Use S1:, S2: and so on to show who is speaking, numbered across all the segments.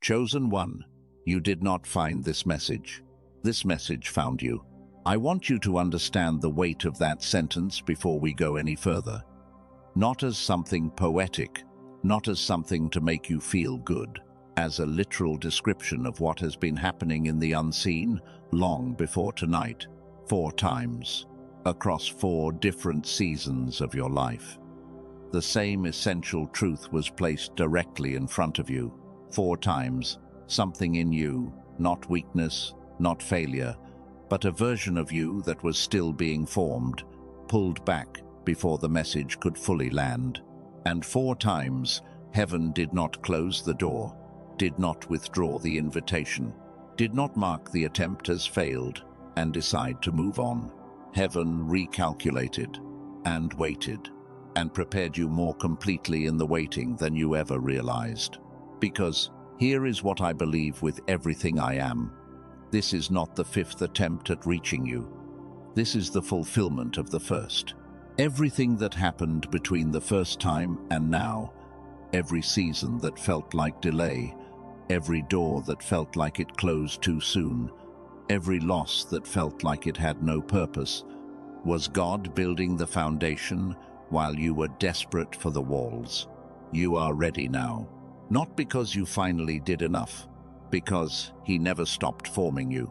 S1: Chosen one, you did not find this message. This message found you. I want you to understand the weight of that sentence before we go any further. Not as something poetic, not as something to make you feel good, as a literal description of what has been happening in the unseen long before tonight, 4 times, across 4 different seasons of your life. The same essential truth was placed directly in front of you, 4 times, something in you, not weakness, not failure, but a version of you that was still being formed, pulled back before the message could fully land. And 4 times, heaven did not close the door, did not withdraw the invitation, did not mark the attempt as failed and decide to move on. Heaven recalculated and waited and prepared you more completely in the waiting than you ever realized. Because here is what I believe with everything I am. This is not the 5th attempt at reaching you. This is the fulfillment of the first. Everything that happened between the first time and now, every season that felt like delay, every door that felt like it closed too soon, every loss that felt like it had no purpose, was God building the foundation while you were desperate for the walls. You are ready now, not because you finally did enough, because He never stopped forming you.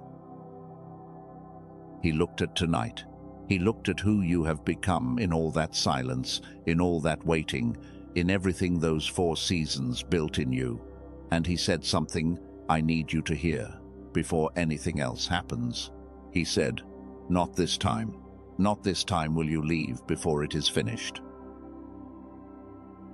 S1: He looked at tonight. He looked at who you have become in all that silence, in all that waiting, in everything those 4 seasons built in you. And He said something I need you to hear before anything else happens. He said, "Not this time. Not this time will you leave before it is finished."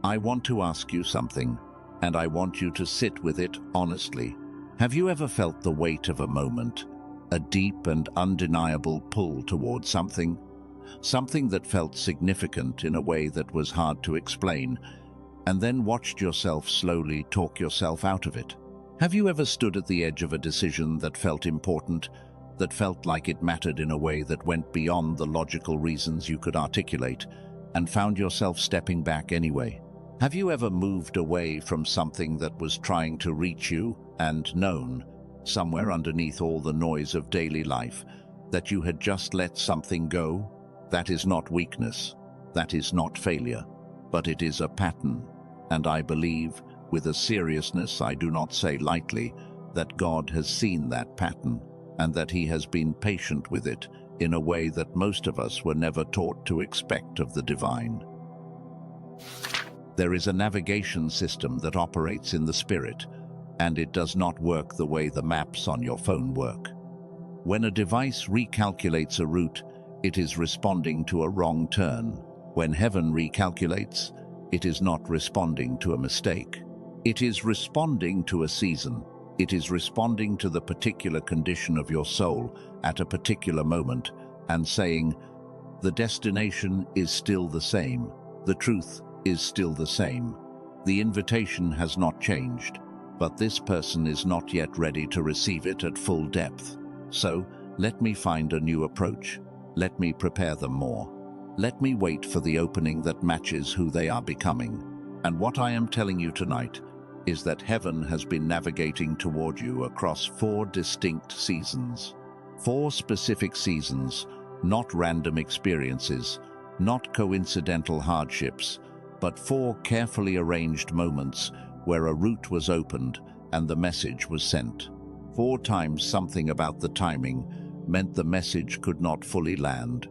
S1: I want to ask you something, and I want you to sit with it honestly. Have you ever felt the weight of a moment? A deep and undeniable pull towards something? Something that felt significant in a way that was hard to explain, and then watched yourself slowly talk yourself out of it? Have you ever stood at the edge of a decision that felt important, that felt like it mattered in a way that went beyond the logical reasons you could articulate, and found yourself stepping back anyway? Have you ever moved away from something that was trying to reach you and known, somewhere underneath all the noise of daily life, that you had just let something go? That is not weakness, that is not failure, but it is a pattern. And I believe, with a seriousness I do not say lightly, that God has seen that pattern, and that He has been patient with it in a way that most of us were never taught to expect of the divine. There is a navigation system that operates in the spirit, and it does not work the way the maps on your phone work. When a device recalculates a route, it is responding to a wrong turn. When heaven recalculates, it is not responding to a mistake. It is responding to a season. It is responding to the particular condition of your soul at a particular moment and saying, the destination is still the same. The truth is still the same. The invitation has not changed, but this person is not yet ready to receive it at full depth. So, let me find a new approach. Let me prepare them more. Let me wait for the opening that matches who they are becoming. And what I am telling you tonight is that heaven has been navigating toward you across 4 distinct seasons. 4 specific seasons, not random experiences, not coincidental hardships, but 4 carefully arranged moments where a route was opened and the message was sent. 4 times something about the timing meant the message could not fully land,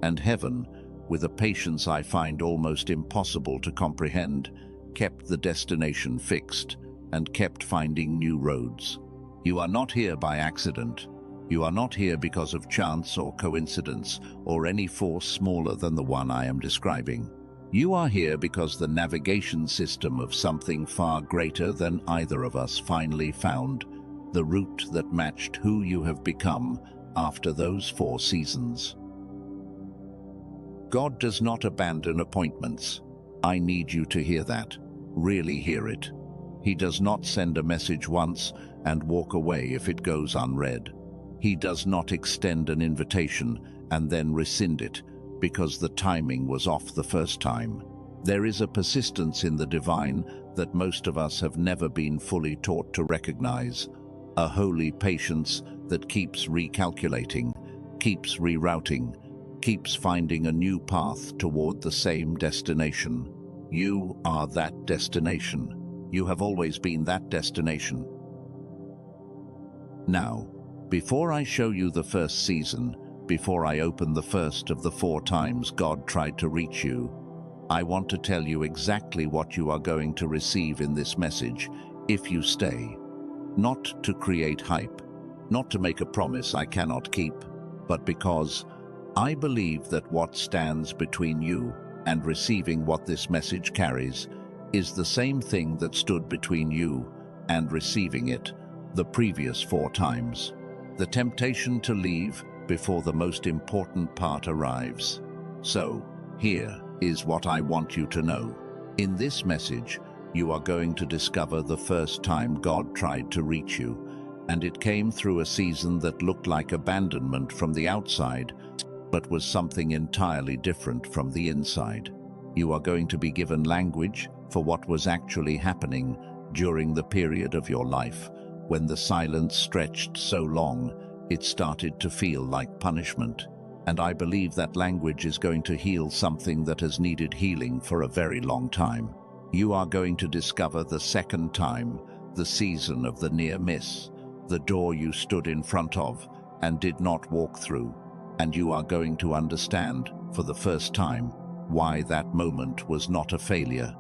S1: and heaven, with a patience I find almost impossible to comprehend, kept the destination fixed and kept finding new roads. You are not here by accident. You are not here because of chance or coincidence or any force smaller than the one I am describing. You are here because the navigation system of something far greater than either of us finally found the route that matched who you have become after those 4 seasons. God does not abandon appointments. I need you to hear that. Really hear it. He does not send a message once and walk away if it goes unread. He does not extend an invitation and then rescind it because the timing was off the first time. There is a persistence in the divine that most of us have never been fully taught to recognize, a holy patience that keeps recalculating, keeps rerouting, keeps finding a new path toward the same destination. You are that destination. You have always been that destination. Now, before I show you the first season, before I open the first of the 4 times God tried to reach you, I want to tell you exactly what you are going to receive in this message if you stay. Not to create hype, not to make a promise I cannot keep, but because I believe that what stands between you and receiving what this message carries is the same thing that stood between you and receiving it the previous 4 times. The temptation to leave before the most important part arrives. So, here is what I want you to know. In this message, you are going to discover the first time God tried to reach you, and it came through a season that looked like abandonment from the outside, but was something entirely different from the inside. You are going to be given language for what was actually happening during the period of your life, when the silence stretched so long, it started to feel like punishment. And I believe that language is going to heal something that has needed healing for a very long time. You are going to discover the second time, the season of the near miss, the door you stood in front of and did not walk through. And you are going to understand, for the first time, why that moment was not a failure,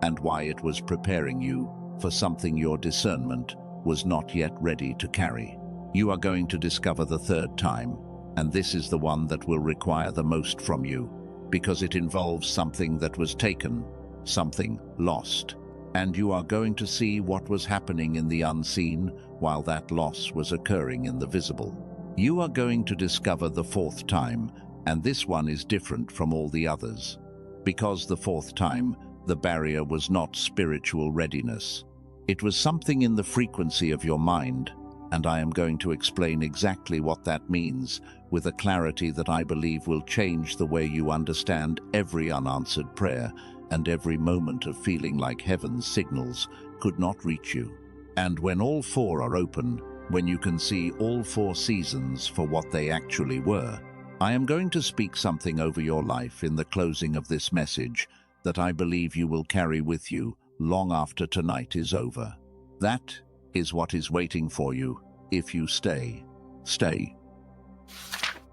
S1: and why it was preparing you for something your discernment was not yet ready to carry. You are going to discover the third time, and this is the one that will require the most from you, because it involves something that was taken, something lost, and you are going to see what was happening in the unseen while that loss was occurring in the visible. You are going to discover the 4th time, and this one is different from all the others, because the 4th time, the barrier was not spiritual readiness. It was something in the frequency of your mind, and I am going to explain exactly what that means with a clarity that I believe will change the way you understand every unanswered prayer and every moment of feeling like heaven's signals could not reach you. And when all 4 are open, when you can see all 4 seasons for what they actually were, I am going to speak something over your life in the closing of this message that I believe you will carry with you long after tonight is over. That is what is waiting for you if you stay. Stay.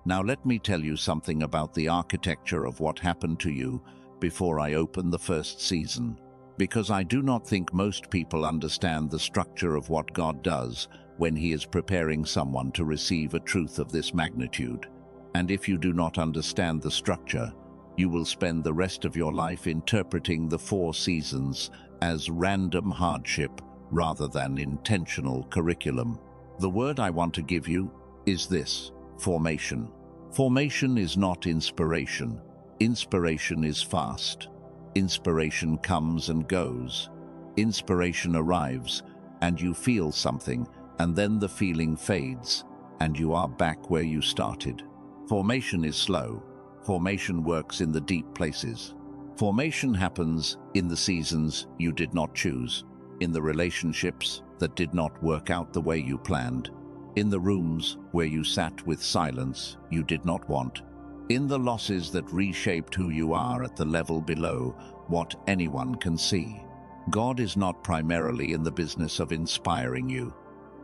S1: Now let me tell you something about the architecture of what happened to you before I open the first season, because I do not think most people understand the structure of what God does when He is preparing someone to receive a truth of this magnitude. And if you do not understand the structure, you will spend the rest of your life interpreting the 4 seasons as random hardship rather than intentional curriculum. The word I want to give you is this: formation. Formation is not inspiration. Inspiration is fast. Inspiration comes and goes. Inspiration arrives, and you feel something, and then the feeling fades, and you are back where you started. Formation is slow. Formation works in the deep places. Formation happens in the seasons you did not choose, in the relationships that did not work out the way you planned, in the rooms where you sat with silence you did not want, in the losses that reshaped who you are at the level below what anyone can see. God is not primarily in the business of inspiring you.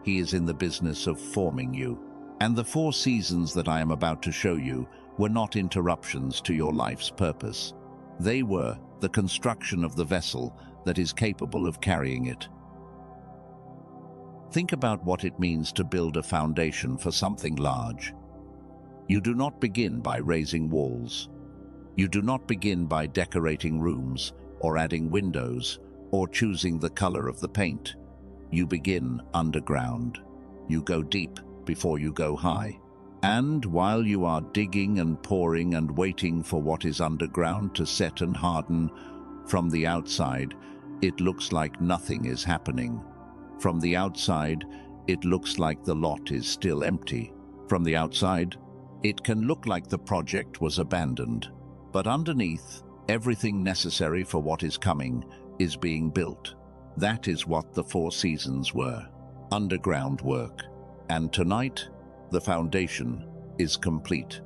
S1: He is in the business of forming you. And the 4 seasons that I am about to show you were not interruptions to your life's purpose. They were the construction of the vessel that is capable of carrying it. Think about what it means to build a foundation for something large. You do not begin by raising walls. You do not begin by decorating rooms or adding windows or choosing the color of the paint. You begin underground. You go deep before you go high. And while you are digging and pouring and waiting for what is underground to set and harden, from the outside, it looks like nothing is happening. From the outside, it looks like the lot is still empty. From the outside, it can look like the project was abandoned. But underneath, everything necessary for what is coming is being built. That is what the 4 seasons were. Underground work. And tonight, the foundation is complete.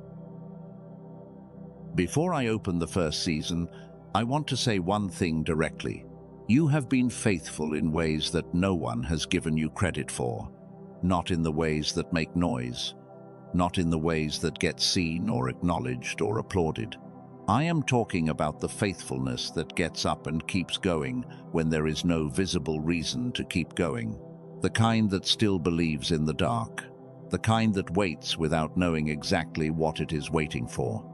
S1: Before I open the first season, I want to say one thing directly. You have been faithful in ways that no one has given you credit for. Not in the ways that make noise. Not in the ways that get seen or acknowledged or applauded. I am talking about the faithfulness that gets up and keeps going when there is no visible reason to keep going. The kind that still believes in the dark. The kind that waits without knowing exactly what it is waiting for.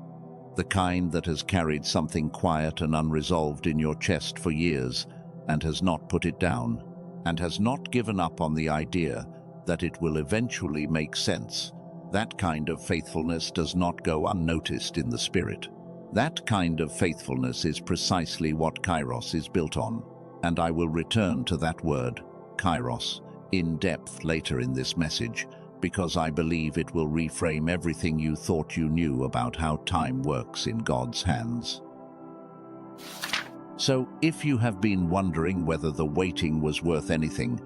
S1: The kind that has carried something quiet and unresolved in your chest for years and has not put it down, and has not given up on the idea that it will eventually make sense. That kind of faithfulness does not go unnoticed in the spirit. That kind of faithfulness is precisely what Kairos is built on, and I will return to that word, Kairos, in depth later in this message, because I believe it will reframe everything you thought you knew about how time works in God's hands. So, if you have been wondering whether the waiting was worth anything,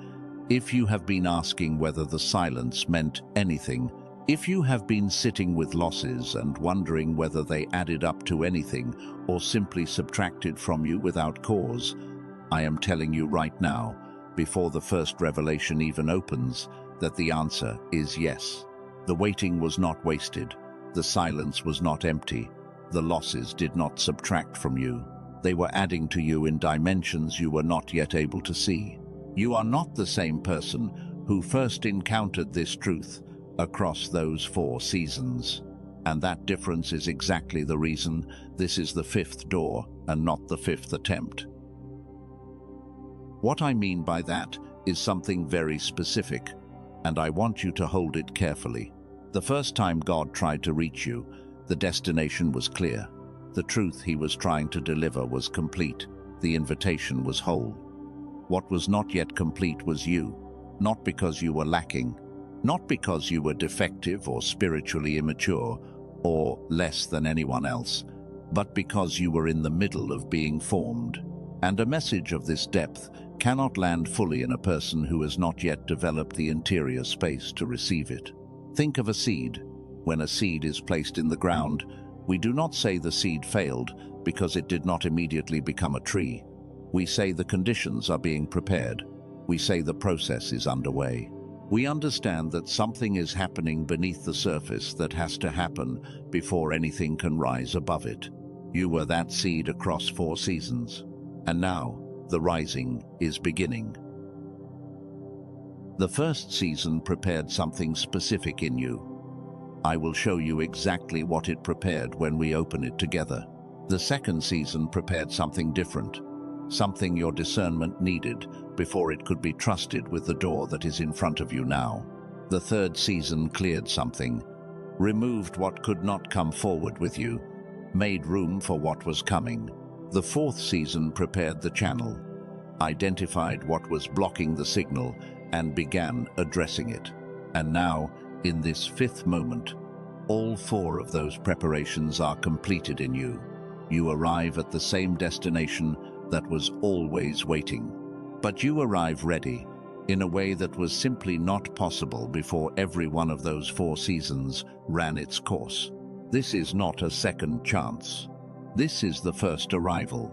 S1: if you have been asking whether the silence meant anything, if you have been sitting with losses and wondering whether they added up to anything or simply subtracted from you without cause, I am telling you right now, before the first revelation even opens, that the answer is yes. The waiting was not wasted. The silence was not empty. The losses did not subtract from you. They were adding to you in dimensions you were not yet able to see. You are not the same person who first encountered this truth across those 4 seasons. And that difference is exactly the reason this is the 5th door and not the 5th attempt. What I mean by that is something very specific, and I want you to hold it carefully. The first time God tried to reach you, the destination was clear. The truth he was trying to deliver was complete. The invitation was whole. What was not yet complete was you, not because you were lacking, not because you were defective or spiritually immature or less than anyone else, but because you were in the middle of being formed. And a message of this depth cannot land fully in a person who has not yet developed the interior space to receive it. Think of a seed. When a seed is placed in the ground, we do not say the seed failed because it did not immediately become a tree. We say the conditions are being prepared. We say the process is underway. We understand that something is happening beneath the surface that has to happen before anything can rise above it. You were that seed across 4 seasons. And now, the rising is beginning. The first season prepared something specific in you. I will show you exactly what it prepared when we open it together. The second season prepared something different, something your discernment needed before it could be trusted with the door that is in front of you now. The third season cleared something, removed what could not come forward with you, made room for what was coming. The fourth season prepared the channel, identified what was blocking the signal, and began addressing it. And now, in this 5th moment, all 4 of those preparations are completed in you. You arrive at the same destination that was always waiting. But you arrive ready, in a way that was simply not possible before every one of those 4 seasons ran its course. This is not a second chance. This is the first arrival.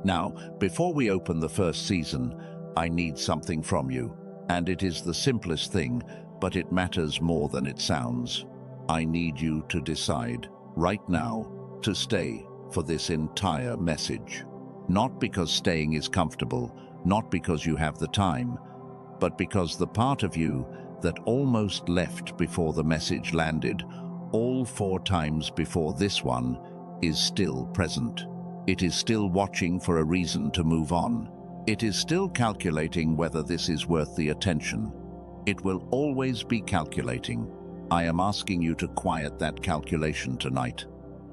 S1: Now, before we open the first season, I need something from you. And it is the simplest thing, but it matters more than it sounds. I need you to decide, right now, to stay for this entire message. Not because staying is comfortable, not because you have the time, but because the part of you that almost left before the message landed, all 4 times before this one, is still present. It is still watching for a reason to move on. It is still calculating whether this is worth the attention. It will always be calculating. I am asking you to quiet that calculation tonight.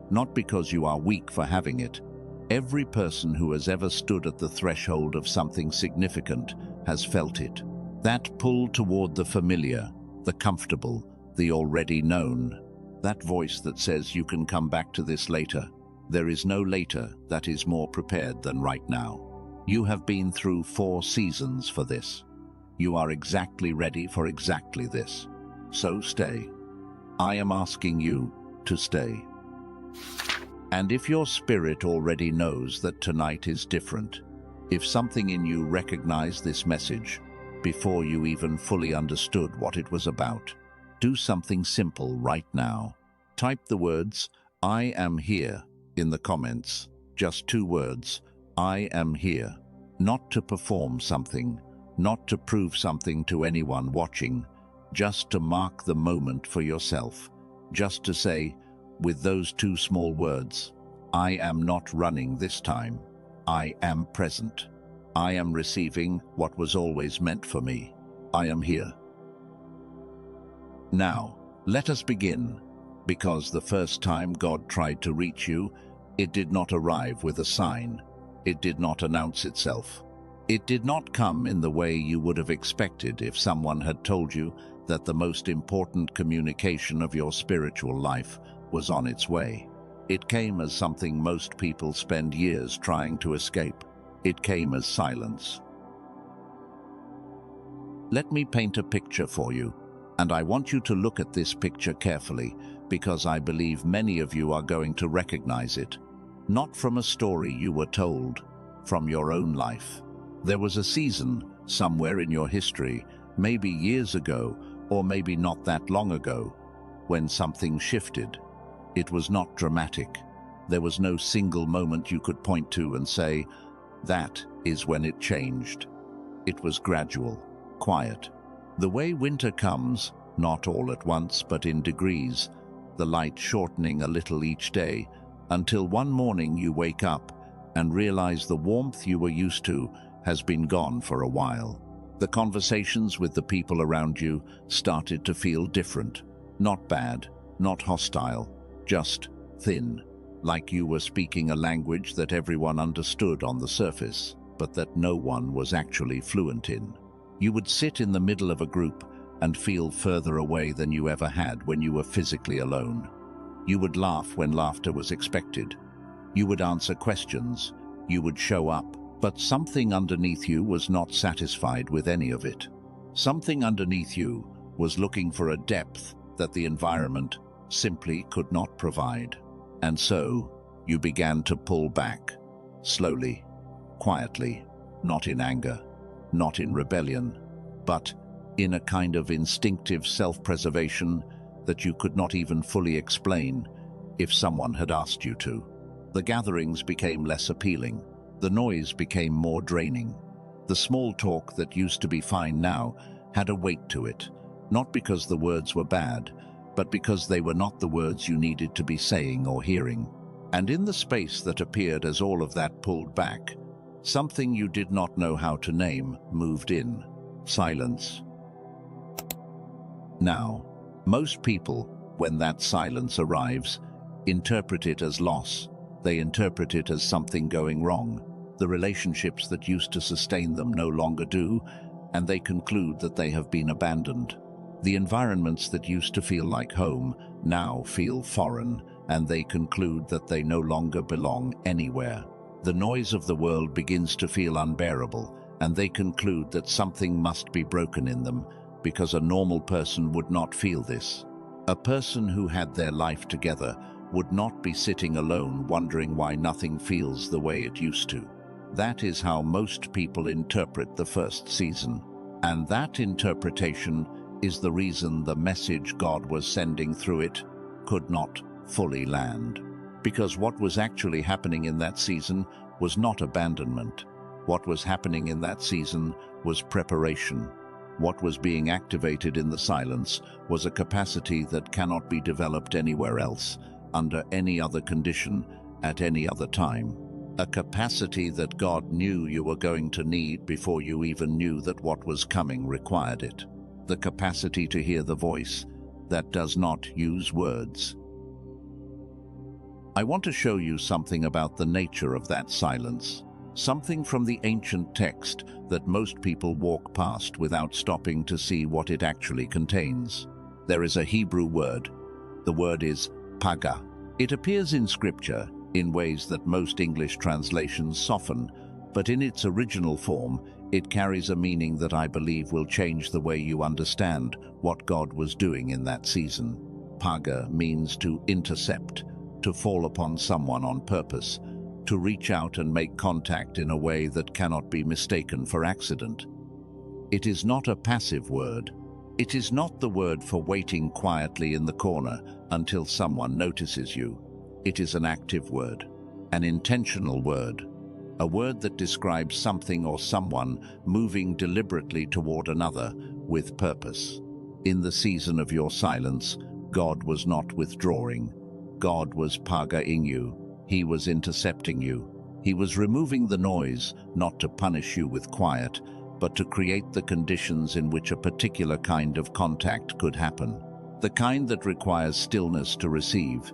S1: Not because you are weak for having it. Every person who has ever stood at the threshold of something significant has felt it. That pull toward the familiar, the comfortable, the already known. That voice that says you can come back to this later. There is no later that is more prepared than right now. You have been through 4 seasons for this. You are exactly ready for exactly this. So stay. I am asking you to stay. And if your spirit already knows that tonight is different, if something in you recognized this message before you even fully understood what it was about, do something simple right now. Type the words, "I am here," in the comments. Just 2 words, "I am here." Not to perform something, not to prove something to anyone watching, just to mark the moment for yourself. Just to say, with those 2 small words, I am not running this time. I am present. I am receiving what was always meant for me. I am here. Now, let us begin, because the first time God tried to reach you, it did not arrive with a sign. It did not announce itself. It did not come in the way you would have expected if someone had told you that the most important communication of your spiritual life was on its way. It came as something most people spend years trying to escape. It came as silence. Let me paint a picture for you, and I want you to look at this picture carefully, because I believe many of you are going to recognize it. Not from a story you were told, from your own life. There was a season, somewhere in your history, maybe years ago, or maybe not that long ago, when something shifted. It was not dramatic. There was no single moment you could point to and say, that is when it changed. It was gradual, quiet. The way winter comes, not all at once, but in degrees, the light shortening a little each day, until one morning you wake up and realize the warmth you were used to has been gone for a while. The conversations with the people around you started to feel different. Not bad, not hostile, just thin, like you were speaking a language that everyone understood on the surface, but that no one was actually fluent in. You would sit in the middle of a group and feel further away than you ever had when you were physically alone. You would laugh when laughter was expected. You would answer questions. You would show up. But something underneath you was not satisfied with any of it. Something underneath you was looking for a depth that the environment simply could not provide. And so you began to pull back, slowly, quietly, not in anger, not in rebellion, but in a kind of instinctive self-preservation that you could not even fully explain if someone had asked you to. The gatherings became less appealing. The noise became more draining. The small talk that used to be fine now had a weight to it, not because the words were bad, but because they were not the words you needed to be saying or hearing. And in the space that appeared as all of that pulled back, something you did not know how to name moved in. Silence. Now, most people, when that silence arrives, interpret it as loss. They interpret it as something going wrong. The relationships that used to sustain them no longer do, and they conclude that they have been abandoned. The environments that used to feel like home now feel foreign, and they conclude that they no longer belong anywhere. The noise of the world begins to feel unbearable, and they conclude that something must be broken in them, because a normal person would not feel this. A person who had their life together would not be sitting alone wondering why nothing feels the way it used to. That is how most people interpret the first season. And that interpretation is the reason the message God was sending through it could not fully land. Because what was actually happening in that season was not abandonment. What was happening in that season was preparation. What was being activated in the silence was a capacity that cannot be developed anywhere else, under any other condition, at any other time. A capacity that God knew you were going to need before you even knew that what was coming required it. The capacity to hear the voice that does not use words. I want to show you something about the nature of that silence. Something from the ancient text that most people walk past without stopping to see what it actually contains. There is a Hebrew word. The word is paga. It appears in Scripture in ways that most English translations soften, but in its original form, it carries a meaning that I believe will change the way you understand what God was doing in that season. Paga means to intercept, to fall upon someone on purpose, to reach out and make contact in a way that cannot be mistaken for accident. It is not a passive word. It is not the word for waiting quietly in the corner until someone notices you. It is an active word, an intentional word, a word that describes something or someone moving deliberately toward another with purpose. In the season of your silence, God was not withdrawing. God was Paga-ing you. He was intercepting you. He was removing the noise, not to punish you with quiet, but to create the conditions in which a particular kind of contact could happen. The kind that requires stillness to receive,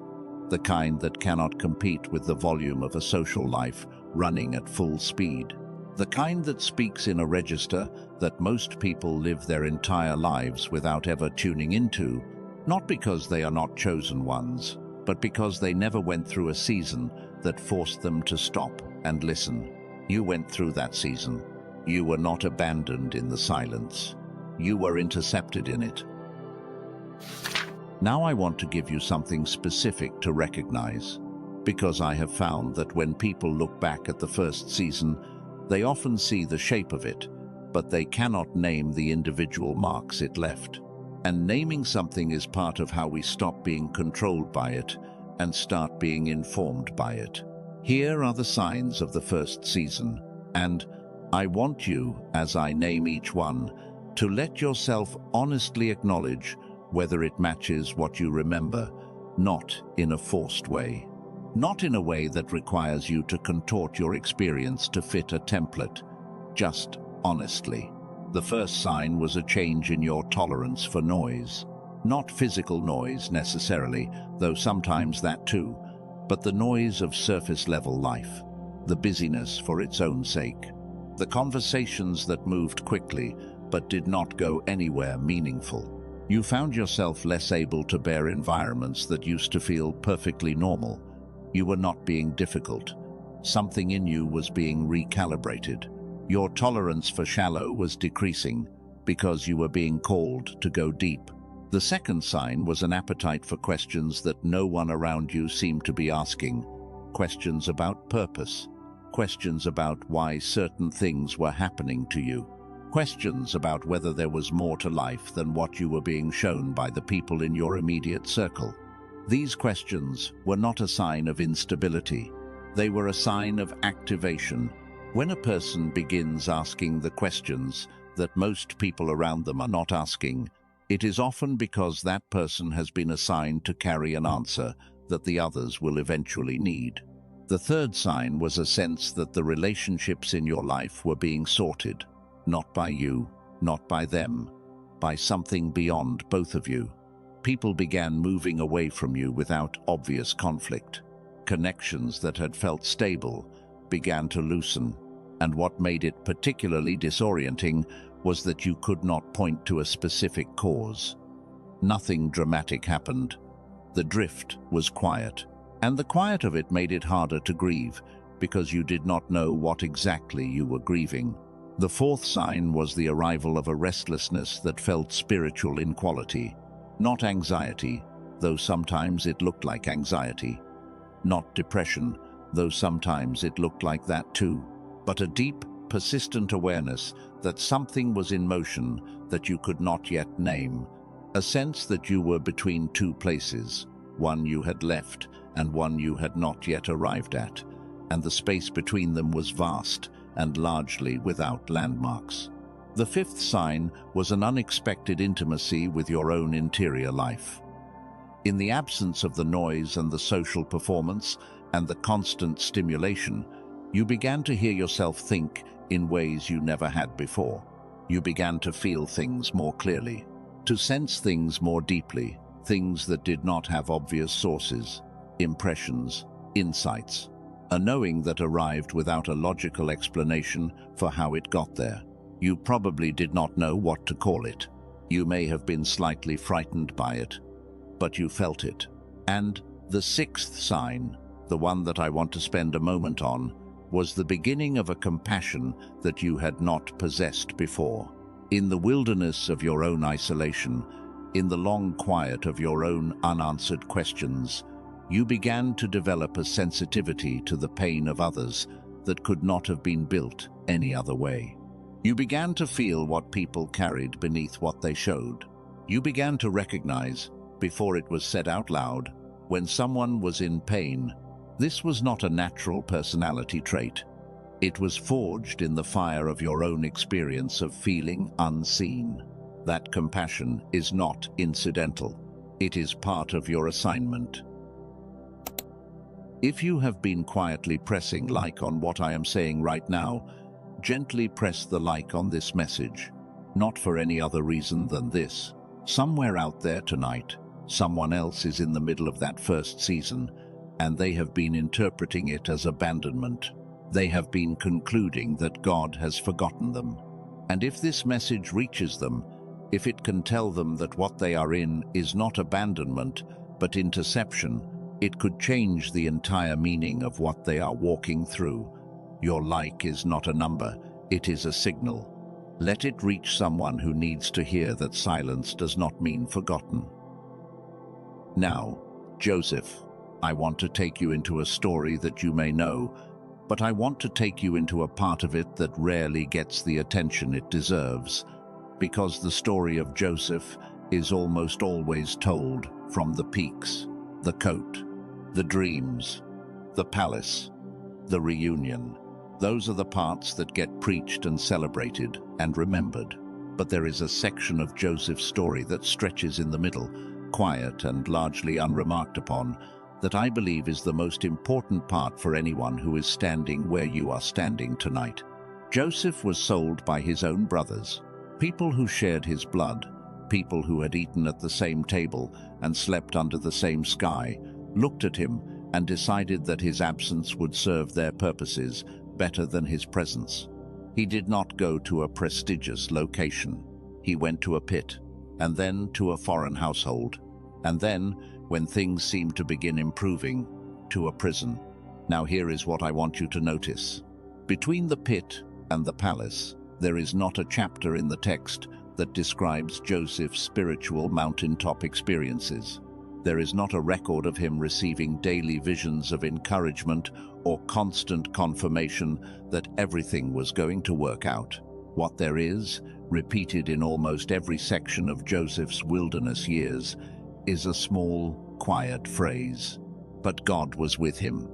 S1: the kind that cannot compete with the volume of a social life running at full speed. The kind that speaks in a register that most people live their entire lives without ever tuning into, not because they are not chosen ones, but because they never went through a season that forced them to stop and listen. You went through that season. You were not abandoned in the silence. You were intercepted in it. Now I want to give you something specific to recognize, because I have found that when people look back at the first season, they often see the shape of it, but they cannot name the individual marks it left. And naming something is part of how we stop being controlled by it and start being informed by it. Here are the signs of the first season, and I want you, as I name each one, to let yourself honestly acknowledge whether it matches what you remember, not in a forced way. Not in a way that requires you to contort your experience to fit a template, just honestly. The first sign was a change in your tolerance for noise. Not physical noise necessarily, though sometimes that too, but the noise of surface-level life, the busyness for its own sake, the conversations that moved quickly but did not go anywhere meaningful. You found yourself less able to bear environments that used to feel perfectly normal. You were not being difficult. Something in you was being recalibrated. Your tolerance for shallow was decreasing because you were being called to go deep. The second sign was an appetite for questions that no one around you seemed to be asking. Questions about purpose. Questions about why certain things were happening to you. Questions about whether there was more to life than what you were being shown by the people in your immediate circle. These questions were not a sign of instability. They were a sign of activation. When a person begins asking the questions that most people around them are not asking, it is often because that person has been assigned to carry an answer that the others will eventually need. The third sign was a sense that the relationships in your life were being sorted. Not by you, not by them, by something beyond both of you. People began moving away from you without obvious conflict. Connections that had felt stable began to loosen, and what made it particularly disorienting was that you could not point to a specific cause. Nothing dramatic happened. The drift was quiet, and the quiet of it made it harder to grieve because you did not know what exactly you were grieving. The fourth sign was the arrival of a restlessness that felt spiritual in quality. Not anxiety, though sometimes it looked like anxiety. Not depression, though sometimes it looked like that too. But a deep, persistent awareness that something was in motion that you could not yet name. A sense that you were between two places, one you had left and one you had not yet arrived at, and the space between them was vast and largely without landmarks. The fifth sign was an unexpected intimacy with your own interior life. In the absence of the noise and the social performance and the constant stimulation, you began to hear yourself think in ways you never had before. You began to feel things more clearly, to sense things more deeply, things that did not have obvious sources, impressions, insights. A knowing that arrived without a logical explanation for how it got there. You probably did not know what to call it. You may have been slightly frightened by it, but you felt it. And the sixth sign, the one that I want to spend a moment on, was the beginning of a compassion that you had not possessed before. In the wilderness of your own isolation, in the long quiet of your own unanswered questions, you began to develop a sensitivity to the pain of others that could not have been built any other way. You began to feel what people carried beneath what they showed. You began to recognize, before it was said out loud, when someone was in pain. This was not a natural personality trait. It was forged in the fire of your own experience of feeling unseen. That compassion is not incidental. It is part of your assignment. If you have been quietly pressing like on what I am saying right now, gently press the like on this message, not for any other reason than this. Somewhere out there tonight, someone else is in the middle of that first season, and they have been interpreting it as abandonment. They have been concluding that God has forgotten them. And if this message reaches them, if it can tell them that what they are in is not abandonment, but interception, it could change the entire meaning of what they are walking through. Your like is not a number, it is a signal. Let it reach someone who needs to hear that silence does not mean forgotten. Now, Joseph, I want to take you into a story that you may know, but I want to take you into a part of it that rarely gets the attention it deserves, because the story of Joseph is almost always told from the peaks, the coat, the dreams, the palace, the reunion. Those are the parts that get preached and celebrated and remembered. But there is a section of Joseph's story that stretches in the middle, quiet and largely unremarked upon, that I believe is the most important part for anyone who is standing where you are standing tonight. Joseph was sold by his own brothers, people who shared his blood, people who had eaten at the same table and slept under the same sky, looked at him and decided that his absence would serve their purposes better than his presence. He did not go to a prestigious location. He went to a pit, and then to a foreign household, and then, when things seemed to begin improving, to a prison. Now here is what I want you to notice. Between the pit and the palace, there is not a chapter in the text that describes Joseph's spiritual mountaintop experiences. There is not a record of him receiving daily visions of encouragement or constant confirmation that everything was going to work out. What there is, repeated in almost every section of Joseph's wilderness years, is a small, quiet phrase, "But God was with him."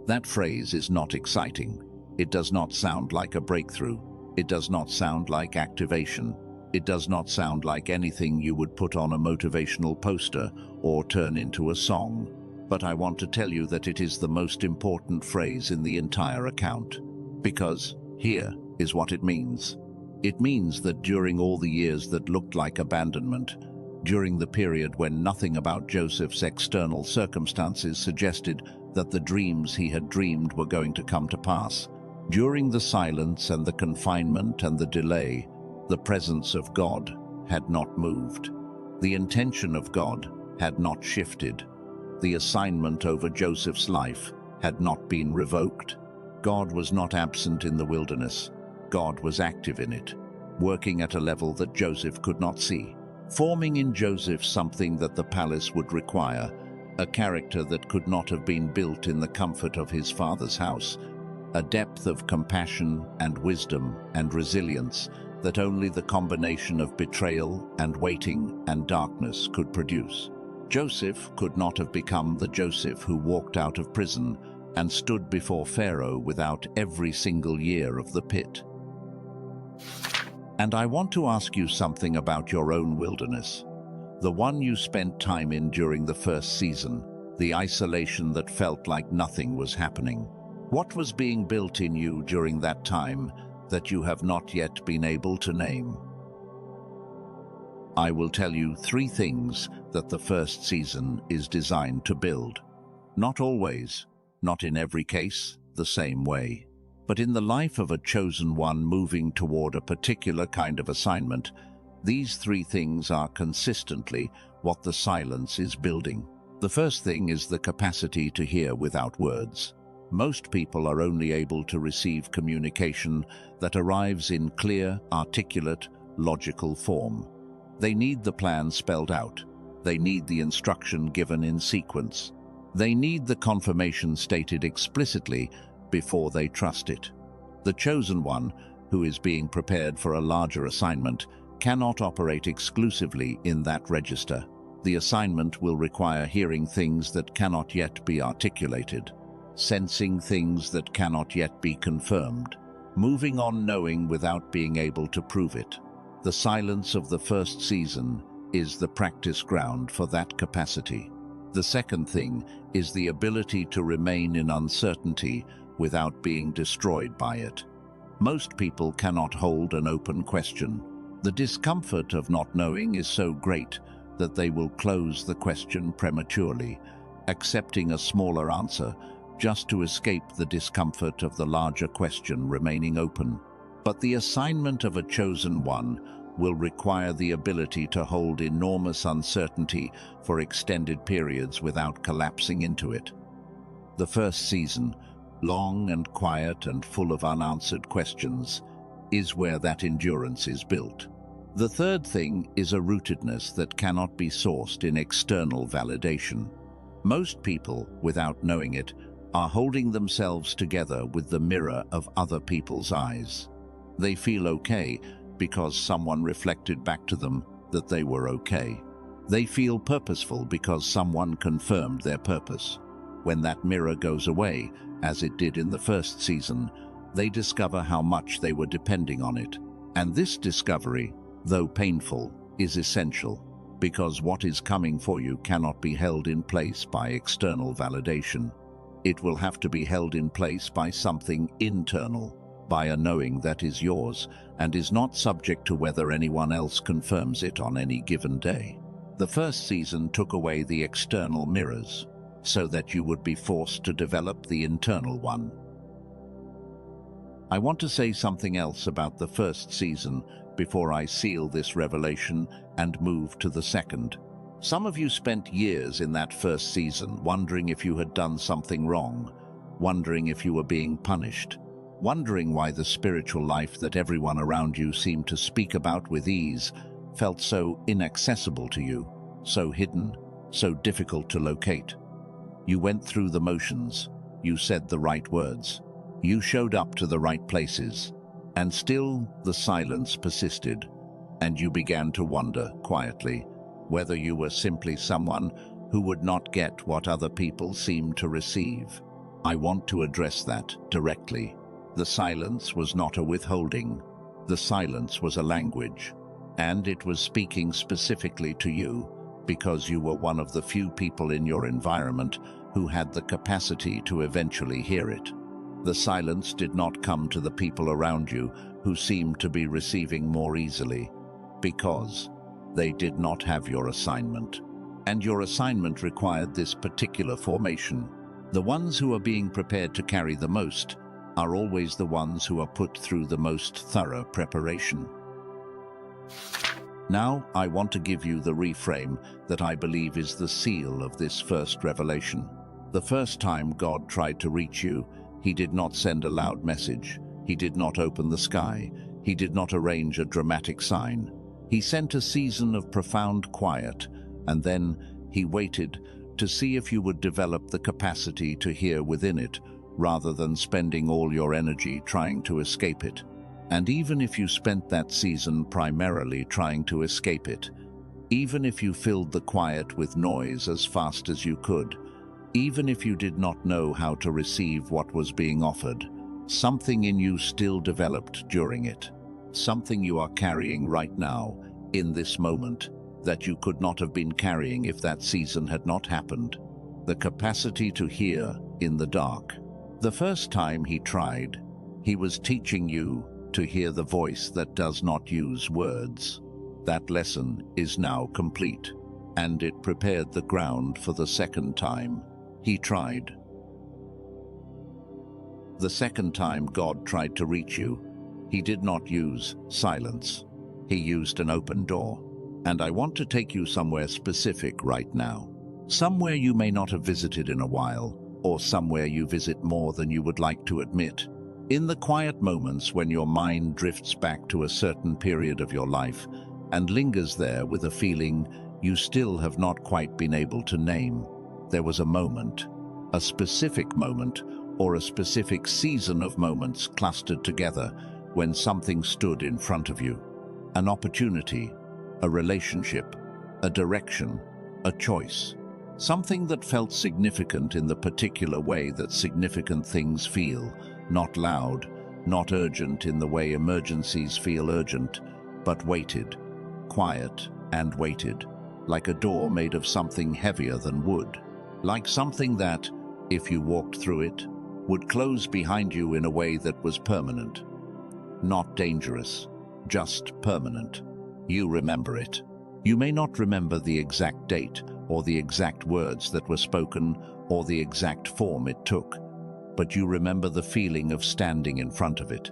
S1: That phrase is not exciting. It does not sound like a breakthrough. It does not sound like activation. It does not sound like anything you would put on a motivational poster or turn into a song. But I want to tell you that it is the most important phrase in the entire account. Because here is what it means. It means that during all the years that looked like abandonment, during the period when nothing about Joseph's external circumstances suggested that the dreams he had dreamed were going to come to pass, during the silence and the confinement and the delay, the presence of God had not moved. The intention of God had not shifted. The assignment over Joseph's life had not been revoked. God was not absent in the wilderness. God was active in it, working at a level that Joseph could not see, forming in Joseph something that the palace would require, a character that could not have been built in the comfort of his father's house, a depth of compassion and wisdom and resilience that only the combination of betrayal and waiting and darkness could produce. Joseph could not have become the Joseph who walked out of prison and stood before Pharaoh without every single year of the pit. And I want to ask you something about your own wilderness, the one you spent time in during the first season, the isolation that felt like nothing was happening. What was being built in you during that time that you have not yet been able to name? I will tell you 3 things that the first season is designed to build. Not always, not in every case, the same way. But in the life of a chosen one moving toward a particular kind of assignment, these 3 things are consistently what the silence is building. The first thing is the capacity to hear without words. Most people are only able to receive communication that arrives in clear, articulate, logical form. They need the plan spelled out. They need the instruction given in sequence. They need the confirmation stated explicitly before they trust it. The chosen one, who is being prepared for a larger assignment, cannot operate exclusively in that register. The assignment will require hearing things that cannot yet be articulated, sensing things that cannot yet be confirmed, moving on knowing without being able to prove it. The silence of the first season is the practice ground for that capacity. The second thing is the ability to remain in uncertainty without being destroyed by it. Most people cannot hold an open question. The discomfort of not knowing is so great that they will close the question prematurely, accepting a smaller answer just to escape the discomfort of the larger question remaining open. But the assignment of a chosen one will require the ability to hold enormous uncertainty for extended periods without collapsing into it. The first season, long and quiet and full of unanswered questions, is where that endurance is built. The third thing is a rootedness that cannot be sourced in external validation. Most people, without knowing it, are holding themselves together with the mirror of other people's eyes. They feel okay because someone reflected back to them that they were okay. They feel purposeful because someone confirmed their purpose. When that mirror goes away, as it did in the first season, they discover how much they were depending on it. And this discovery, though painful, is essential, because what is coming for you cannot be held in place by external validation. It will have to be held in place by something internal, by a knowing that is yours and is not subject to whether anyone else confirms it on any given day. The first season took away the external mirrors, so that you would be forced to develop the internal one. I want to say something else about the first season before I seal this revelation and move to the second. Some of you spent years in that first season wondering if you had done something wrong, wondering if you were being punished, wondering why the spiritual life that everyone around you seemed to speak about with ease felt so inaccessible to you, so hidden, so difficult to locate. You went through the motions, you said the right words, you showed up to the right places, and still the silence persisted, and you began to wonder, quietly, whether you were simply someone who would not get what other people seemed to receive. I want to address that directly. The silence was not a withholding. The silence was a language, and it was speaking specifically to you because you were one of the few people in your environment who had the capacity to eventually hear it. The silence did not come to the people around you who seemed to be receiving more easily, because they did not have your assignment. And your assignment required this particular formation. The ones who are being prepared to carry the most are always the ones who are put through the most thorough preparation. Now, I want to give you the reframe that I believe is the seal of this first revelation. The first time God tried to reach you, He did not send a loud message. He did not open the sky. He did not arrange a dramatic sign. He sent a season of profound quiet, and then He waited to see if you would develop the capacity to hear within it, rather than spending all your energy trying to escape it. And even if you spent that season primarily trying to escape it, even if you filled the quiet with noise as fast as you could, even if you did not know how to receive what was being offered, something in you still developed during it. Something you are carrying right now, in this moment, that you could not have been carrying if that season had not happened. The capacity to hear in the dark. The first time He tried, He was teaching you to hear the voice that does not use words. That lesson is now complete, and it prepared the ground for the second time. He tried. The second time God tried to reach you, He did not use silence. He used an open door. And I want to take you somewhere specific right now. Somewhere you may not have visited in a while, or somewhere you visit more than you would like to admit. In the quiet moments when your mind drifts back to a certain period of your life and lingers there with a feeling you still have not quite been able to name, there was a moment, a specific moment, or a specific season of moments clustered together when something stood in front of you. An opportunity, a relationship, a direction, a choice. Something that felt significant in the particular way that significant things feel, not loud, not urgent in the way emergencies feel urgent, but weighted, quiet and weighted, like a door made of something heavier than wood, like something that, if you walked through it, would close behind you in a way that was permanent. Not dangerous, just permanent. You remember it. You may not remember the exact date or the exact words that were spoken or the exact form it took, but you remember the feeling of standing in front of it.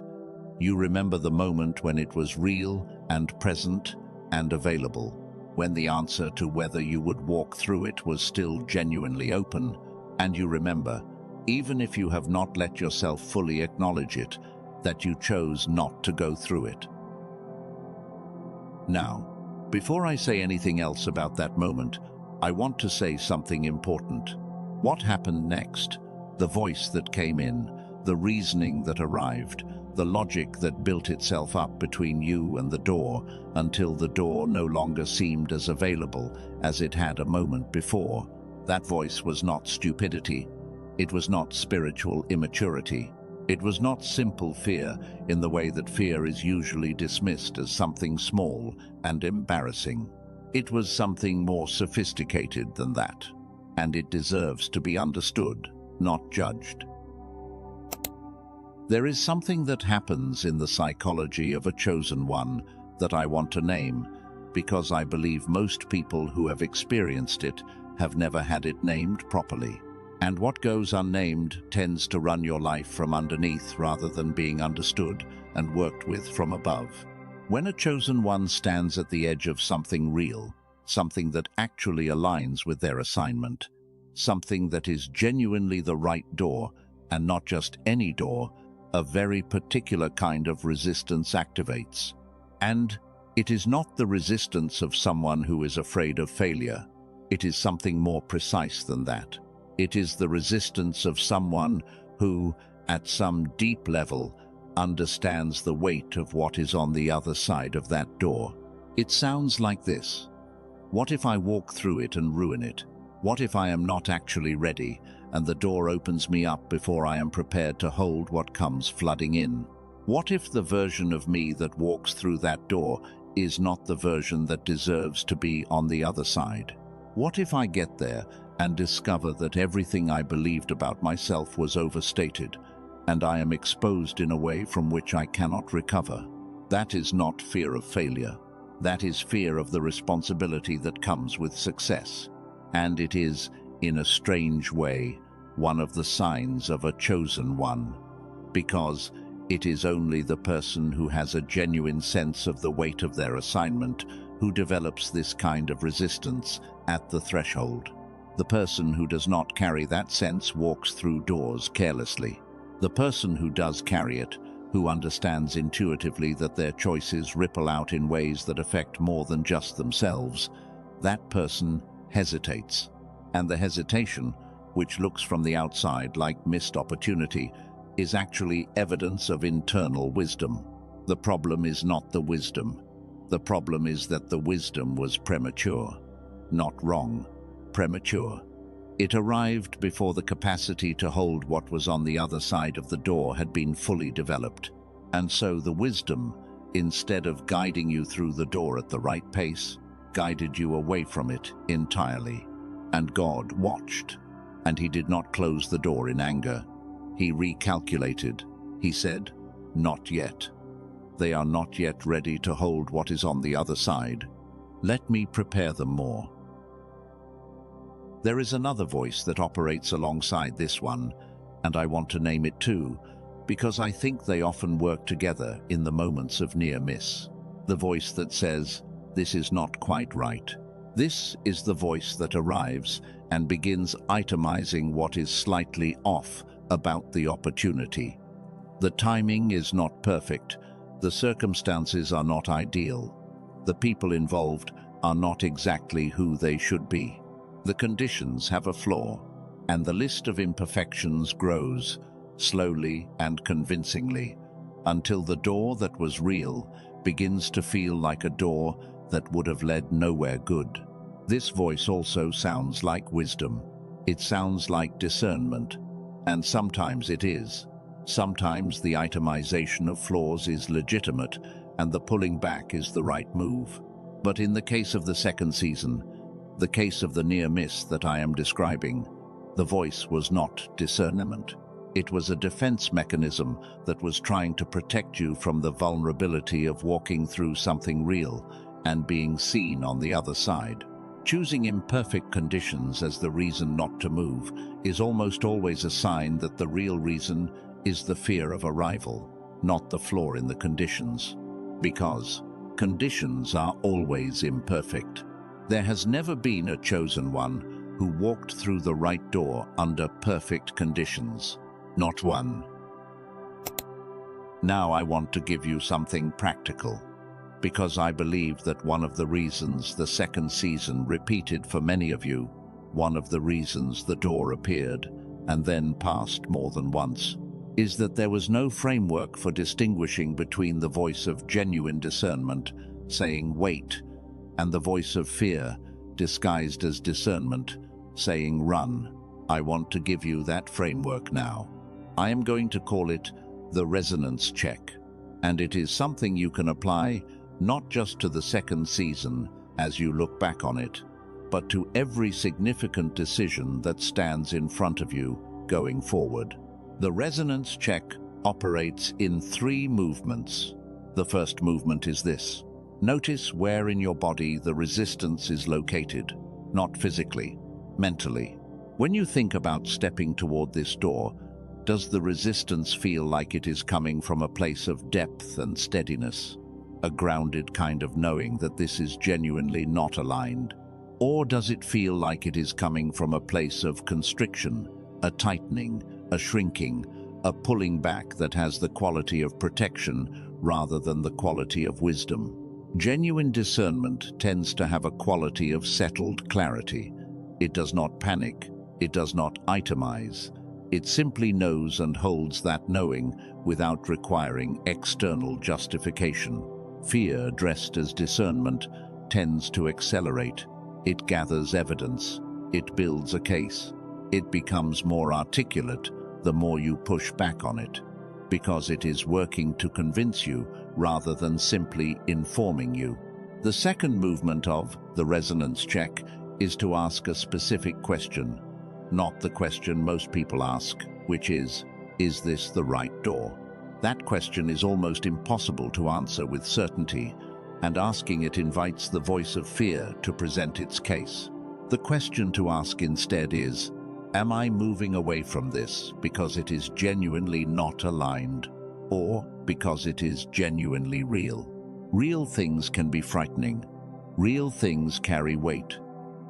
S1: You remember the moment when it was real and present and available, when the answer to whether you would walk through it was still genuinely open, and you remember, even if you have not let yourself fully acknowledge it, that you chose not to go through it. Now, before I say anything else about that moment, I want to say something important. What happened next? The voice that came in, the reasoning that arrived, the logic that built itself up between you and the door until the door no longer seemed as available as it had a moment before. That voice was not stupidity. It was not spiritual immaturity. It was not simple fear in the way that fear is usually dismissed as something small and embarrassing. It was something more sophisticated than that, and it deserves to be understood, not judged. There is something that happens in the psychology of a chosen one that I want to name, because I believe most people who have experienced it have never had it named properly. And what goes unnamed tends to run your life from underneath rather than being understood and worked with from above. When a chosen one stands at the edge of something real, something that actually aligns with their assignment, something that is genuinely the right door, and not just any door, a very particular kind of resistance activates. And it is not the resistance of someone who is afraid of failure. It is something more precise than that. It is the resistance of someone who, at some deep level, understands the weight of what is on the other side of that door. It sounds like this. What if I walk through it and ruin it? What if I am not actually ready, and the door opens me up before I am prepared to hold what comes flooding in? What if the version of me that walks through that door is not the version that deserves to be on the other side? What if I get there and discover that everything I believed about myself was overstated, and I am exposed in a way from which I cannot recover? That is not fear of failure. That is fear of the responsibility that comes with success. And it is, in a strange way, one of the signs of a chosen one, because it is only the person who has a genuine sense of the weight of their assignment who develops this kind of resistance at the threshold. The person who does not carry that sense walks through doors carelessly. The person who does carry it, who understands intuitively that their choices ripple out in ways that affect more than just themselves, that person hesitates. And the hesitation, which looks from the outside like missed opportunity, is actually evidence of internal wisdom. The problem is not the wisdom. The problem is that the wisdom was premature. Not wrong, premature. It arrived before the capacity to hold what was on the other side of the door had been fully developed. And so the wisdom, instead of guiding you through the door at the right pace, guided you away from it entirely. And God watched, and he did not close the door in anger. He recalculated. He said, "Not yet. They are not yet ready to hold what is on the other side. Let me prepare them more." There is another voice that operates alongside this one, and I want to name it too, because I think they often work together in the moments of near miss. The voice that says, "This is not quite right." This is the voice that arrives and begins itemizing what is slightly off about the opportunity. The timing is not perfect, the circumstances are not ideal, the people involved are not exactly who they should be. The conditions have a flaw, and the list of imperfections grows, slowly and convincingly, until the door that was real begins to feel like a door that would have led nowhere good. This voice also sounds like wisdom. It sounds like discernment, and sometimes it is. Sometimes the itemization of flaws is legitimate, and the pulling back is the right move. But in the case of the second season, the case of the near miss that I am describing, the voice was not discernment. It was a defense mechanism that was trying to protect you from the vulnerability of walking through something real and being seen on the other side. Choosing imperfect conditions as the reason not to move is almost always a sign that the real reason is the fear of arrival, not the flaw in the conditions. Because conditions are always imperfect. There has never been a chosen one who walked through the right door under perfect conditions. Not one. Now I want to give you something practical, because I believe that one of the reasons the second season repeated for many of you, one of the reasons the door appeared and then passed more than once, is that there was no framework for distinguishing between the voice of genuine discernment, saying wait, and the voice of fear, disguised as discernment, saying run. I want to give you that framework now. I am going to call it the resonance check, and it is something you can apply not just to the second season as you look back on it, but to every significant decision that stands in front of you going forward. The resonance check operates in 3 movements. The first movement is this. Notice where in your body the resistance is located, not physically, mentally. When you think about stepping toward this door, does the resistance feel like it is coming from a place of depth and steadiness, a grounded kind of knowing that this is genuinely not aligned? Or does it feel like it is coming from a place of constriction, a tightening, a shrinking, a pulling back that has the quality of protection rather than the quality of wisdom? Genuine discernment tends to have a quality of settled clarity. It does not panic, it does not itemize. It simply knows and holds that knowing without requiring external justification. Fear, dressed as discernment, tends to accelerate. It gathers evidence. It builds a case. It becomes more articulate the more you push back on it, because it is working to convince you rather than simply informing you. The second movement of the resonance check is to ask a specific question, not the question most people ask, which is this the right door? That question is almost impossible to answer with certainty, and asking it invites the voice of fear to present its case. The question to ask instead is, am I moving away from this because it is genuinely not aligned, or because it is genuinely real? Real things can be frightening. Real things carry weight.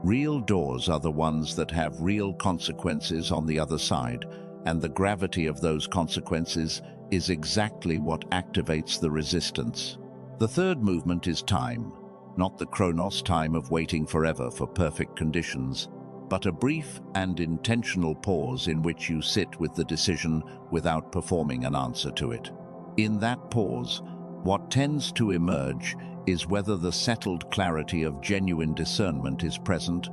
S1: Real doors are the ones that have real consequences on the other side, and the gravity of those consequences is exactly what activates the resistance. The third movement is time, not the chronos time of waiting forever for perfect conditions, but a brief and intentional pause in which you sit with the decision without performing an answer to it. In that pause, what tends to emerge is whether the settled clarity of genuine discernment is present,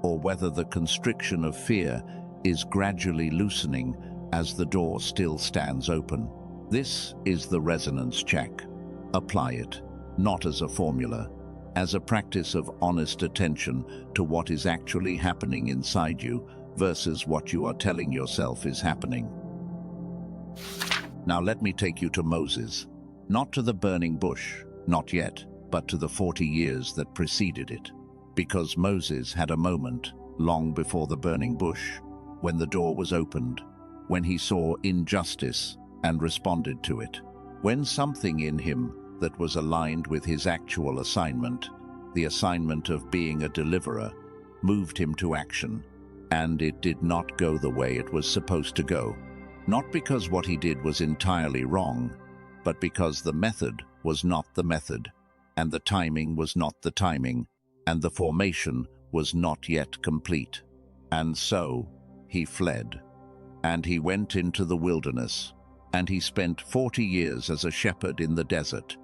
S1: or whether the constriction of fear is gradually loosening as the door still stands open. This is the resonance check. Apply it, not as a formula, as a practice of honest attention to what is actually happening inside you versus what you are telling yourself is happening. Now let me take you to Moses, not to the burning bush, not yet, but to the 40 years that preceded it. Because Moses had a moment, long before the burning bush, when the door was opened, when he saw injustice and responded to it, when something in him that was aligned with his actual assignment, the assignment of being a deliverer, moved him to action. and it did not go the way it was supposed to go. Not because what he did was entirely wrong, but because the method was not the method, and the timing was not the timing, and the formation was not yet complete. And so he fled, and he went into the wilderness, and he spent 40 years as a shepherd in the desert,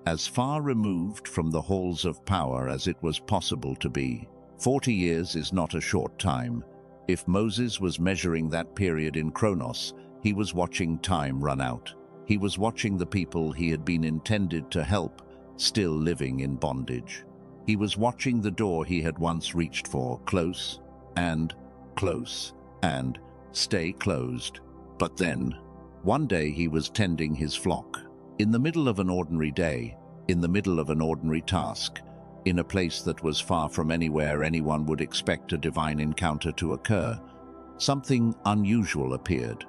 S1: as far removed from the halls of power as it was possible to be. 40 years is not a short time. If Moses was measuring that period in Chronos, he was watching time run out. He was watching the people he had been intended to help still living in bondage. He was watching the door he had once reached for close and stay closed. But then, one day he was tending his flock, in the middle of an ordinary day, in the middle of an ordinary task, in a place that was far from anywhere anyone would expect a divine encounter to occur. Something unusual appeared.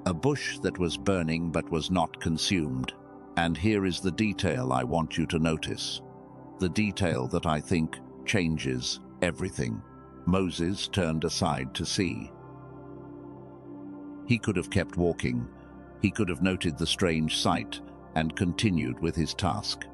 S1: A bush that was burning but was not consumed. And here is the detail I want you to notice. The detail that I think changes everything. Moses turned aside to see. He could have kept walking. He could have noted the strange sight and continued with his task.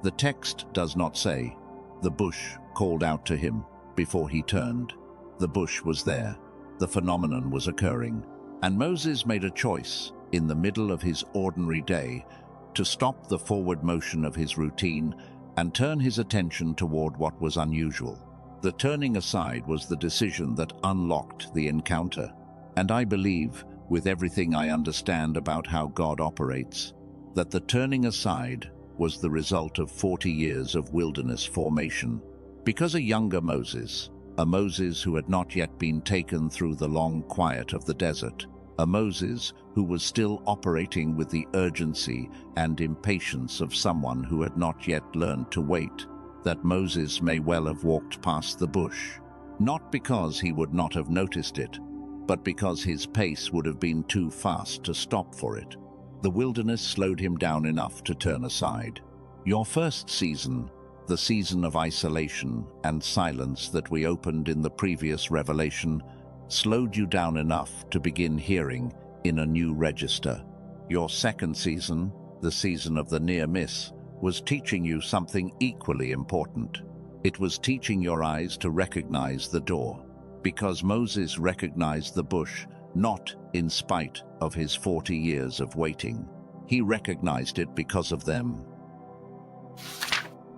S1: The text does not say, "The bush called out to him" before he turned. The bush was there. The phenomenon was occurring. And Moses made a choice, in the middle of his ordinary day, to stop the forward motion of his routine and turn his attention toward what was unusual. The turning aside was the decision that unlocked the encounter. And I believe, with everything I understand about how God operates, that the turning aside was the result of 40 years of wilderness formation. Because a younger Moses, a Moses who had not yet been taken through the long quiet of the desert, a Moses who was still operating with the urgency and impatience of someone who had not yet learned to wait, that Moses may well have walked past the bush, not because he would not have noticed it, but because his pace would have been too fast to stop for it. The wilderness slowed him down enough to turn aside. Your first season, the season of isolation and silence that we opened in the previous revelation, slowed you down enough to begin hearing in a new register. Your second season, the season of the near miss, was teaching you something equally important. It was teaching your eyes to recognize the door, because Moses recognized the bush not in spite of his 40 years of waiting. He recognized it because of them.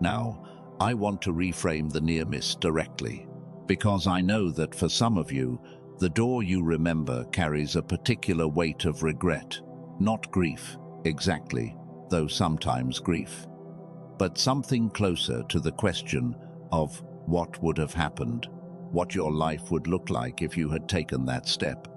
S1: Now, I want to reframe the near miss directly, because I know that for some of you, the door you remember carries a particular weight of regret, not grief, exactly, though sometimes grief, but something closer to the question of what would have happened, what your life would look like if you had taken that step,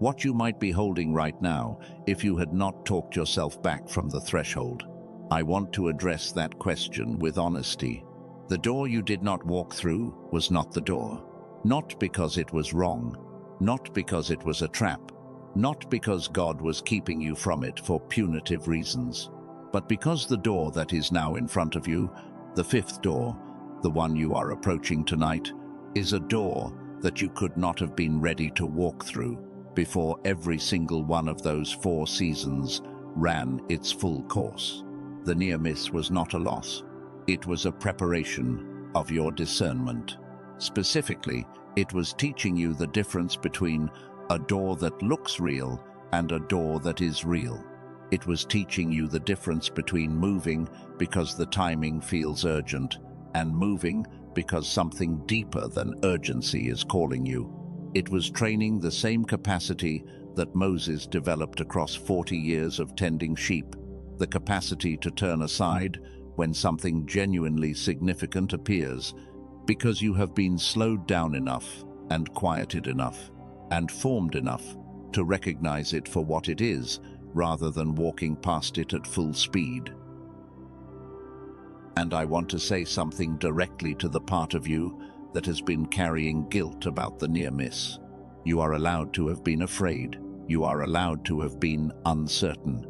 S1: what you might be holding right now if you had not talked yourself back from the threshold. I want to address that question with honesty. The door you did not walk through was not the door. Not because it was wrong, not because it was a trap, not because God was keeping you from it for punitive reasons, but because the door that is now in front of you, the fifth door, the one you are approaching tonight, is a door that you could not have been ready to walk through before every single one of those 4 seasons ran its full course. The near miss was not a loss. It was a preparation of your discernment. Specifically, it was teaching you the difference between a door that looks real and a door that is real. It was teaching you the difference between moving because the timing feels urgent and moving because something deeper than urgency is calling you. It was training the same capacity that Moses developed across 40 years of tending sheep, the capacity to turn aside when something genuinely significant appears, because you have been slowed down enough and quieted enough and formed enough to recognize it for what it is, rather than walking past it at full speed. And I want to say something directly to the part of you that has been carrying guilt about the near miss. You are allowed to have been afraid. You are allowed to have been uncertain.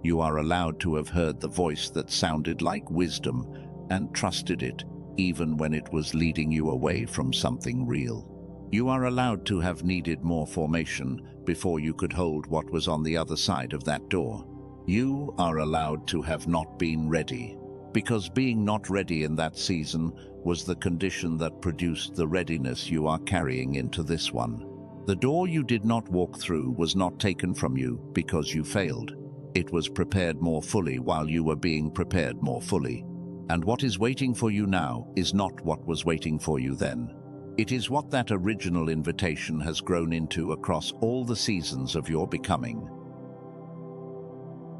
S1: You are allowed to have heard the voice that sounded like wisdom and trusted it, even when it was leading you away from something real. You are allowed to have needed more formation before you could hold what was on the other side of that door. You are allowed to have not been ready, because being not ready in that season was the condition that produced the readiness you are carrying into this one. The door you did not walk through was not taken from you because you failed. It was prepared more fully while you were being prepared more fully. And what is waiting for you now is not what was waiting for you then. It is what that original invitation has grown into across all the seasons of your becoming.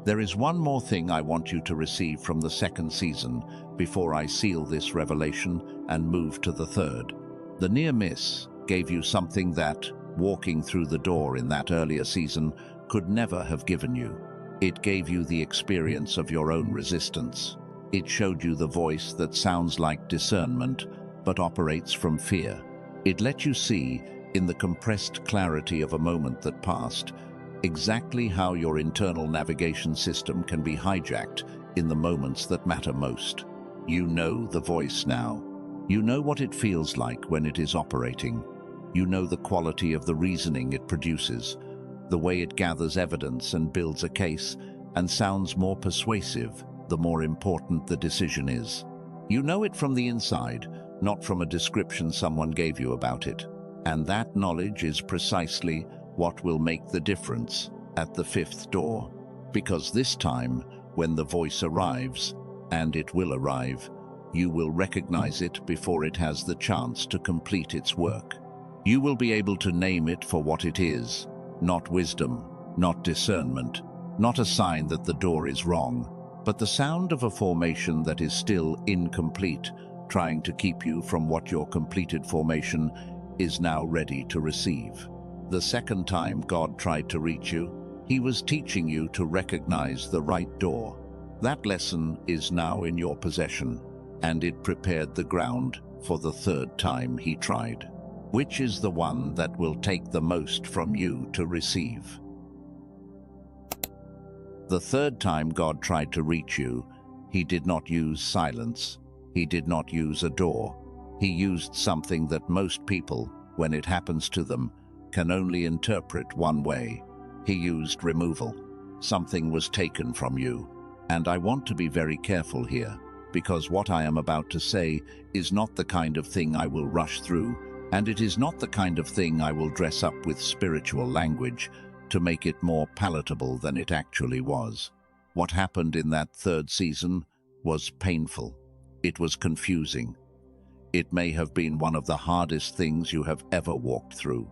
S1: There is one more thing I want you to receive from the second season before I seal this revelation and move to the third. The near miss gave you something that, walking through the door in that earlier season, could never have given you. It gave you the experience of your own resistance. It showed you the voice that sounds like discernment, but operates from fear. It let you see, in the compressed clarity of a moment that passed, exactly how your internal navigation system can be hijacked in the moments that matter most. You know the voice now. You know what it feels like when it is operating. You know the quality of the reasoning it produces, the way it gathers evidence and builds a case, and sounds more persuasive the more important the decision is. You know it from the inside, not from a description someone gave you about it. And that knowledge is precisely what will make the difference at the fifth door. Because this time, when the voice arrives, and it will arrive, you will recognize it before it has the chance to complete its work. You will be able to name it for what it is, not wisdom, not discernment, not a sign that the door is wrong, but the sound of a formation that is still incomplete, trying to keep you from what your completed formation is now ready to receive. The second time God tried to reach you, He was teaching you to recognize the right door. That lesson is now in your possession, and it prepared the ground for the third time He tried. Which is the one that will take the most from you to receive? The third time God tried to reach you, He did not use silence. He did not use a door. He used something that most people, when it happens to them, can only interpret one way. He used removal. Something was taken from you. And I want to be very careful here, because what I am about to say is not the kind of thing I will rush through, and it is not the kind of thing I will dress up with spiritual language to make it more palatable than it actually was. What happened in that third season was painful. It was confusing. It may have been one of the hardest things you have ever walked through.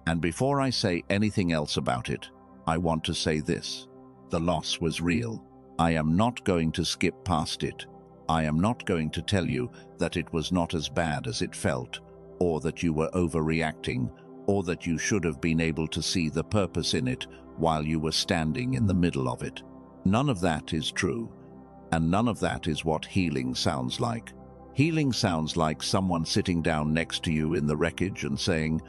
S1: And before I say anything else about it, I want to say this. The loss was real. I am not going to skip past it. I am not going to tell you that it was not as bad as it felt, or that you were overreacting, or that you should have been able to see the purpose in it while you were standing in the middle of it. None of that is true, and none of that is what healing sounds like. Healing sounds like someone sitting down next to you in the wreckage and saying,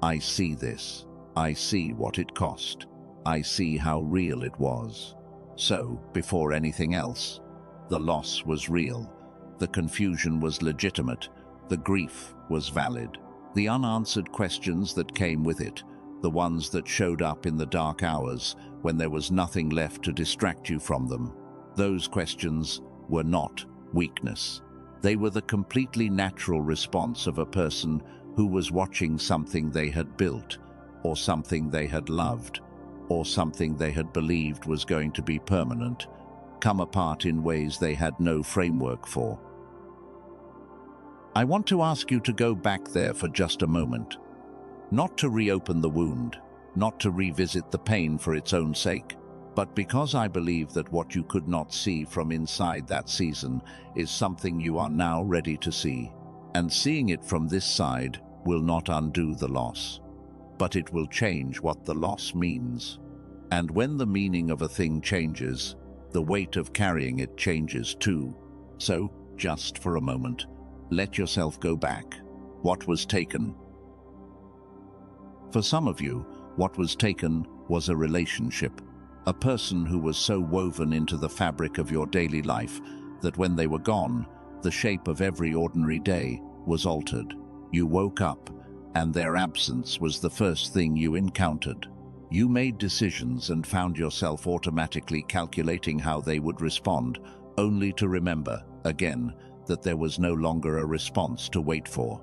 S1: I see this. I see what it cost. I see how real it was. So, before anything else, the loss was real. The confusion was legitimate. The grief was valid. The unanswered questions that came with it, the ones that showed up in the dark hours when there was nothing left to distract you from them, those questions were not weakness. They were the completely natural response of a person who was watching something they had built, or something they had loved, or something they had believed was going to be permanent, come apart in ways they had no framework for. I want to ask you to go back there for just a moment. Not to reopen the wound, not to revisit the pain for its own sake, but because I believe that what you could not see from inside that season is something you are now ready to see. And seeing it from this side will not undo the loss, but it will change what the loss means. And when the meaning of a thing changes, the weight of carrying it changes too. So, just for a moment, let yourself go back. What was taken? For some of you, what was taken was a relationship, a person who was so woven into the fabric of your daily life that when they were gone, the shape of every ordinary day was altered. You woke up, and their absence was the first thing you encountered. You made decisions and found yourself automatically calculating how they would respond, only to remember, again, that there was no longer a response to wait for.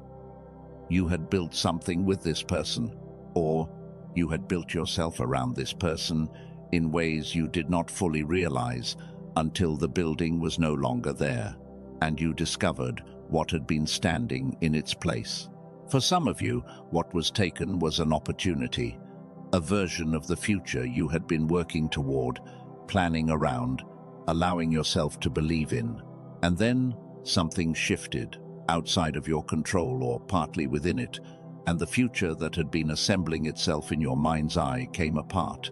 S1: You had built something with this person, or you had built yourself around this person in ways you did not fully realize until the building was no longer there, and you discovered what had been standing in its place. For some of you, what was taken was an opportunity, a version of the future you had been working toward, planning around, allowing yourself to believe in. And then something shifted, outside of your control or partly within it, and the future that had been assembling itself in your mind's eye came apart,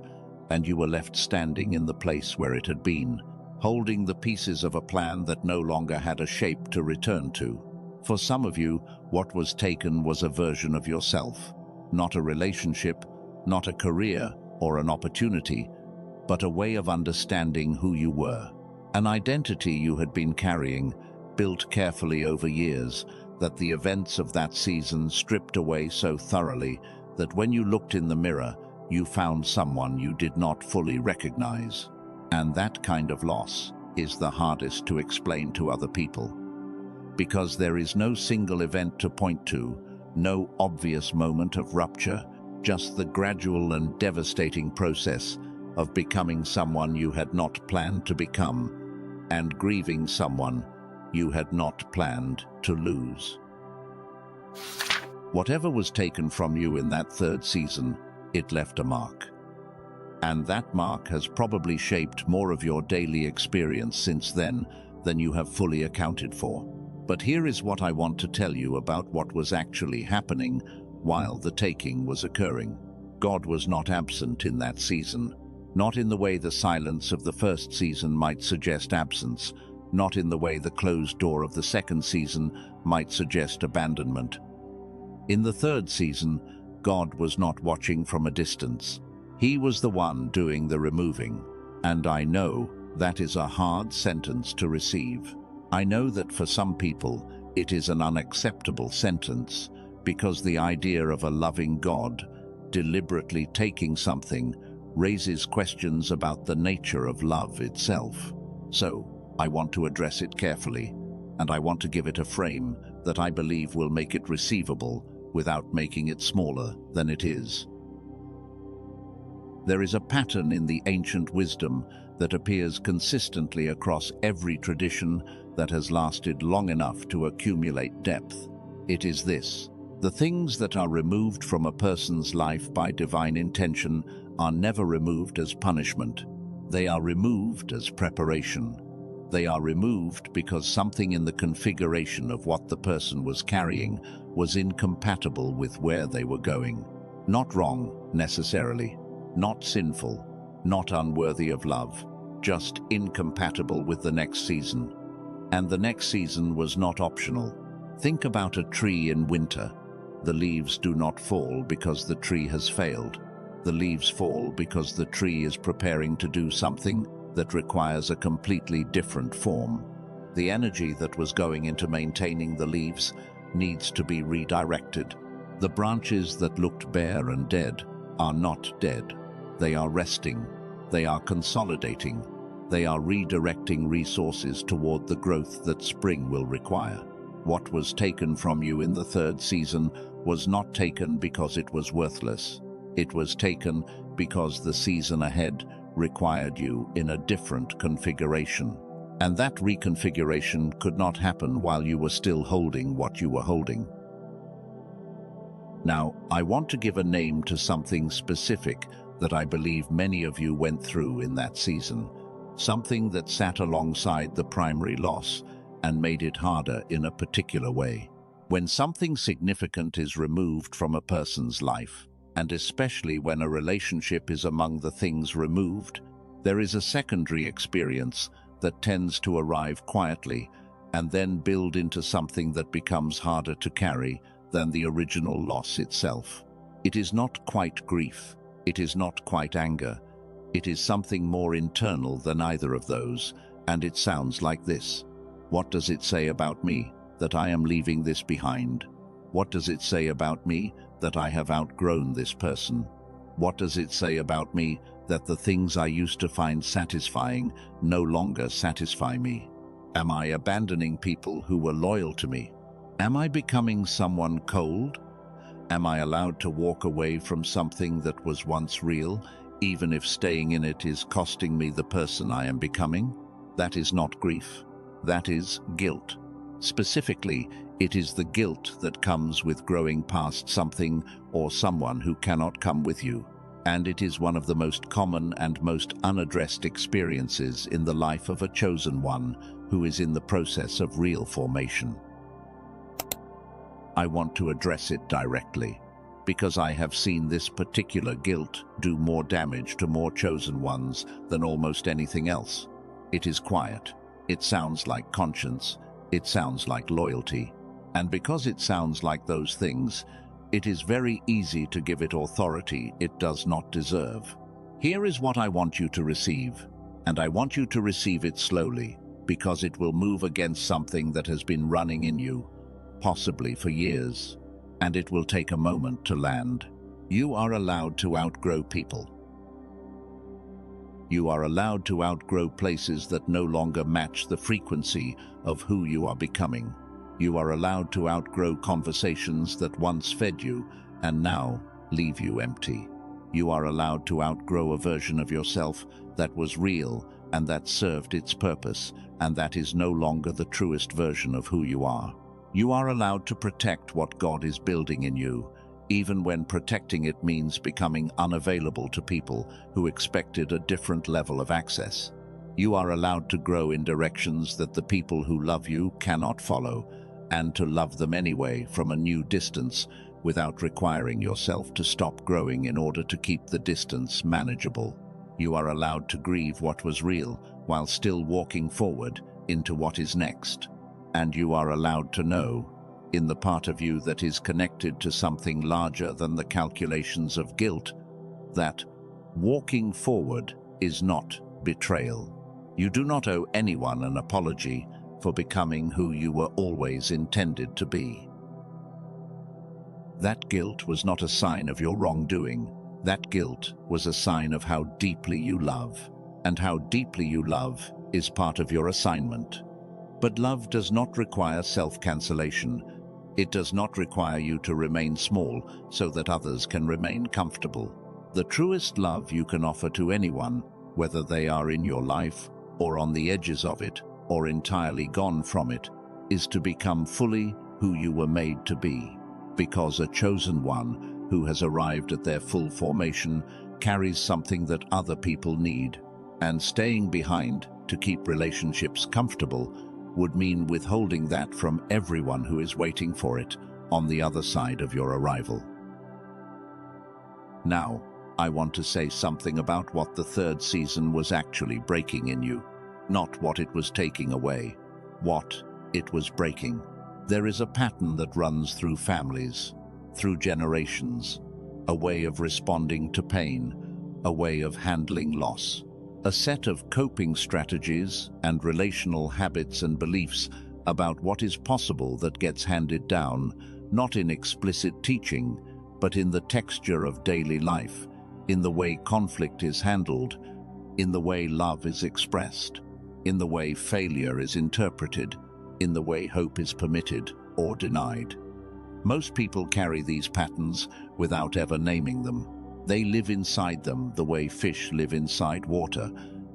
S1: and you were left standing in the place where it had been, holding the pieces of a plan that no longer had a shape to return to. For some of you, what was taken was a version of yourself, not a relationship, not a career or an opportunity, but a way of understanding who you were, an identity you had been carrying, built carefully over years, that the events of that season stripped away so thoroughly that when you looked in the mirror, you found someone you did not fully recognize. And that kind of loss is the hardest to explain to other people, because there is no single event to point to, no obvious moment of rupture, just the gradual and devastating process of becoming someone you had not planned to become, and grieving someone you had not planned to lose. Whatever was taken from you in that third season, it left a mark. And that mark has probably shaped more of your daily experience since then than you have fully accounted for. But here is what I want to tell you about what was actually happening while the taking was occurring. God was not absent in that season, not in the way the silence of the first season might suggest absence, not in the way the closed door of the second season might suggest abandonment. In the third season, God was not watching from a distance. He was the one doing the removing. And I know that is a hard sentence to receive. I know that for some people, it is an unacceptable sentence, because the idea of a loving God deliberately taking something raises questions about the nature of love itself. So, I want to address it carefully, and I want to give it a frame that I believe will make it receivable without making it smaller than it is. There is a pattern in the ancient wisdom that appears consistently across every tradition that has lasted long enough to accumulate depth. It is this: the things that are removed from a person's life by divine intention are never removed as punishment. They are removed as preparation. They are removed because something in the configuration of what the person was carrying was incompatible with where they were going. Not wrong, necessarily. Not sinful. Not unworthy of love. Just incompatible with the next season. And the next season was not optional. Think about a tree in winter. The leaves do not fall because the tree has failed. The leaves fall because the tree is preparing to do something that requires a completely different form. The energy that was going into maintaining the leaves needs to be redirected. The branches that looked bare and dead are not dead. They are resting. They are consolidating. They are redirecting resources toward the growth that spring will require. What was taken from you in the third season was not taken because it was worthless. It was taken because the season ahead required you in a different configuration. And that reconfiguration could not happen while you were still holding what you were holding. Now, I want to give a name to something specific that I believe many of you went through in that season. Something that sat alongside the primary loss and made it harder in a particular way. When something significant is removed from a person's life, and especially when a relationship is among the things removed, there is a secondary experience that tends to arrive quietly and then build into something that becomes harder to carry than the original loss itself. It is not quite grief. It is not quite anger. It is something more internal than either of those, and it sounds like this. What does it say about me that I am leaving this behind? What does it say about me that I have outgrown this person? What does it say about me that the things I used to find satisfying no longer satisfy me? Am I abandoning people who were loyal to me? Am I becoming someone cold? Am I allowed to walk away from something that was once real, even if staying in it is costing me the person I am becoming? That is not grief. That is guilt. Specifically, it is the guilt that comes with growing past something or someone who cannot come with you. And it is one of the most common and most unaddressed experiences in the life of a chosen one who is in the process of real formation. I want to address it directly, because I have seen this particular guilt do more damage to more chosen ones than almost anything else. It is quiet. It sounds like conscience. It sounds like loyalty. And because it sounds like those things, it is very easy to give it authority it does not deserve. Here is what I want you to receive, and I want you to receive it slowly, because it will move against something that has been running in you, possibly for years, and it will take a moment to land. You are allowed to outgrow people. You are allowed to outgrow places that no longer match the frequency of who you are becoming. You are allowed to outgrow conversations that once fed you and now leave you empty. You are allowed to outgrow a version of yourself that was real and that served its purpose, and that is no longer the truest version of who you are. You are allowed to protect what God is building in you, even when protecting it means becoming unavailable to people who expected a different level of access. You are allowed to grow in directions that the people who love you cannot follow, and to love them anyway from a new distance without requiring yourself to stop growing in order to keep the distance manageable. You are allowed to grieve what was real while still walking forward into what is next. And you are allowed to know, in the part of you that is connected to something larger than the calculations of guilt, that walking forward is not betrayal. You do not owe anyone an apology for becoming who you were always intended to be. That guilt was not a sign of your wrongdoing. That guilt was a sign of how deeply you love, and how deeply you love is part of your assignment. But love does not require self-cancellation. It does not require you to remain small so that others can remain comfortable. The truest love you can offer to anyone, whether they are in your life or on the edges of it or entirely gone from it, is to become fully who you were made to be. Because a chosen one who has arrived at their full formation carries something that other people need, and staying behind to keep relationships comfortable would mean withholding that from everyone who is waiting for it on the other side of your arrival. Now, I want to say something about what the third season was actually breaking in you, not what it was taking away, what it was breaking. There is a pattern that runs through families, through generations, a way of responding to pain, a way of handling loss. A set of coping strategies and relational habits and beliefs about what is possible that gets handed down, not in explicit teaching, but in the texture of daily life, in the way conflict is handled, in the way love is expressed, in the way failure is interpreted, in the way hope is permitted or denied. Most people carry these patterns without ever naming them. They live inside them the way fish live inside water,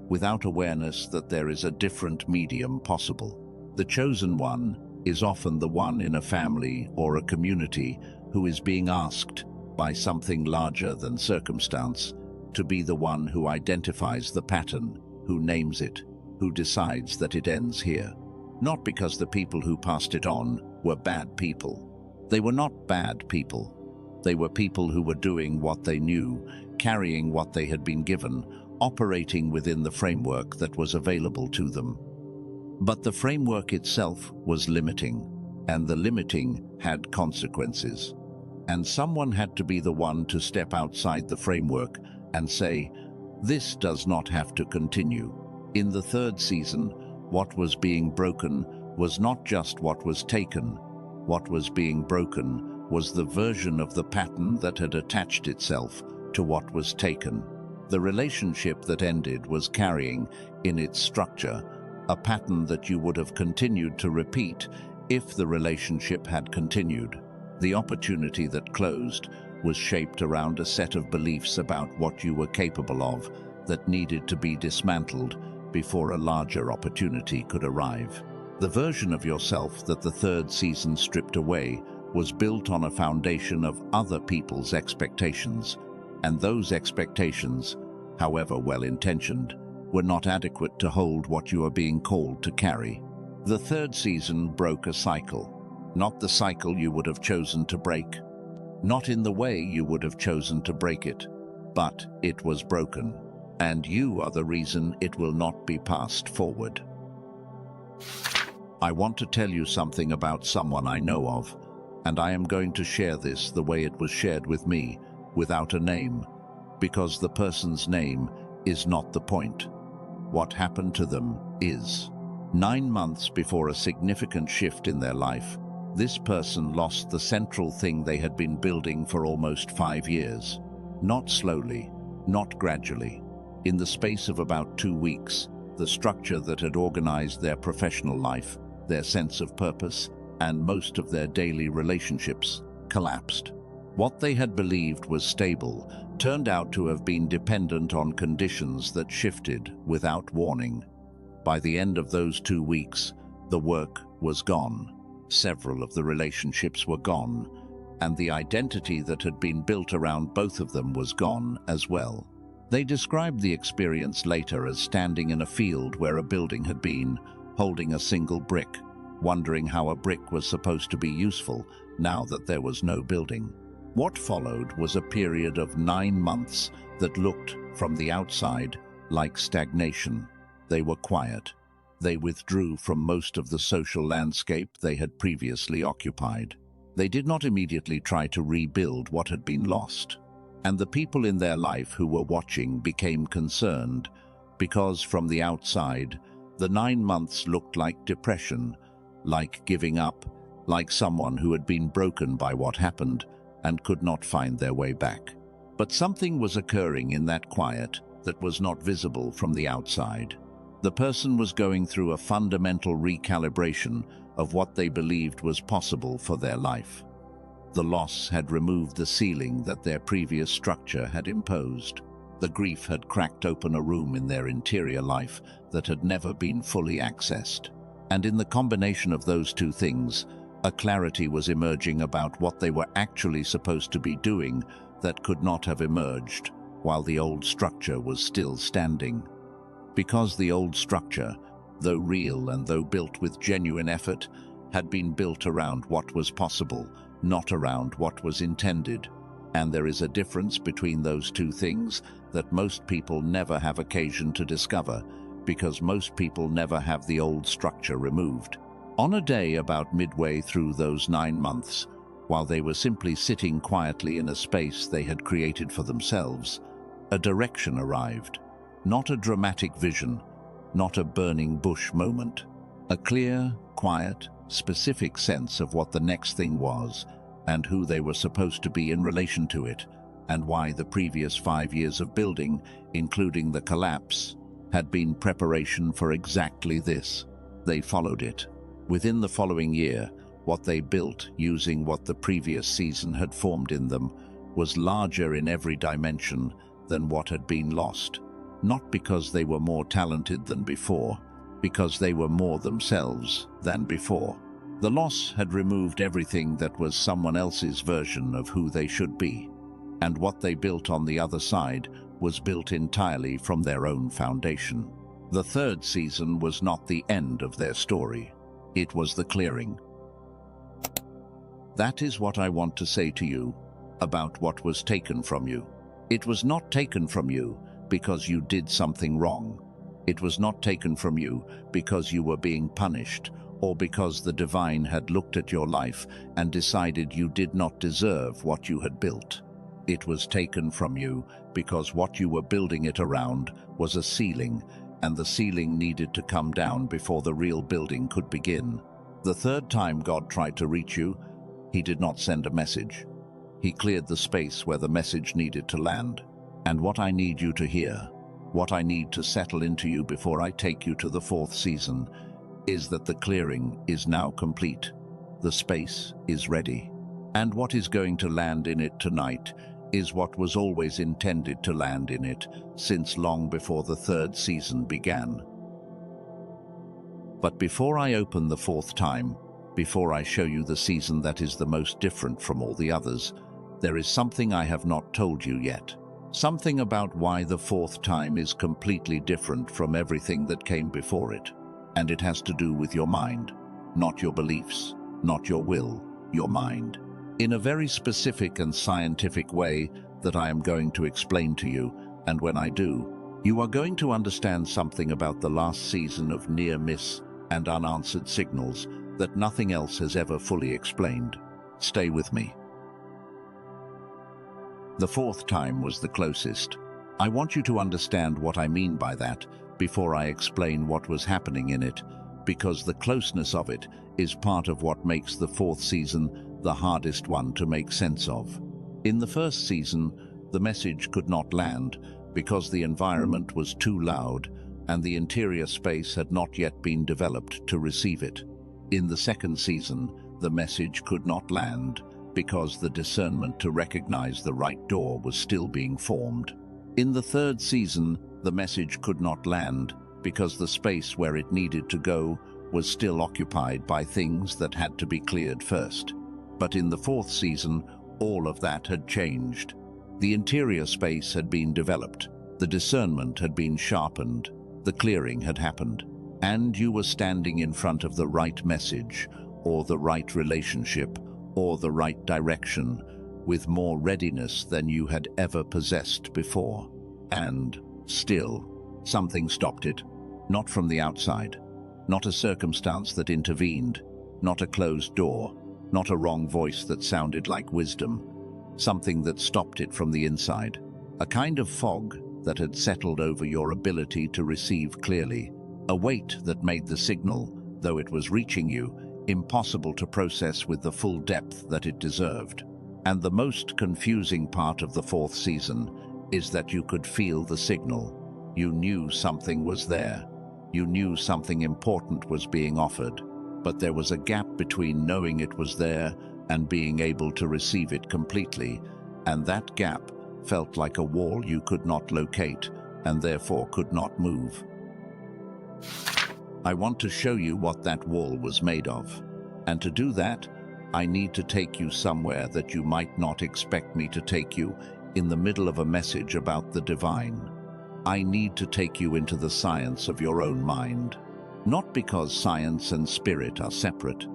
S1: without awareness that there is a different medium possible. The chosen one is often the one in a family or a community who is being asked by something larger than circumstance to be the one who identifies the pattern, who names it, who decides that it ends here. Not because the people who passed it on were bad people. They were not bad people. They were people who were doing what they knew, carrying what they had been given, operating within the framework that was available to them. But the framework itself was limiting, and the limiting had consequences. And someone had to be the one to step outside the framework and say, this does not have to continue. In the third season, what was being broken was not just what was taken. What was being broken was the version of the pattern that had attached itself to what was taken. The relationship that ended was carrying, in its structure, a pattern that you would have continued to repeat if the relationship had continued. The opportunity that closed was shaped around a set of beliefs about what you were capable of that needed to be dismantled before a larger opportunity could arrive. The version of yourself that the third season stripped away was built on a foundation of other people's expectations, and those expectations, however well-intentioned, were not adequate to hold what you are being called to carry. The third season broke a cycle, not the cycle you would have chosen to break, not in the way you would have chosen to break it, but it was broken, and you are the reason it will not be passed forward. I want to tell you something about someone I know of, and I am going to share this the way it was shared with me, without a name, because the person's name is not the point. What happened to them is. 9 months before a significant shift in their life, this person lost the central thing they had been building for almost 5 years. Not slowly, not gradually. In the space of about 2 weeks, the structure that had organized their professional life, their sense of purpose, and most of their daily relationships collapsed. What they had believed was stable turned out to have been dependent on conditions that shifted without warning. By the end of those 2 weeks, the work was gone. Several of the relationships were gone, and the identity that had been built around both of them was gone as well. They described the experience later as standing in a field where a building had been, holding a single brick, wondering how a brick was supposed to be useful now that there was no building. What followed was a period of 9 months that looked, from the outside, like stagnation. They were quiet. They withdrew from most of the social landscape they had previously occupied. They did not immediately try to rebuild what had been lost. And the people in their life who were watching became concerned, because from the outside, the 9 months looked like depression, like giving up, like someone who had been broken by what happened and could not find their way back. But something was occurring in that quiet that was not visible from the outside. The person was going through a fundamental recalibration of what they believed was possible for their life. The loss had removed the ceiling that their previous structure had imposed. The grief had cracked open a room in their interior life that had never been fully accessed. And in the combination of those two things, a clarity was emerging about what they were actually supposed to be doing that could not have emerged while the old structure was still standing. Because the old structure, though real and though built with genuine effort, had been built around what was possible, not around what was intended. And there is a difference between those two things that most people never have occasion to discover, because most people never have the old structure removed. On a day about midway through those 9 months, while they were simply sitting quietly in a space they had created for themselves, a direction arrived. Not a dramatic vision, not a burning bush moment. A clear, quiet, specific sense of what the next thing was and who they were supposed to be in relation to it, and why the previous 5 years of building, including the collapse, had been preparation for exactly this. They followed it. Within the following year, what they built using what the previous season had formed in them was larger in every dimension than what had been lost. Not because they were more talented than before, because they were more themselves than before. The loss had removed everything that was someone else's version of who they should be, and what they built on the other side was built entirely from their own foundation. The third season was not the end of their story. It was the clearing. That is what I want to say to you about what was taken from you. It was not taken from you because you did something wrong. It was not taken from you because you were being punished or because the divine had looked at your life and decided you did not deserve what you had built. It was taken from you because what you were building it around was a ceiling, and the ceiling needed to come down before the real building could begin. The third time God tried to reach you, He did not send a message. He cleared the space where the message needed to land. And what I need you to hear, what I need to settle into you before I take you to the fourth season, is that the clearing is now complete. The space is ready. And what is going to land in it tonight is what was always intended to land in it since long before the third season began. But before I open the fourth time, before I show you the season that is the most different from all the others, there is something I have not told you yet. Something about why the fourth time is completely different from everything that came before it. And it has to do with your mind, not your beliefs, not your will, your mind. In a very specific and scientific way that I am going to explain to you, and when I do, you are going to understand something about the last season of near-miss and unanswered signals that nothing else has ever fully explained. Stay with me. The fourth time was the closest. I want you to understand what I mean by that before I explain what was happening in it, because the closeness of it is part of what makes the fourth season the hardest one to make sense of. In the first season, the message could not land because the environment was too loud and the interior space had not yet been developed to receive it. In the second season, the message could not land because the discernment to recognize the right door was still being formed. In the third season, the message could not land because the space where it needed to go was still occupied by things that had to be cleared first. But in the fourth season, all of that had changed. The interior space had been developed, the discernment had been sharpened, the clearing had happened, and you were standing in front of the right message, or the right relationship, or the right direction, with more readiness than you had ever possessed before. And still, something stopped it. Not from the outside, not a circumstance that intervened, not a closed door, not a wrong voice that sounded like wisdom. Something that stopped it from the inside. A kind of fog that had settled over your ability to receive clearly. A weight that made the signal, though it was reaching you, impossible to process with the full depth that it deserved. And the most confusing part of the fourth season is that you could feel the signal. You knew something was there. You knew something important was being offered. But there was a gap between knowing it was there and being able to receive it completely, and that gap felt like a wall you could not locate and therefore could not move. I want to show you what that wall was made of, and to do that, I need to take you somewhere that you might not expect me to take you in the middle of a message about the divine. I need to take you into the science of your own mind. Not because science and spirit are separate,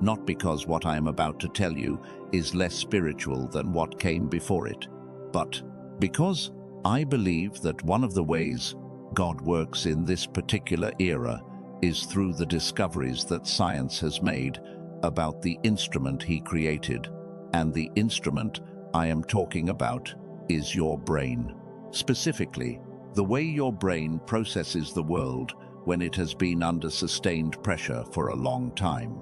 S1: not because what I am about to tell you is less spiritual than what came before it, but because I believe that one of the ways God works in this particular era is through the discoveries that science has made about the instrument He created, and the instrument I am talking about is your brain. Specifically, the way your brain processes the world when it has been under sustained pressure for a long time.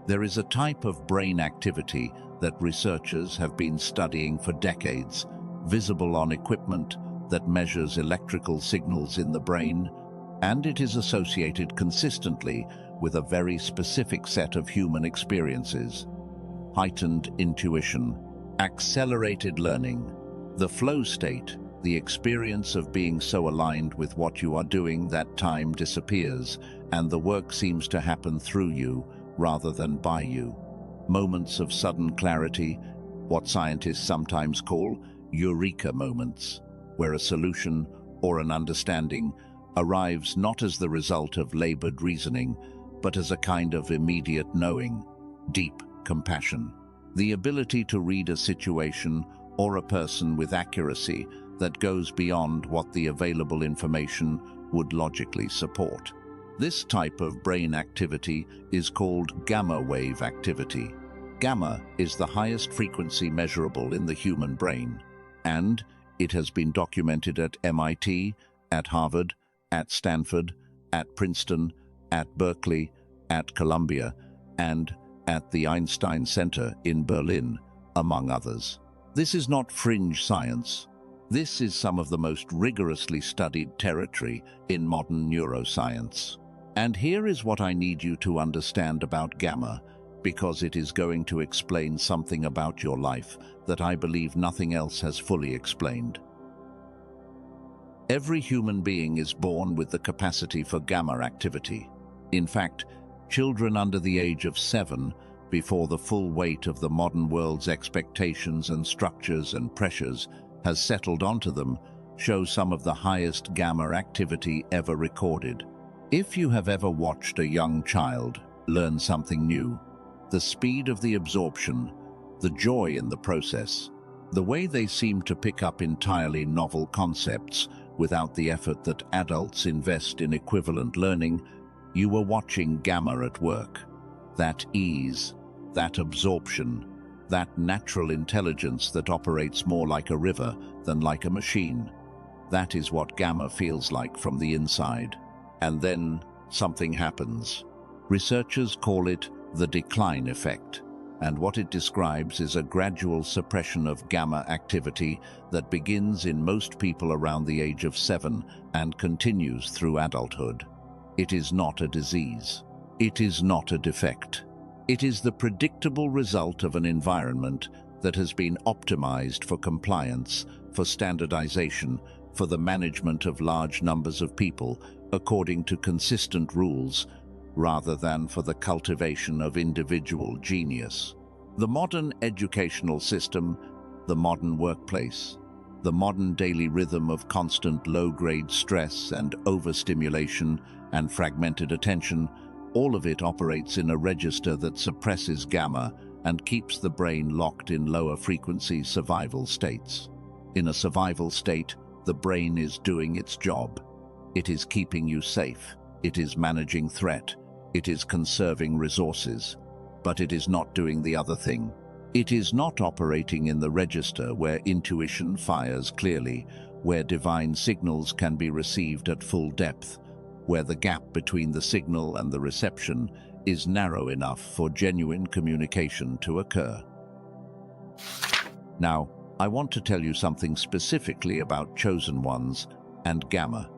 S1: There is a type of brain activity that researchers have been studying for decades, visible on equipment that measures electrical signals in the brain, and it is associated consistently with a very specific set of human experiences: heightened intuition, accelerated learning, the flow state, the experience of being so aligned with what you are doing that time disappears and the work seems to happen through you rather than by you. Moments of sudden clarity, what scientists sometimes call eureka moments, where a solution or an understanding arrives not as the result of labored reasoning, but as a kind of immediate knowing, deep compassion. The ability to read a situation or a person with accuracy that goes beyond what the available information would logically support. This type of brain activity is called gamma wave activity. Gamma is the highest frequency measurable in the human brain, and it has been documented at MIT, at Harvard, at Stanford, at Princeton, at Berkeley, at Columbia, and at the Einstein Center in Berlin, among others. This is not fringe science. This is some of the most rigorously studied territory in modern neuroscience. And here is what I need you to understand about gamma, because it is going to explain something about your life that I believe nothing else has fully explained. Every human being is born with the capacity for gamma activity. In fact, children under the age of 7, before the full weight of the modern world's expectations and structures and pressures has settled onto them, show some of the highest gamma activity ever recorded. If you have ever watched a young child learn something new, the speed of the absorption, the joy in the process, the way they seem to pick up entirely novel concepts without the effort that adults invest in equivalent learning, you are watching gamma at work. That ease, that absorption, that natural intelligence that operates more like a river than like a machine. That is what gamma feels like from the inside. And then something happens. Researchers call it the decline effect, and what it describes is a gradual suppression of gamma activity that begins in most people around the age of 7 and continues through adulthood. It is not a disease. It is not a defect. It is the predictable result of an environment that has been optimized for compliance, for standardization, for the management of large numbers of people according to consistent rules, rather than for the cultivation of individual genius. The modern educational system, the modern workplace, the modern daily rhythm of constant low-grade stress and overstimulation and fragmented attention, all of it operates in a register that suppresses gamma and keeps the brain locked in lower-frequency survival states. In a survival state, the brain is doing its job. It is keeping you safe. It is managing threat. It is conserving resources. But it is not doing the other thing. It is not operating in the register where intuition fires clearly, where divine signals can be received at full depth, where the gap between the signal and the reception is narrow enough for genuine communication to occur. Now, I want to tell you something specifically about chosen ones and gamma,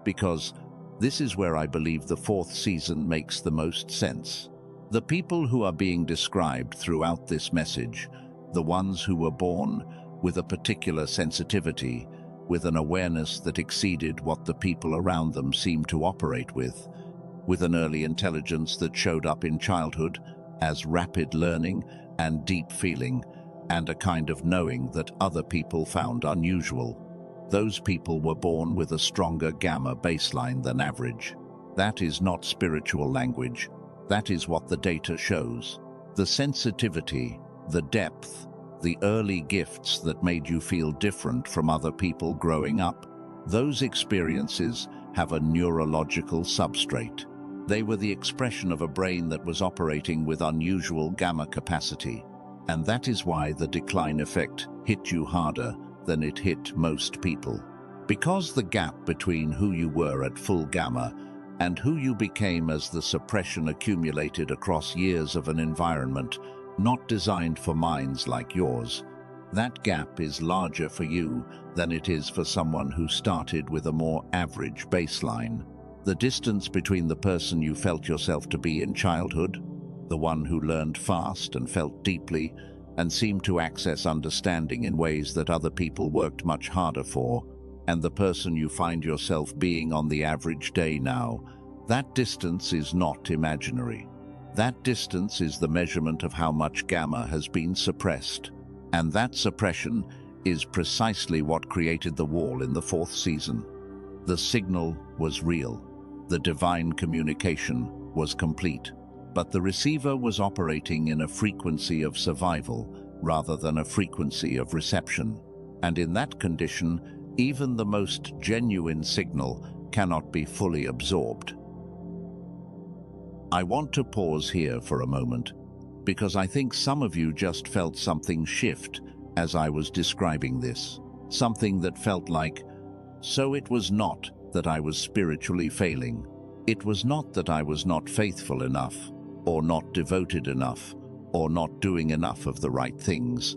S1: because this is where I believe the 4th season makes the most sense. The people who are being described throughout this message, the ones who were born with a particular sensitivity, with an awareness that exceeded what the people around them seemed to operate with an early intelligence that showed up in childhood as rapid learning and deep feeling, and a kind of knowing that other people found unusual. Those people were born with a stronger gamma baseline than average. That is not spiritual language. That is what the data shows. The sensitivity, the depth, the early gifts that made you feel different from other people growing up, those experiences have a neurological substrate. They were the expression of a brain that was operating with unusual gamma capacity. And that is why the decline effect hit you harder than it hit most people. Because the gap between who you were at full gamma and who you became as the suppression accumulated across years of an environment not designed for minds like yours, that gap is larger for you than it is for someone who started with a more average baseline. The distance between the person you felt yourself to be in childhood, the one who learned fast and felt deeply and seemed to access understanding in ways that other people worked much harder for, and the person you find yourself being on the average day now, that distance is not imaginary. That distance is the measurement of how much gamma has been suppressed, and that suppression is precisely what created the wall in the 4th season. The signal was real. The divine communication was complete, but the receiver was operating in a frequency of survival rather than a frequency of reception. And in that condition, even the most genuine signal cannot be fully absorbed. I want to pause here for a moment, because I think some of you just felt something shift as I was describing this. Something that felt like, so it was not that I was spiritually failing. It was not that I was not faithful enough, or not devoted enough, or not doing enough of the right things.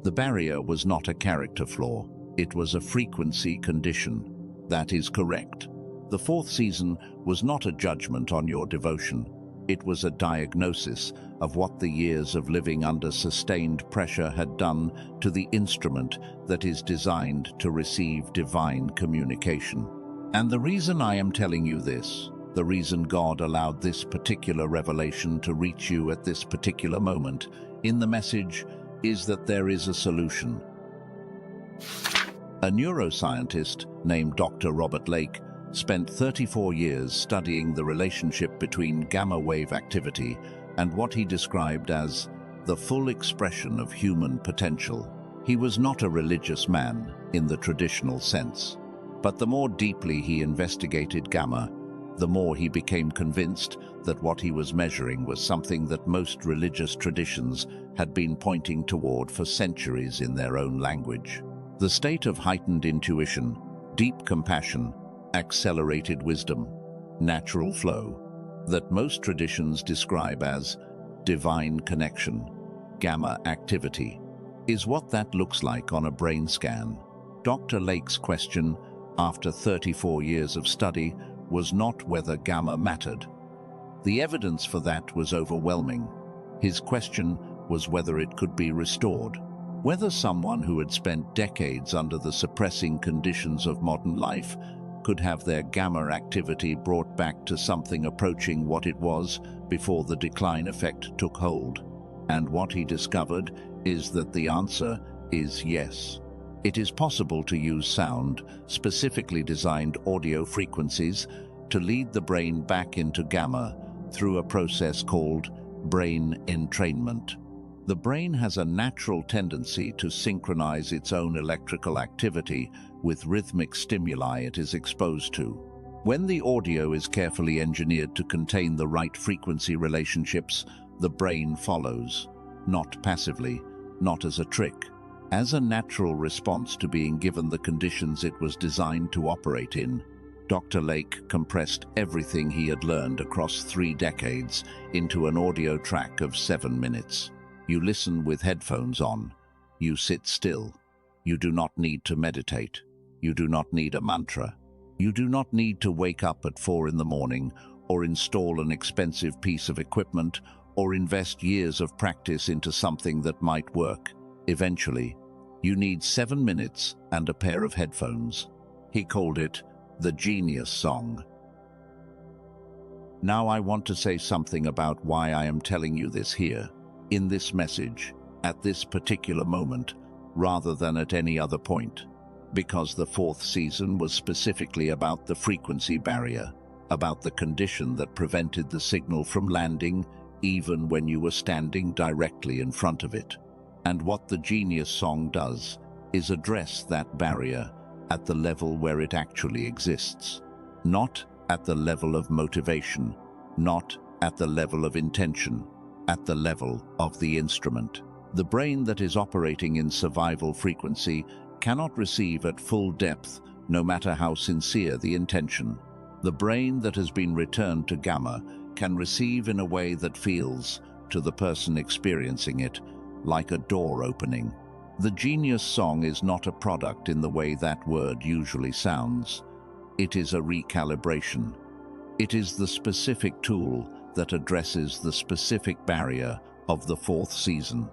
S1: The barrier was not a character flaw, it was a frequency condition. That is correct. The fourth season was not a judgment on your devotion. It was a diagnosis of what the years of living under sustained pressure had done to the instrument that is designed to receive divine communication. And the reason I am telling you this, the reason God allowed this particular revelation to reach you at this particular moment in the message, is that there is a solution. A neuroscientist named Dr. Robert Lake spent 34 years studying the relationship between gamma wave activity and what he described as the full expression of human potential. He was not a religious man in the traditional sense, but the more deeply he investigated gamma, the more he became convinced that what he was measuring was something that most religious traditions had been pointing toward for centuries in their own language. The state of heightened intuition, deep compassion, accelerated wisdom, natural flow, that most traditions describe as divine connection, gamma activity, is what that looks like on a brain scan. Dr. Lake's question, after 34 years of study, was not whether gamma mattered. The evidence for that was overwhelming. His question was whether it could be restored, whether someone who had spent decades under the suppressing conditions of modern life could have their gamma activity brought back to something approaching what it was before the decline effect took hold. And what he discovered is that the answer is yes. It is possible to use sound, specifically designed audio frequencies, to lead the brain back into gamma through a process called brain entrainment. The brain has a natural tendency to synchronize its own electrical activity with rhythmic stimuli it is exposed to. When the audio is carefully engineered to contain the right frequency relationships, the brain follows, not passively, not as a trick, as a natural response to being given the conditions it was designed to operate in. Dr. Lake compressed everything he had learned across 3 decades into an audio track of 7 minutes. You listen with headphones on. You sit still. You do not need to meditate. You do not need a mantra. You do not need to wake up at 4 in the morning or install an expensive piece of equipment or invest years of practice into something that might work. Eventually, you need 7 minutes and a pair of headphones. He called it the genius song. Now I want to say something about why I am telling you this here, in this message, at this particular moment, rather than at any other point. Because the 4th season was specifically about the frequency barrier, about the condition that prevented the signal from landing even when you were standing directly in front of it. And what the genius song does is address that barrier at the level where it actually exists, not at the level of motivation, not at the level of intention, at the level of the instrument. The brain that is operating in survival frequency cannot receive at full depth, no matter how sincere the intention. The brain that has been returned to gamma can receive in a way that feels, to the person experiencing it, like a door opening. The genius song is not a product in the way that word usually sounds. It is a recalibration. It is the specific tool that addresses the specific barrier of the 4th season.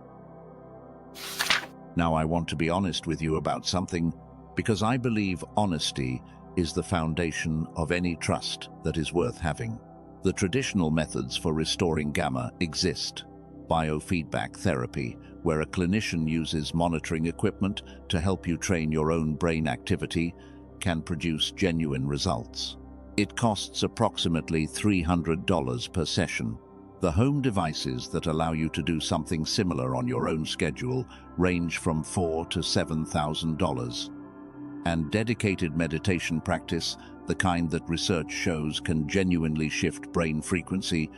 S1: Now I want to be honest with you about something, because I believe honesty is the foundation of any trust that is worth having. The traditional methods for restoring gamma exist. Biofeedback therapy, where a clinician uses monitoring equipment to help you train your own brain activity, can produce genuine results. It costs approximately $300 per session. The home devices that allow you to do something similar on your own schedule range from $4,000 to $7,000. And dedicated meditation practice, the kind that research shows can genuinely shift brain frequency,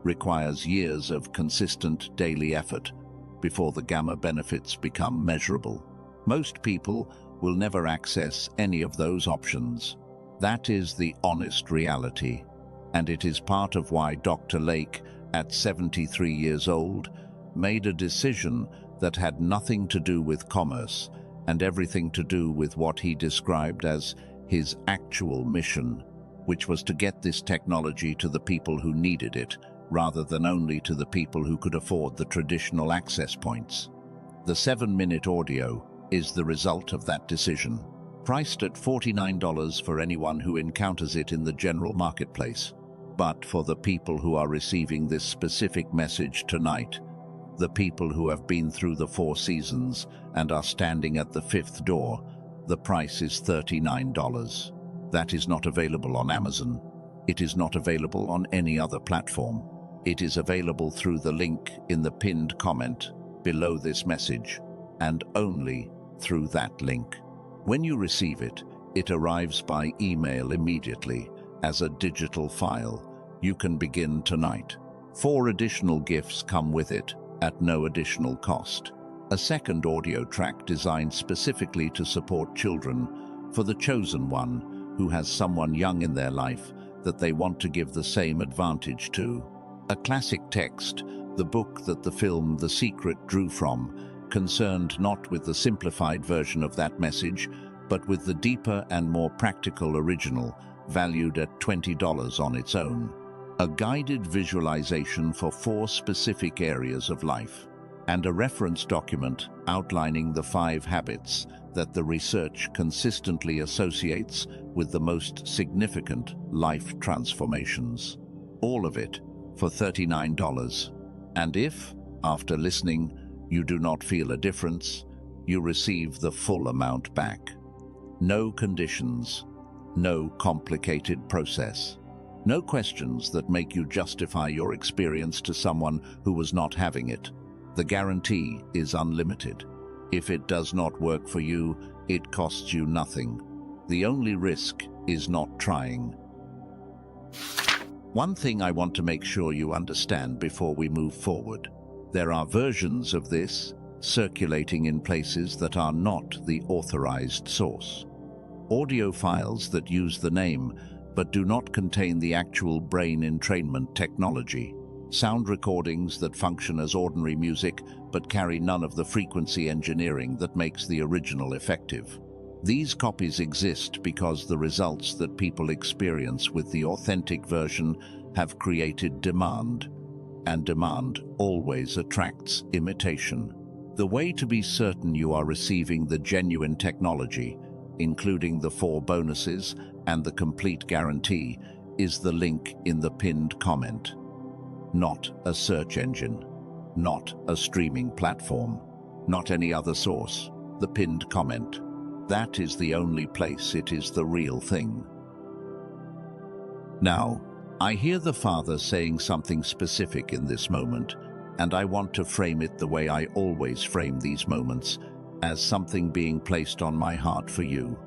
S1: requires years of consistent daily effort before the gamma benefits become measurable. Most people will never access any of those options. That is the honest reality, and it is part of why Dr. Lake, at 73 years old, made a decision that had nothing to do with commerce and everything to do with what he described as his actual mission, which was to get this technology to the people who needed it, rather than only to the people who could afford the traditional access points. The 7-minute audio is the result of that decision, priced at $49 for anyone who encounters it in the general marketplace. But for the people who are receiving this specific message tonight, the people who have been through the 4 seasons and are standing at the 5th door, the price is $39. That is not available on Amazon. It is not available on any other platform. It is available through the link in the pinned comment below this message, and only through that link. When you receive it, it arrives by email immediately as a digital file. You can begin tonight. 4 additional gifts come with it at no additional cost. A second audio track designed specifically to support children for the chosen one who has someone young in their life that they want to give the same advantage to. A classic text, the book that the film The Secret drew from, concerned not with the simplified version of that message, but with the deeper and more practical original, valued at $20 on its own. A guided visualization for 4 specific areas of life, and a reference document outlining the 5 habits that the research consistently associates with the most significant life transformations. All of it for $39. And if, after listening, you do not feel a difference, you receive the full amount back. No conditions, no complicated process. No questions that make you justify your experience to someone who was not having it. The guarantee is unlimited. If it does not work for you, it costs you nothing. The only risk is not trying. One thing I want to make sure you understand before we move forward. There are versions of this circulating in places that are not the authorized source. Audio files that use the name but do not contain the actual brain entrainment technology. Sound recordings that function as ordinary music but carry none of the frequency engineering that makes the original effective. These copies exist because the results that people experience with the authentic version have created demand, and demand always attracts imitation. The way to be certain you are receiving the genuine technology, including the 4 bonuses and the complete guarantee, is the link in the pinned comment. Not a search engine, not a streaming platform, not any other source. The pinned comment. That is the only place it is the real thing. Now, I hear the Father saying something specific in this moment, and I want to frame it the way I always frame these moments, as something being placed on my heart for you,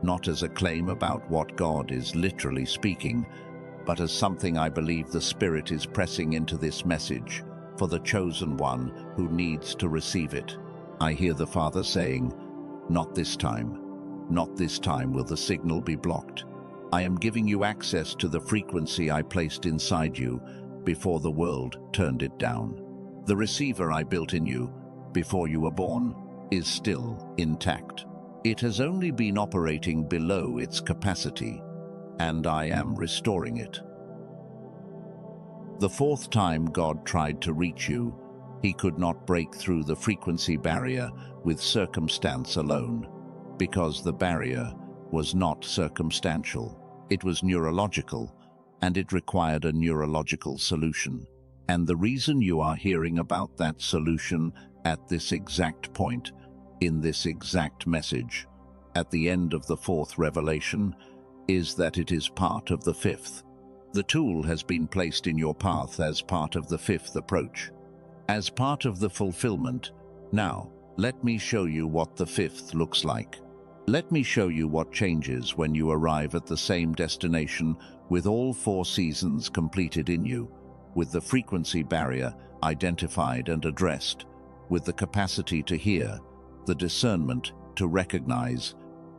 S1: not as a claim about what God is literally speaking, but as something I believe the Spirit is pressing into this message for the chosen one who needs to receive it. I hear the Father saying, "Not this time. Not this time will the signal be blocked. I am giving you access to the frequency I placed inside you before the world turned it down. The receiver I built in you before you were born is still intact. It has only been operating below its capacity, and I am restoring it." The 4th time God tried to reach you, he could not break through the frequency barrier with circumstance alone, because the barrier was not circumstantial. It was neurological, and it required a neurological solution. And the reason you are hearing about that solution at this exact point, in this exact message, at the end of the 4th revelation, is that it is part of the 5th. The tool has been placed in your path as part of the 5th approach, as part of the fulfillment. Now, let me show you what the 5th looks like. Let me show you what changes when you arrive at the same destination with all 4 seasons completed in you, with the frequency barrier identified and addressed, with the capacity to hear, the discernment to recognize,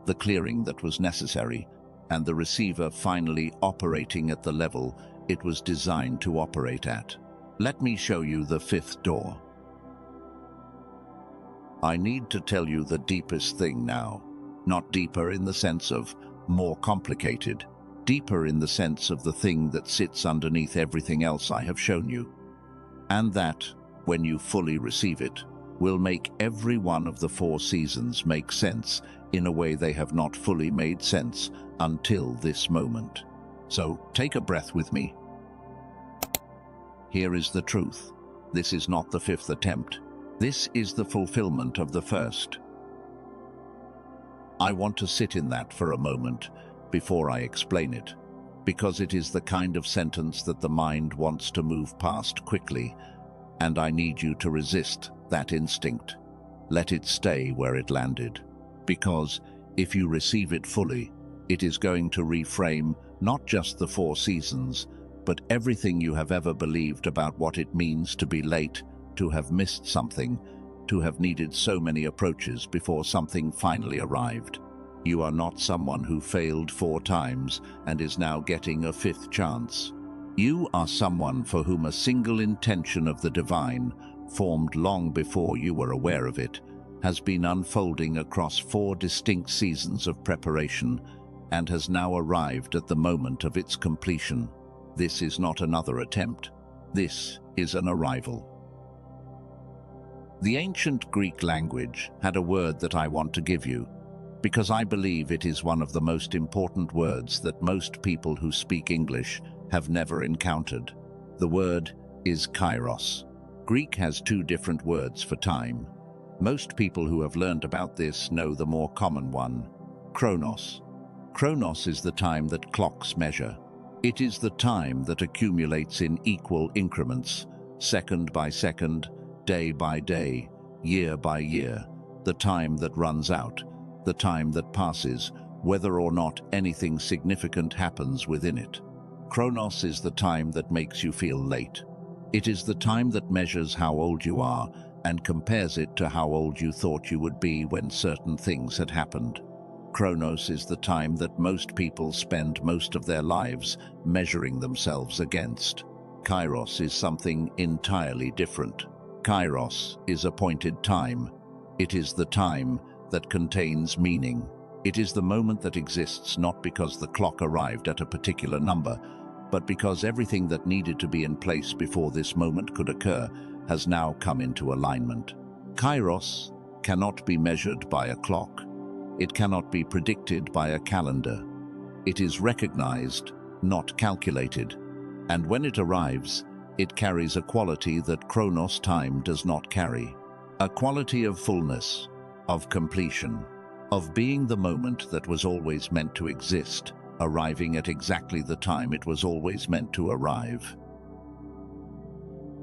S1: the clearing that was necessary, and the receiver finally operating at the level it was designed to operate at. Let me show you the 5th door. I need to tell you the deepest thing now. Not deeper in the sense of more complicated, deeper in the sense of the thing that sits underneath everything else I have shown you. And that, when you fully receive it, will make every one of the 4 seasons make sense in a way they have not fully made sense until this moment. So take a breath with me. Here is the truth. This is not the 5th attempt. This is the fulfillment of the 1st. I want to sit in that for a moment before I explain it, because it is the kind of sentence that the mind wants to move past quickly, and I need you to resist that instinct. Let it stay where it landed, because if you receive it fully, it is going to reframe not just the 4 seasons, but everything you have ever believed about what it means to be late, to have missed something, to have needed so many approaches before something finally arrived. You are not someone who failed 4 times and is now getting a 5th chance. You are someone for whom a single intention of the divine, formed long before you were aware of it, has been unfolding across 4 distinct seasons of preparation and has now arrived at the moment of its completion. This is not another attempt. This is an arrival. The ancient Greek language had a word that I want to give you, because I believe it is one of the most important words that most people who speak English have never encountered. The word is kairos. Greek has 2 different words for time. Most people who have learned about this know the more common one, chronos. Chronos is the time that clocks measure. It is the time that accumulates in equal increments, second by second, day by day, year by year, the time that runs out, the time that passes, whether or not anything significant happens within it. Chronos is the time that makes you feel late. It is the time that measures how old you are and compares it to how old you thought you would be when certain things had happened. Chronos is the time that most people spend most of their lives measuring themselves against. Kairos is something entirely different. Kairos is appointed time. It is the time that contains meaning. It is the moment that exists not because the clock arrived at a particular number, but because everything that needed to be in place before this moment could occur has now come into alignment. Kairos cannot be measured by a clock. It cannot be predicted by a calendar. It is recognized, not calculated, and when it arrives, it carries a quality that Chronos time does not carry. A quality of fullness, of completion, of being the moment that was always meant to exist, arriving at exactly the time it was always meant to arrive.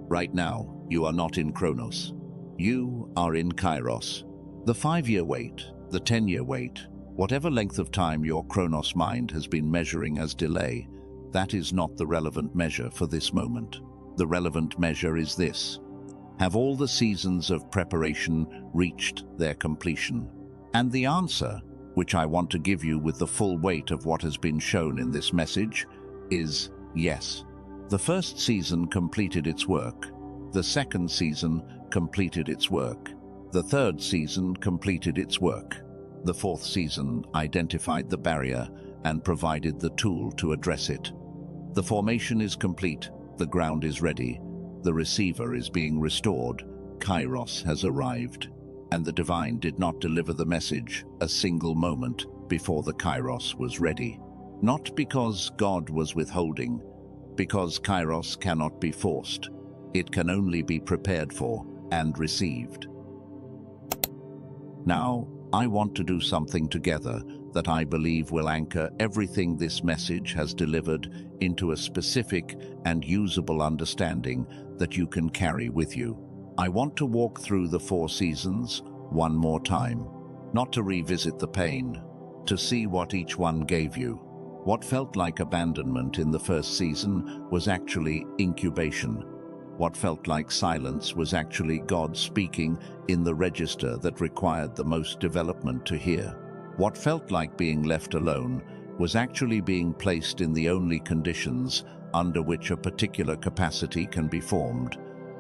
S1: Right now, you are not in Chronos. You are in Kairos. The 5-year wait, the 10-year wait, whatever length of time your Chronos mind has been measuring as delay, that is not the relevant measure for this moment. The relevant measure is this: have all the seasons of preparation reached their completion? And the answer, which I want to give you with the full weight of what has been shown in this message, is yes. The 1st season completed its work. The 2nd season completed its work. The 3rd season completed its work. The 4th season identified the barrier and provided the tool to address it. The formation is complete, the ground is ready, the receiver is being restored, Kairos has arrived, and the divine did not deliver the message a single moment before the Kairos was ready. Not because God was withholding, because Kairos cannot be forced. It can only be prepared for and received. Now, I want to do something together that I believe will anchor everything this message has delivered into a specific and usable understanding that you can carry with you. I want to walk through the 4 seasons one more time, not to revisit the pain, to see what each one gave you. What felt like abandonment in the 1st season was actually incubation. What felt like silence was actually God speaking in the register that required the most development to hear. What felt like being left alone was actually being placed in the only conditions under which a particular capacity can be formed.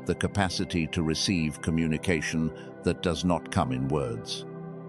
S1: the capacity to receive communication that does not come in words.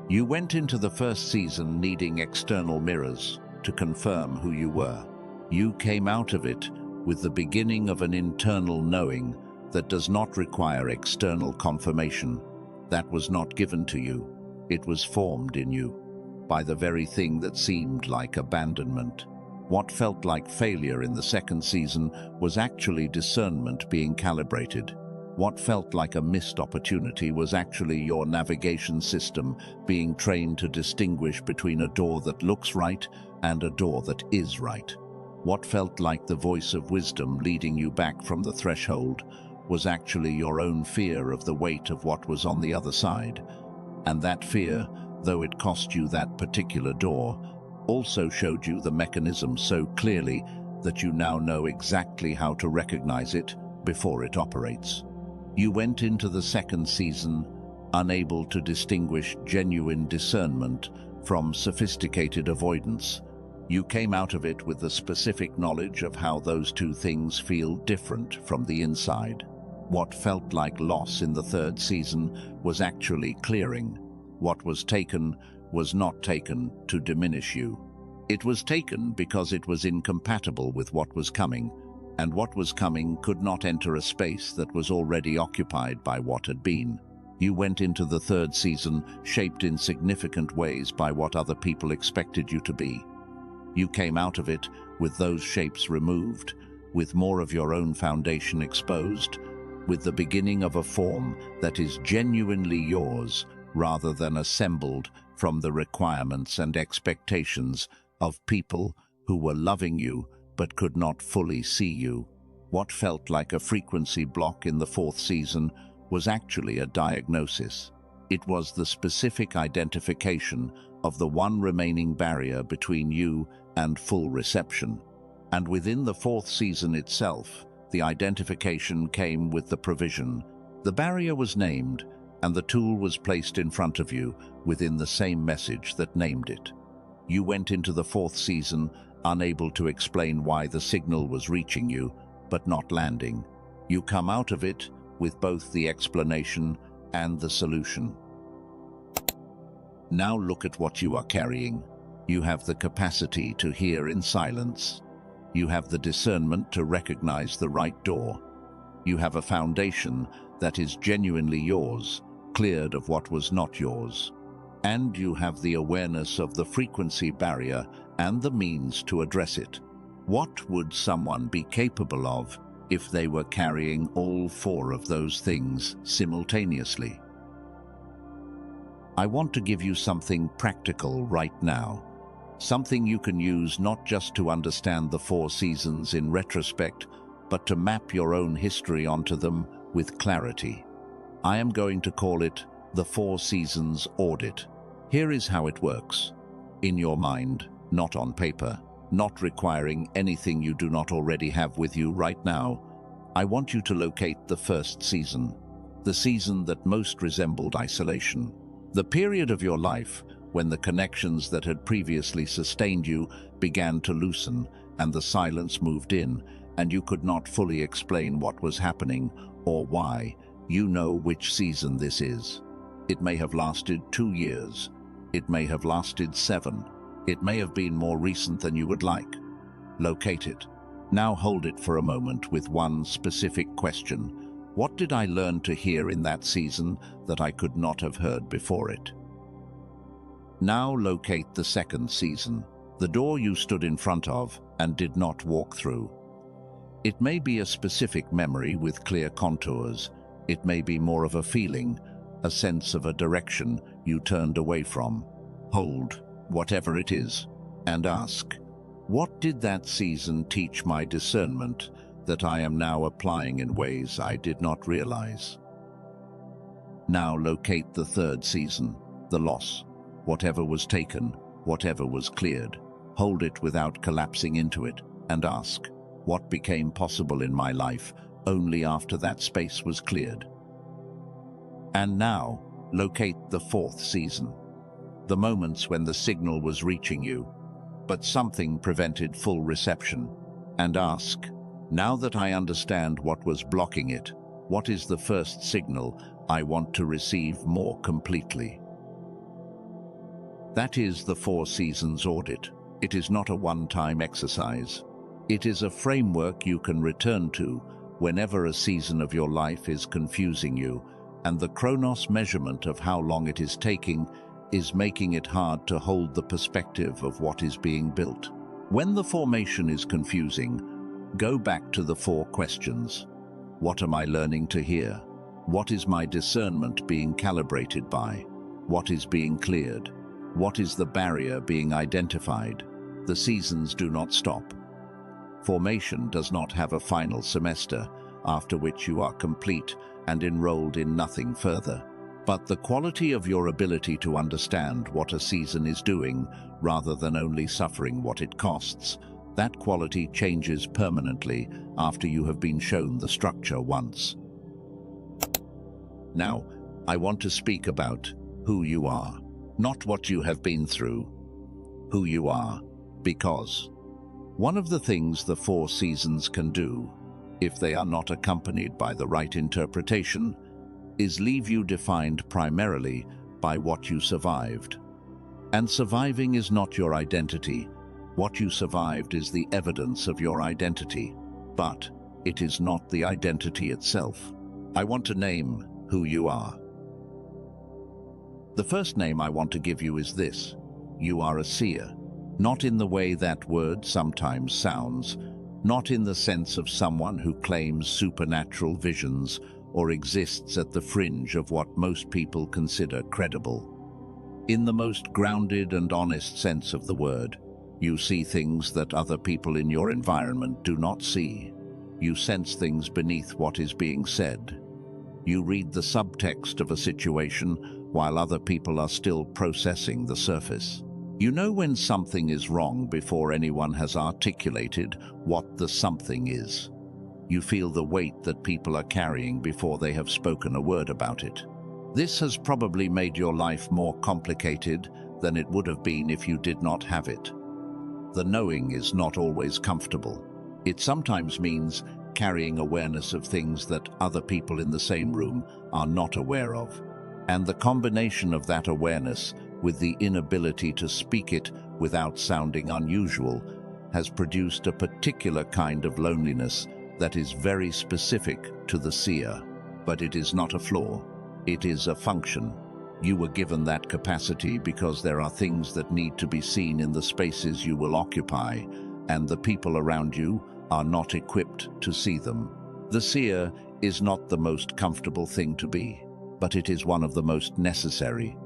S1: You went into the first season needing external mirrors to confirm who you were. You came out of it with the beginning of an internal knowing that does not require external confirmation. That was not given to you. It was formed in you by the very thing that seemed like abandonment. What felt like failure in the second season was actually discernment being calibrated. What felt like a missed opportunity was actually your navigation system being trained to distinguish between a door that looks right and a door that is right. What felt like the voice of wisdom leading you back from the threshold was actually your own fear of the weight of what was on the other side. And that fear, though it cost you that particular door, also showed you the mechanism so clearly that you now know exactly how to recognize it before it operates. You went into the second season unable to distinguish genuine discernment from sophisticated avoidance. You came out of it with the specific knowledge of how those two things feel different from the inside. What felt like loss in the third season was actually clearing. What was taken was not taken to diminish you. It was taken because it was incompatible with what was coming, and what was coming could not enter a space that was already occupied by what had been. You went into the third season shaped in significant ways by what other people expected you to be. You came out of it with those shapes removed, with more of your own foundation exposed, with the beginning of a form that is genuinely yours rather than assembled from the requirements and expectations of people who were loving you but could not fully see you. What felt like a frequency block in the fourth season was actually a diagnosis. It was the specific identification of the one remaining barrier between you and full reception. And within the fourth season itself, the identification came with the provision. The barrier was named, and the tool was placed in front of you within the same message that named it. You went into the fourth season unable to explain why the signal was reaching you, but not landing. You come out of it with both the explanation and the solution. Now look at what you are carrying. You have the capacity to hear in silence. You have the discernment to recognize the right door. You have a foundation that is genuinely yours, cleared of what was not yours. And you have the awareness of the frequency barrier and the means to address it. What would someone be capable of if they were carrying all four of those things simultaneously? I want to give you something practical right now. Something you can use not just to understand the four seasons in retrospect, but to map your own history onto them with clarity. I am going to call it the Four Seasons Audit. Here is how it works. In your mind, not on paper, not requiring anything you do not already have with you right now, I want you to locate the first season, the season that most resembled isolation. The period of your life when the connections that had previously sustained you began to loosen and the silence moved in, and you could not fully explain what was happening or why. You know which season this is. It may have lasted 2 years. It may have lasted 7. It may have been more recent than you would like. Locate it. Now hold it for a moment with one specific question. What did I learn to hear in that season that I could not have heard before it? Now locate the second season, the door you stood in front of and did not walk through. It may be a specific memory with clear contours. It may be more of a feeling, a sense of a direction you turned away from. Hold whatever it is and ask, what did that season teach my discernment that I am now applying in ways I did not realize? Now locate the third season, the loss. Whatever was taken, whatever was cleared. Hold it without collapsing into it and ask, what became possible in my life only after that space was cleared? And now, locate the fourth season, the moments when the signal was reaching you, but something prevented full reception, and ask, now that I understand what was blocking it, What is the first signal I want to receive more completely? That is the 4 Seasons audit. It is not a one-time exercise. It is a framework you can return to whenever a season of your life is confusing you, and the Chronos measurement of how long it is taking is making it hard to hold the perspective of what is being built. When the formation is confusing, go back to the 4 questions. What am I learning to hear? What is my discernment being calibrated by? What is being cleared? What is the barrier being identified? The seasons do not stop. Formation does not have a final semester, after which you are complete and enrolled in nothing further. But the quality of your ability to understand what a season is doing, rather than only suffering what it costs, that quality changes permanently after you have been shown the structure once. Now, I want to speak about who you are, not what you have been through. Who you are, because one of the things the 4 Seasons can do, if they are not accompanied by the right interpretation, is leave you defined primarily by what you survived. And surviving is not your identity. What you survived is the evidence of your identity, but it is not the identity itself. I want to name who you are. The first name I want to give you is this. You are a seer. Not in the way that word sometimes sounds, not in the sense of someone who claims supernatural visions or exists at the fringe of what most people consider credible. In the most grounded and honest sense of the word, you see things that other people in your environment do not see. You sense things beneath what is being said. You read the subtext of a situation while other people are still processing the surface. You know when something is wrong before anyone has articulated what the something is. You feel the weight that people are carrying before they have spoken a word about it. This has probably made your life more complicated than it would have been if you did not have it. The knowing is not always comfortable. It sometimes means carrying awareness of things that other people in the same room are not aware of. And the combination of that awareness with the inability to speak it without sounding unusual has produced a particular kind of loneliness that is very specific to the seer. But it is not a flaw. It is a function. You were given that capacity because there are things that need to be seen in the spaces you will occupy, and the people around you are not equipped to see them. The seer is not the most comfortable thing to be, but it is one of the most necessary.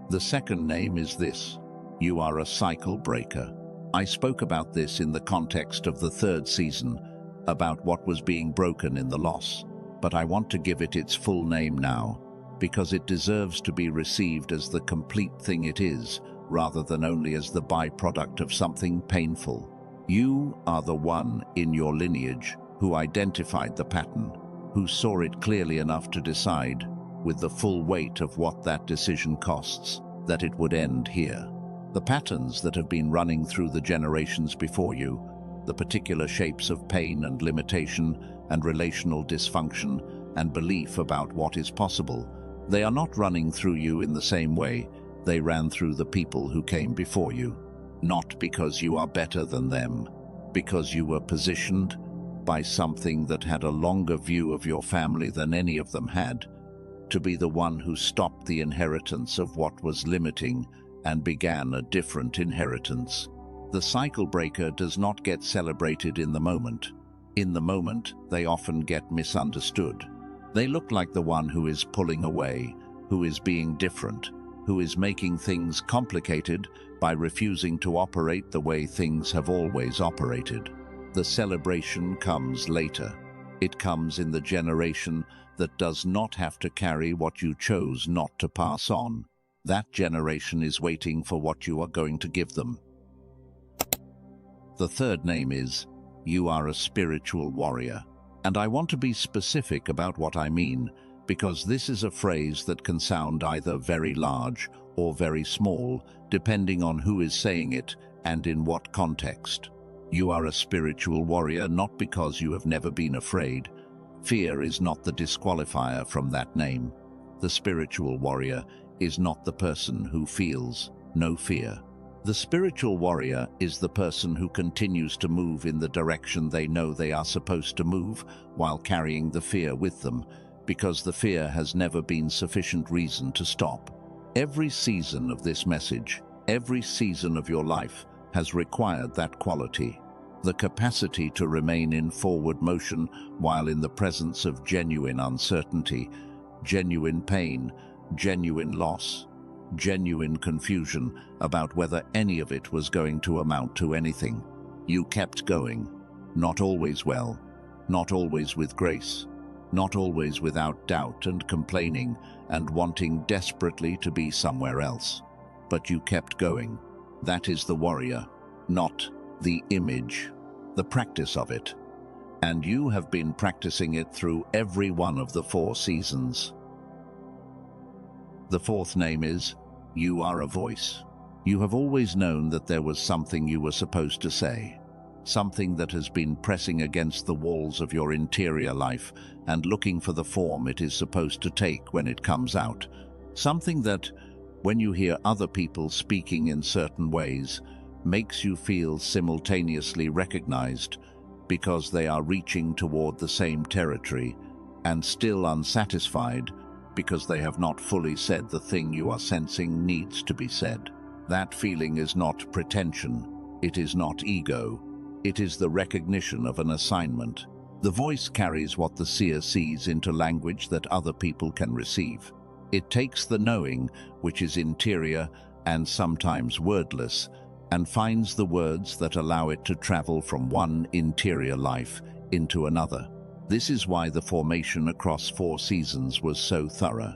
S1: The second name is this. You are a cycle breaker. I spoke about this in the context of the 3rd season, about what was being broken in the loss, but I want to give it its full name now, because it deserves to be received as the complete thing it is, rather than only as the byproduct of something painful. You are the one in your lineage who identified the pattern, who saw it clearly enough to decide, with the full weight of what that decision costs, that it would end here. The patterns that have been running through the generations before you, the particular shapes of pain and limitation and relational dysfunction and belief about what is possible, they are not running through you in the same way they ran through the people who came before you. Not because you are better than them, because you were positioned by something that had a longer view of your family than any of them had, to be the one who stopped the inheritance of what was limiting and began a different inheritance. The cycle breaker does not get celebrated in the moment. In the moment, they often get misunderstood. They look like the one who is pulling away, who is being different, who is making things complicated by refusing to operate the way things have always operated. The celebration comes later. It comes in the generation that does not have to carry what you chose not to pass on. That generation is waiting for what you are going to give them. The third name is, you are a spiritual warrior. And I want to be specific about what I mean, because this is a phrase that can sound either very large or very small, depending on who is saying it and in what context. You are a spiritual warrior not because you have never been afraid, Fear is not the disqualifier from that name. The spiritual warrior is not the person who feels no fear. The spiritual warrior is the person who continues to move in the direction they know they are supposed to move while carrying the fear with them, because the fear has never been sufficient reason to stop. Every season of this message, every season of your life has required that quality. The capacity to remain in forward motion while in the presence of genuine uncertainty, genuine pain, genuine loss, genuine confusion about whether any of it was going to amount to anything. You kept going, not always well, not always with grace, not always without doubt and complaining and wanting desperately to be somewhere else. But you kept going. That is the warrior, not the image, the practice of it. And you have been practicing it through every one of the 4 seasons. The 4th name is, you are a voice. You have always known that there was something you were supposed to say, something that has been pressing against the walls of your interior life and looking for the form it is supposed to take when it comes out. Something that, when you hear other people speaking in certain ways, makes you feel simultaneously recognized because they are reaching toward the same territory, and still unsatisfied because they have not fully said the thing you are sensing needs to be said. That feeling is not pretension, it is not ego, it is the recognition of an assignment. The voice carries what the seer sees into language that other people can receive. It takes the knowing, which is interior and sometimes wordless, and finds the words that allow it to travel from one interior life into another. This is why the formation across 4 seasons was so thorough.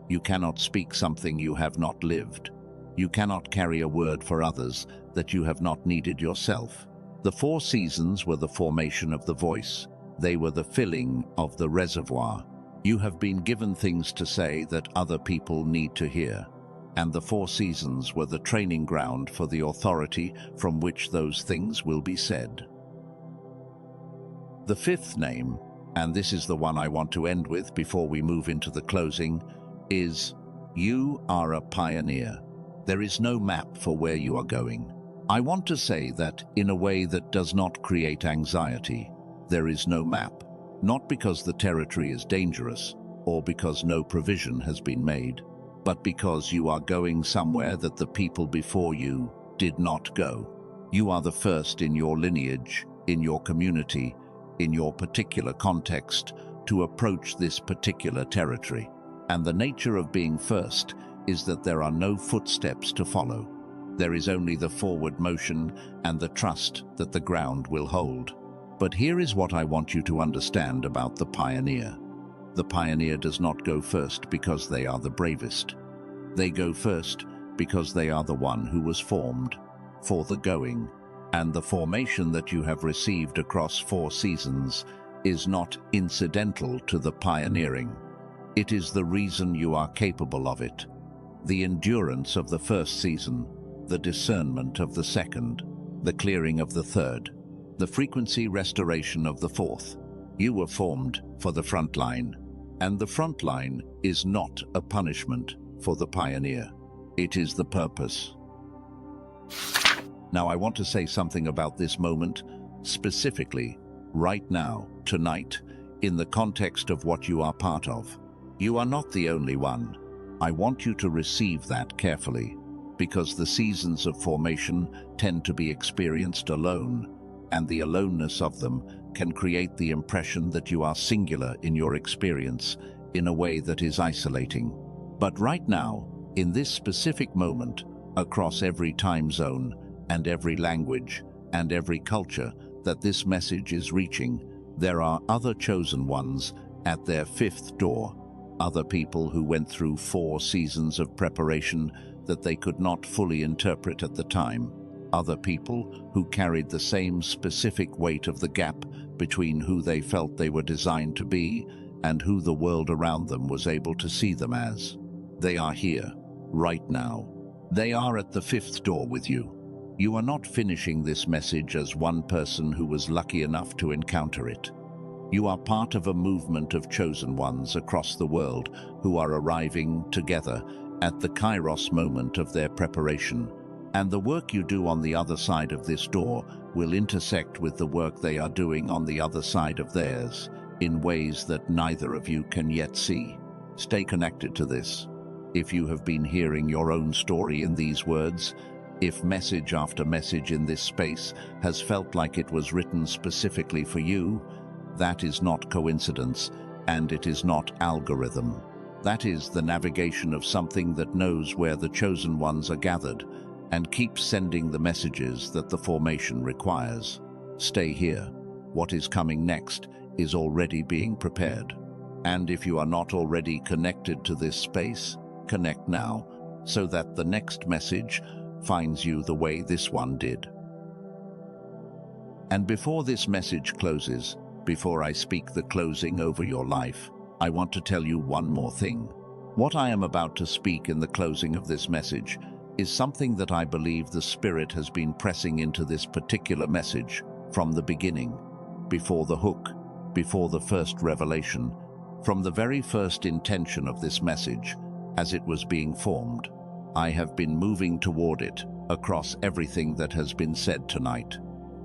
S1: You cannot speak something you have not lived. You cannot carry a word for others that you have not needed yourself. The 4 seasons were the formation of the voice. They were the filling of the reservoir. You have been given things to say that other people need to hear. And the 4 seasons were the training ground for the authority from which those things will be said. The 5th name, and this is the one I want to end with before we move into the closing, is you are a pioneer. There is no map for where you are going. I want to say that in a way that does not create anxiety. There is no map, not because the territory is dangerous or because no provision has been made, but because you are going somewhere that the people before you did not go. You are the first in your lineage, in your community, in your particular context, to approach this particular territory. And the nature of being first is that there are no footsteps to follow. There is only the forward motion and the trust that the ground will hold. But here is what I want you to understand about the pioneer. The pioneer does not go first because they are the bravest. They go first because they are the one who was formed for the going. And the formation that you have received across 4 seasons is not incidental to the pioneering. It is the reason you are capable of it. The endurance of the 1st season, the discernment of the 2nd, the clearing of the 3rd, the frequency restoration of the 4th. You were formed for the front line, and the front line is not a punishment for the pioneer. It is the purpose. Now I want to say something about this moment, specifically, right now, tonight, in the context of what you are part of. You are not the only one. I want you to receive that carefully, because the seasons of formation tend to be experienced alone, and the aloneness of them can create the impression that you are singular in your experience in a way that is isolating. But right now, in this specific moment, across every time zone, and every language, and every culture that this message is reaching, there are other chosen ones at their 5th door, other people who went through 4 seasons of preparation that they could not fully interpret at the time, other people who carried the same specific weight of the gap between who they felt they were designed to be and who the world around them was able to see them as. They are here, right now. They are at the 5th door with you. You are not finishing this message as one person who was lucky enough to encounter it. You are part of a movement of chosen ones across the world who are arriving together at the Kairos moment of their preparation. And the work you do on the other side of this door will intersect with the work they are doing on the other side of theirs in ways that neither of you can yet see. Stay connected to this. If you have been hearing your own story in these words, if message after message in this space has felt like it was written specifically for you, that is not coincidence, and it is not algorithm. That is the navigation of something that knows where the chosen ones are gathered and keeps sending the messages that the formation requires. Stay here. What is coming next is already being prepared. And if you are not already connected to this space, connect now, so that the next message finds you the way this one did. And before this message closes, before I speak the closing over your life, I want to tell you one more thing. What I am about to speak in the closing of this message is something that I believe the Spirit has been pressing into this particular message from the beginning, before the hook, before the first revelation, from the very first intention of this message, as it was being formed. I have been moving toward it across everything that has been said tonight.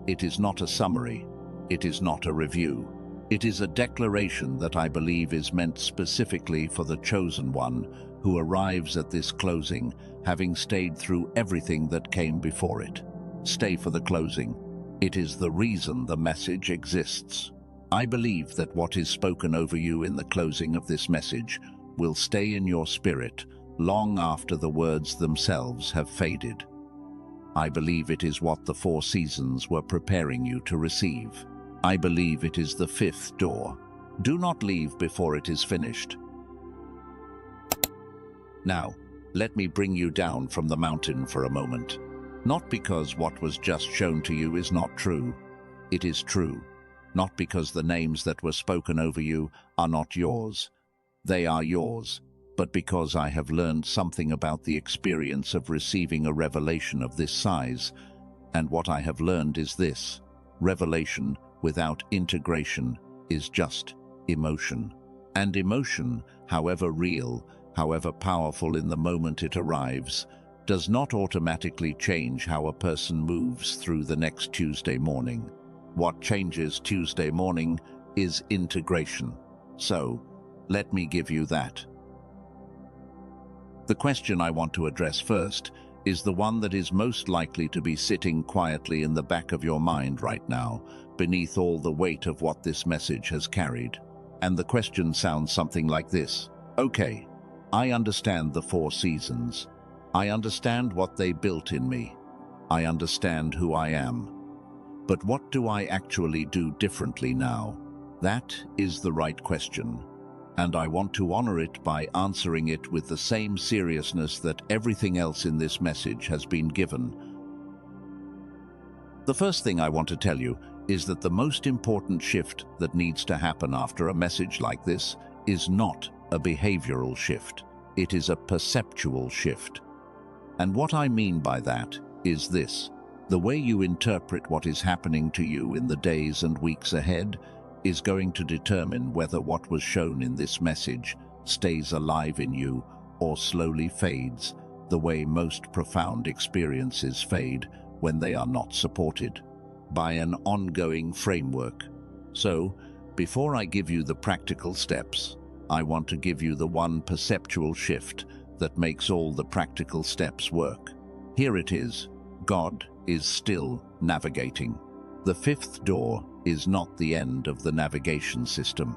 S1: It is not a summary. It is not a review. It is a declaration that I believe is meant specifically for the chosen one who arrives at this closing, having stayed through everything that came before it. Stay for the closing. It is the reason the message exists. I believe that what is spoken over you in the closing of this message will stay in your spirit long after the words themselves have faded. I believe it is what the 4 seasons were preparing you to receive. I believe it is the 5th door. Do not leave before it is finished. Now, let me bring you down from the mountain for a moment. Not because what was just shown to you is not true. It is true. Not because the names that were spoken over you are not yours. They are yours. But because I have learned something about the experience of receiving a revelation of this size. And what I have learned is this: revelation without integration is just emotion. And emotion, however real, however powerful in the moment it arrives, does not automatically change how a person moves through the next Tuesday morning. What changes Tuesday morning is integration. So, let me give you that. The question I want to address first is the one that is most likely to be sitting quietly in the back of your mind right now, beneath all the weight of what this message has carried. And the question sounds something like this. Okay, I understand the 4 seasons. I understand what they built in me. I understand who I am. But what do I actually do differently now? That is the right question. And I want to honor it by answering it with the same seriousness that everything else in this message has been given. The first thing I want to tell you is that the most important shift that needs to happen after a message like this is not a behavioral shift. It is a perceptual shift. And what I mean by that is this: the way you interpret what is happening to you in the days and weeks ahead is going to determine whether what was shown in this message stays alive in you or slowly fades, the way most profound experiences fade when they are not supported by an ongoing framework. So, before I give you the practical steps, I want to give you the one perceptual shift that makes all the practical steps work. Here it is. God is still navigating. The 5th door is not the end of the navigation system.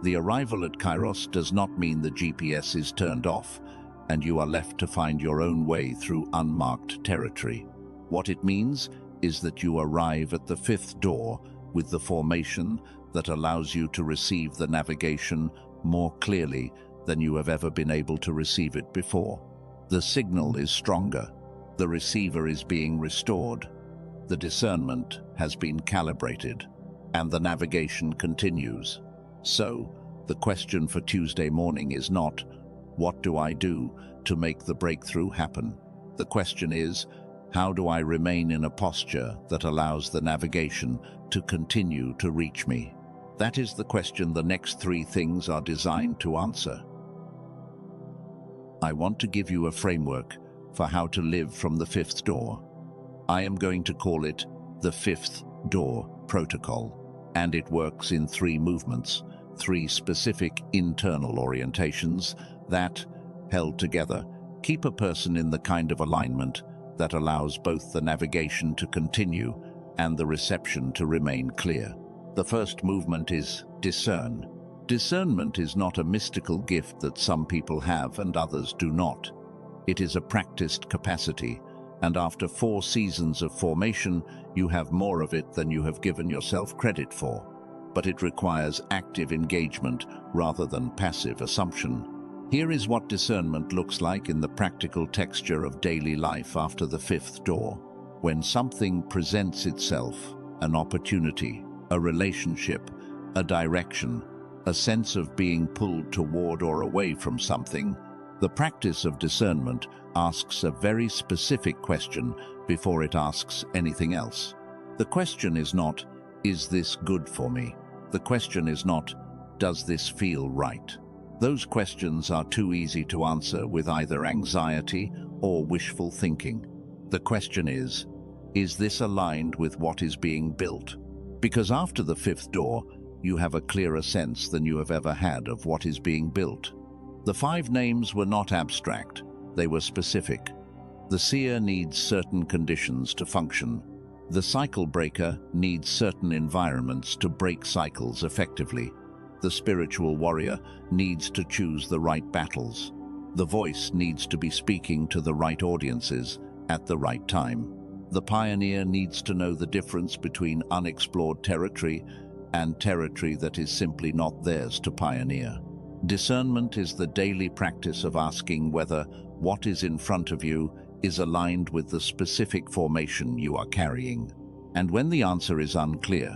S1: The arrival at Kairos does not mean the GPS is turned off and you are left to find your own way through unmarked territory. What it means is that you arrive at the 5th door with the formation that allows you to receive the navigation more clearly than you have ever been able to receive it before. The signal is stronger. The receiver is being restored. The discernment has been calibrated, and the navigation continues. So, the question for Tuesday morning is not, what do I do to make the breakthrough happen? The question is, how do I remain in a posture that allows the navigation to continue to reach me? That is the question the next three things are designed to answer. I want to give you a framework for how to live from the fifth door. I am going to call it the fifth door protocol, and it works in three movements, three specific internal orientations that, held together, keep a person in the kind of alignment that allows both the navigation to continue and the reception to remain clear. The first movement is discern. Discernment is not a mystical gift that some people have and others do not. It is a practiced capacity, and after 4 seasons of formation, you have more of it than you have given yourself credit for. But it requires active engagement rather than passive assumption. Here is what discernment looks like in the practical texture of daily life after the fifth door. When something presents itself, an opportunity, a relationship, a direction, a sense of being pulled toward or away from something, the practice of discernment asks a very specific question before it asks anything else. The question is not, is this good for me? The question is not, does this feel right? Those questions are too easy to answer with either anxiety or wishful thinking. The question is this aligned with what is being built? Because after the fifth door, you have a clearer sense than you have ever had of what is being built. The 5 names were not abstract, they were specific. The seer needs certain conditions to function. The cycle breaker needs certain environments to break cycles effectively. The spiritual warrior needs to choose the right battles. The voice needs to be speaking to the right audiences at the right time. The pioneer needs to know the difference between unexplored territory and territory that is simply not theirs to pioneer. Discernment is the daily practice of asking whether what is in front of you is aligned with the specific formation you are carrying. And when the answer is unclear,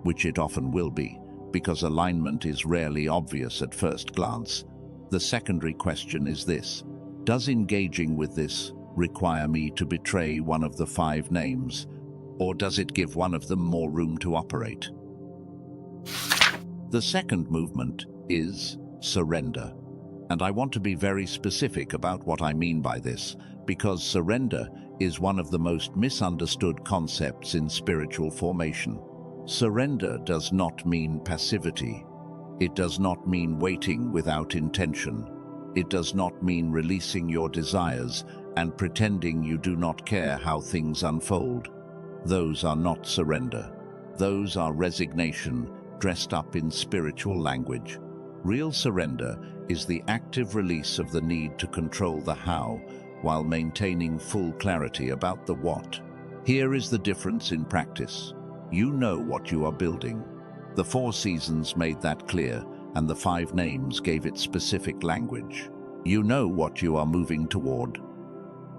S1: which it often will be, because alignment is rarely obvious at first glance, the secondary question is this: does engaging with this require me to betray one of the 5 names, or does it give one of them more room to operate? The second movement is surrender. And I want to be very specific about what I mean by this, because surrender is one of the most misunderstood concepts in spiritual formation. Surrender does not mean passivity. It does not mean waiting without intention. It does not mean releasing your desires and pretending you do not care how things unfold. Those are not surrender. Those are resignation dressed up in spiritual language. Real surrender is the active release of the need to control the how while maintaining full clarity about the what. Here is the difference in practice. You know what you are building. The 4 seasons made that clear, and the 5 names gave it specific language. You know what you are moving toward,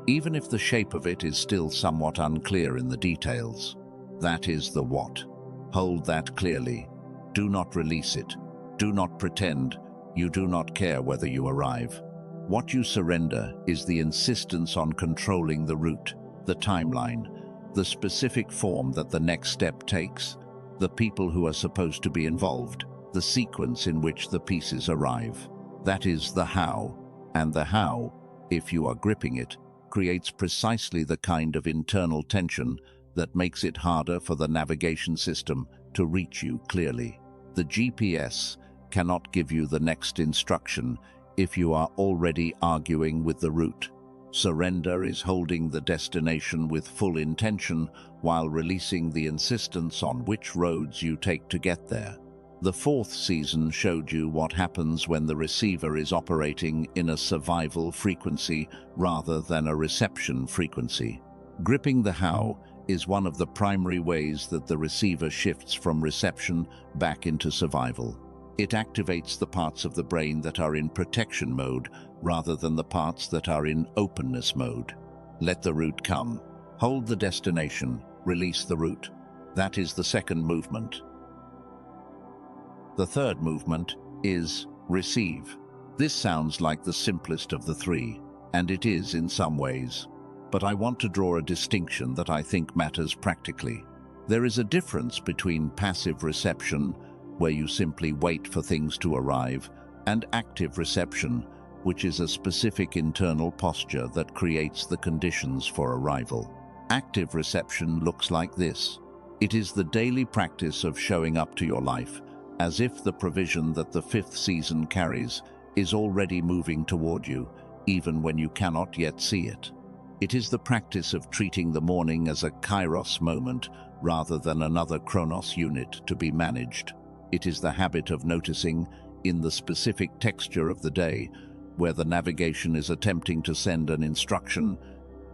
S1: even if the shape of it is still somewhat unclear in the details. That is the what. Hold that clearly. Do not release it. Do not pretend you do not care whether you arrive. What you surrender is the insistence on controlling the route, the timeline, the specific form that the next step takes, the people who are supposed to be involved, the sequence in which the pieces arrive. That is the how, and the how, if you are gripping it, creates precisely the kind of internal tension that makes it harder for the navigation system to reach you clearly. The GPS cannot give you the next instruction if you are already arguing with the route. Surrender is holding the destination with full intention while releasing the insistence on which roads you take to get there. The 4th season showed you what happens when the receiver is operating in a survival frequency rather than a reception frequency. Gripping the how is one of the primary ways that the receiver shifts from reception back into survival. It activates the parts of the brain that are in protection mode rather than the parts that are in openness mode. Let the route come. Hold the destination. Release the route. That is the second movement. The third movement is receive. This sounds like the simplest of the 3, and it is in some ways. But I want to draw a distinction that I think matters practically. There is a difference between passive reception where you simply wait for things to arrive, and active reception, which is a specific internal posture that creates the conditions for arrival. Active reception looks like this. It is the daily practice of showing up to your life, as if the provision that the fifth season carries is already moving toward you, even when you cannot yet see it. It is the practice of treating the morning as a kairos moment rather than another chronos unit to be managed. It is the habit of noticing, in the specific texture of the day, where the navigation is attempting to send an instruction,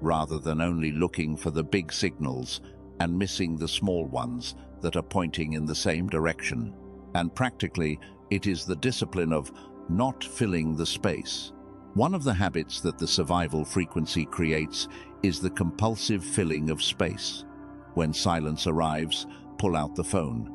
S1: rather than only looking for the big signals and missing the small ones that are pointing in the same direction. And practically, it is the discipline of not filling the space. One of the habits that the survival frequency creates is the compulsive filling of space. When silence arrives, pull out the phone.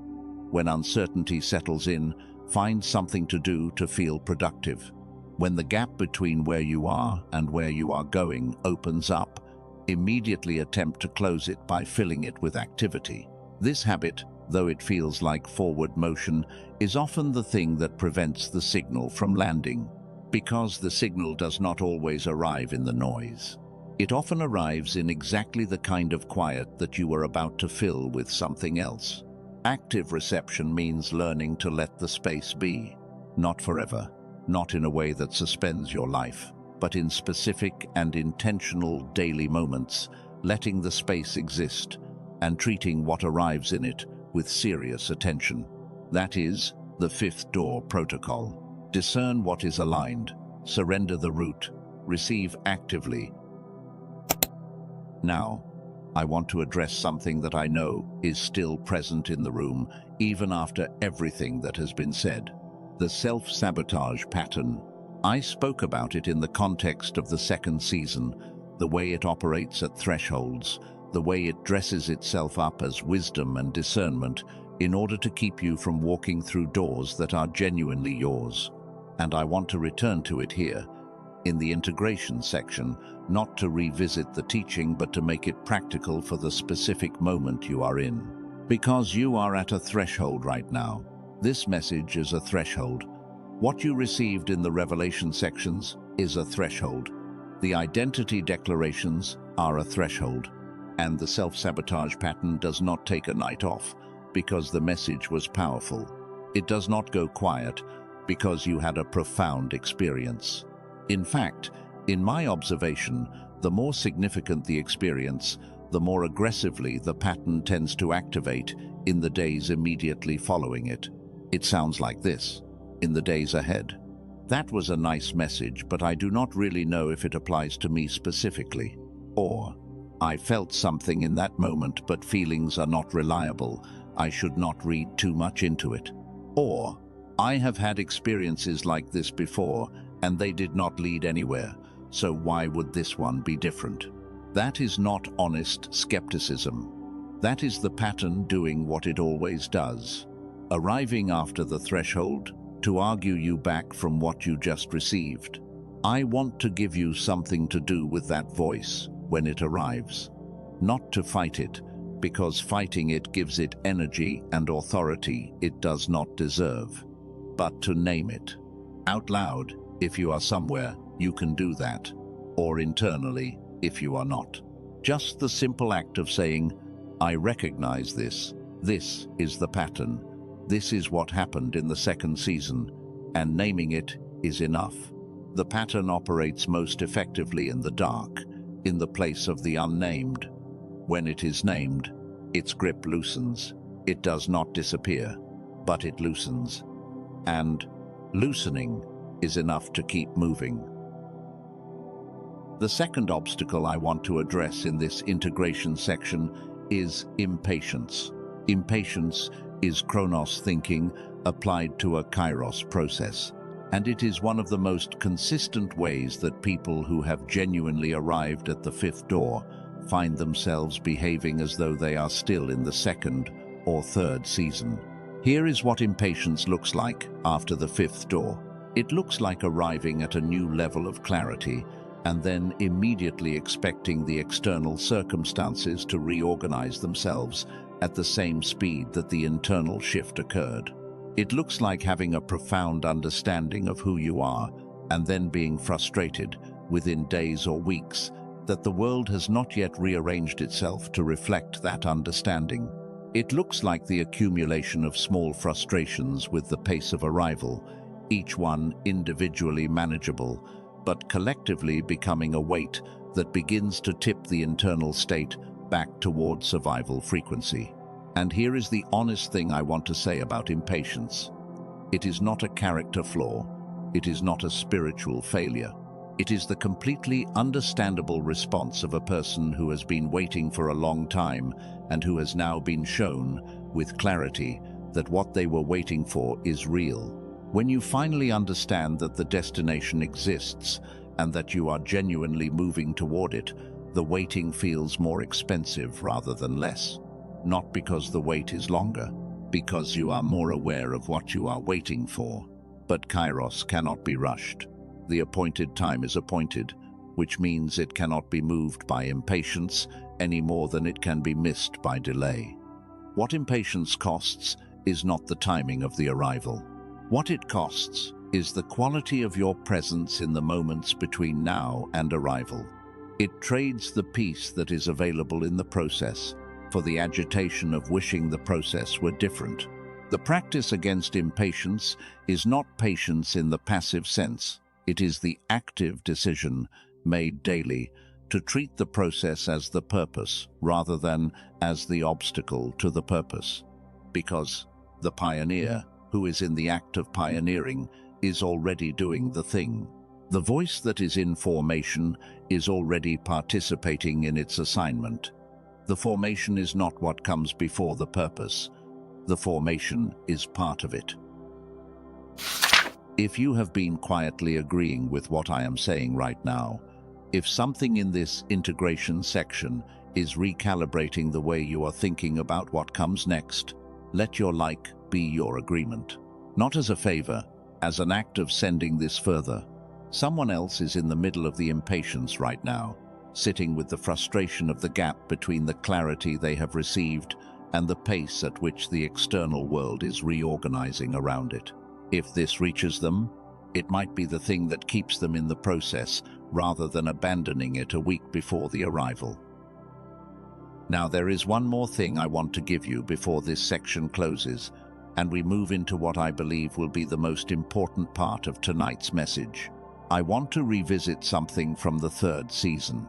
S1: When uncertainty settles in, find something to do to feel productive. When the gap between where you are and where you are going opens up, immediately attempt to close it by filling it with activity. This habit, though it feels like forward motion, is often the thing that prevents the signal from landing. Because the signal does not always arrive in the noise. It often arrives in exactly the kind of quiet that you are about to fill with something else. Active reception means learning to let the space be. Not forever, not in a way that suspends your life, but in specific and intentional daily moments, letting the space exist and treating what arrives in it with serious attention. That is the fifth door protocol. Discern what is aligned, surrender the root, receive actively. Now, I want to address something that I know is still present in the room, even after everything that has been said. The self-sabotage pattern. I spoke about it in the context of the second season, the way it operates at thresholds, the way it dresses itself up as wisdom and discernment in order to keep you from walking through doors that are genuinely yours. And I want to return to it here, in the integration section, not to revisit the teaching but to make it practical for the specific moment you are in. Because you are at a threshold right now. This message is a threshold. What you received in the revelation sections is a threshold. The identity declarations are a threshold. And the self-sabotage pattern does not take a night off because the message was powerful. It does not go quiet because you had a profound experience. In fact, in my observation, the more significant the experience, the more aggressively the pattern tends to activate in the days immediately following it. It sounds like this: in the days ahead. That was a nice message, but I do not really know if it applies to me specifically. Or, I felt something in that moment, but feelings are not reliable. I should not read too much into it. Or, I have had experiences like this before, and they did not lead anywhere, so why would this one be different? That is not honest skepticism. That is the pattern doing what it always does, arriving after the threshold to argue you back from what you just received. I want to give you something to do with that voice when it arrives, not to fight it, because fighting it gives it energy and authority it does not deserve, but to name it out loud. If you are somewhere, you can do that, or internally if you are not. Just the simple act of saying, I recognize this. This is the pattern. This is what happened in the second season, and naming it is enough. The pattern operates most effectively in the dark, in the place of the unnamed. When it is named, its grip loosens. It does not disappear, but it loosens. And loosening is enough to keep moving. The second obstacle I want to address in this integration section is impatience. Impatience is Chronos thinking applied to a Kairos process, and it is one of the most consistent ways that people who have genuinely arrived at the fifth door find themselves behaving as though they are still in the second or third season. Here is what impatience looks like after the fifth door. It looks like arriving at a new level of clarity and then immediately expecting the external circumstances to reorganize themselves at the same speed that the internal shift occurred. It looks like having a profound understanding of who you are and then being frustrated within days or weeks that the world has not yet rearranged itself to reflect that understanding. It looks like the accumulation of small frustrations with the pace of arrival, each one individually manageable, but collectively becoming a weight that begins to tip the internal state back toward survival frequency. And here is the honest thing I want to say about impatience. It is not a character flaw. It is not a spiritual failure. It is the completely understandable response of a person who has been waiting for a long time and who has now been shown, with clarity, that what they were waiting for is real. When you finally understand that the destination exists and that you are genuinely moving toward it, the waiting feels more expensive rather than less. Not because the wait is longer, because you are more aware of what you are waiting for. But Kairos cannot be rushed. The appointed time is appointed, which means it cannot be moved by impatience any more than it can be missed by delay. What impatience costs is not the timing of the arrival. What it costs is the quality of your presence in the moments between now and arrival. It trades the peace that is available in the process for the agitation of wishing the process were different. The practice against impatience is not patience in the passive sense. It is the active decision made daily to treat the process as the purpose rather than as the obstacle to the purpose. Because the pioneer, who is in the act of pioneering, is already doing the thing. The voice that is in formation is already participating in its assignment. The formation is not what comes before the purpose. The formation is part of it. If you have been quietly agreeing with what I am saying right now, if something in this integration section is recalibrating the way you are thinking about what comes next, let your like be your agreement. Not as a favor, as an act of sending this further. Someone else is in the middle of the impatience right now, sitting with the frustration of the gap between the clarity they have received and the pace at which the external world is reorganizing around it. If this reaches them, it might be the thing that keeps them in the process rather than abandoning it a week before the arrival. Now, there is one more thing I want to give you before this section closes, and we move into what I believe will be the most important part of tonight's message. I want to revisit something from the third season.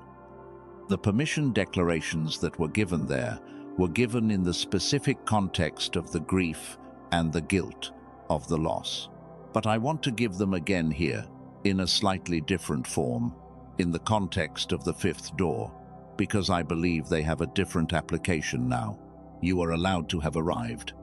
S1: The permission declarations that were given there were given in the specific context of the grief and the guilt of the loss. But I want to give them again here, in a slightly different form, in the context of the fifth door, because I believe they have a different application now. You are allowed to have arrived.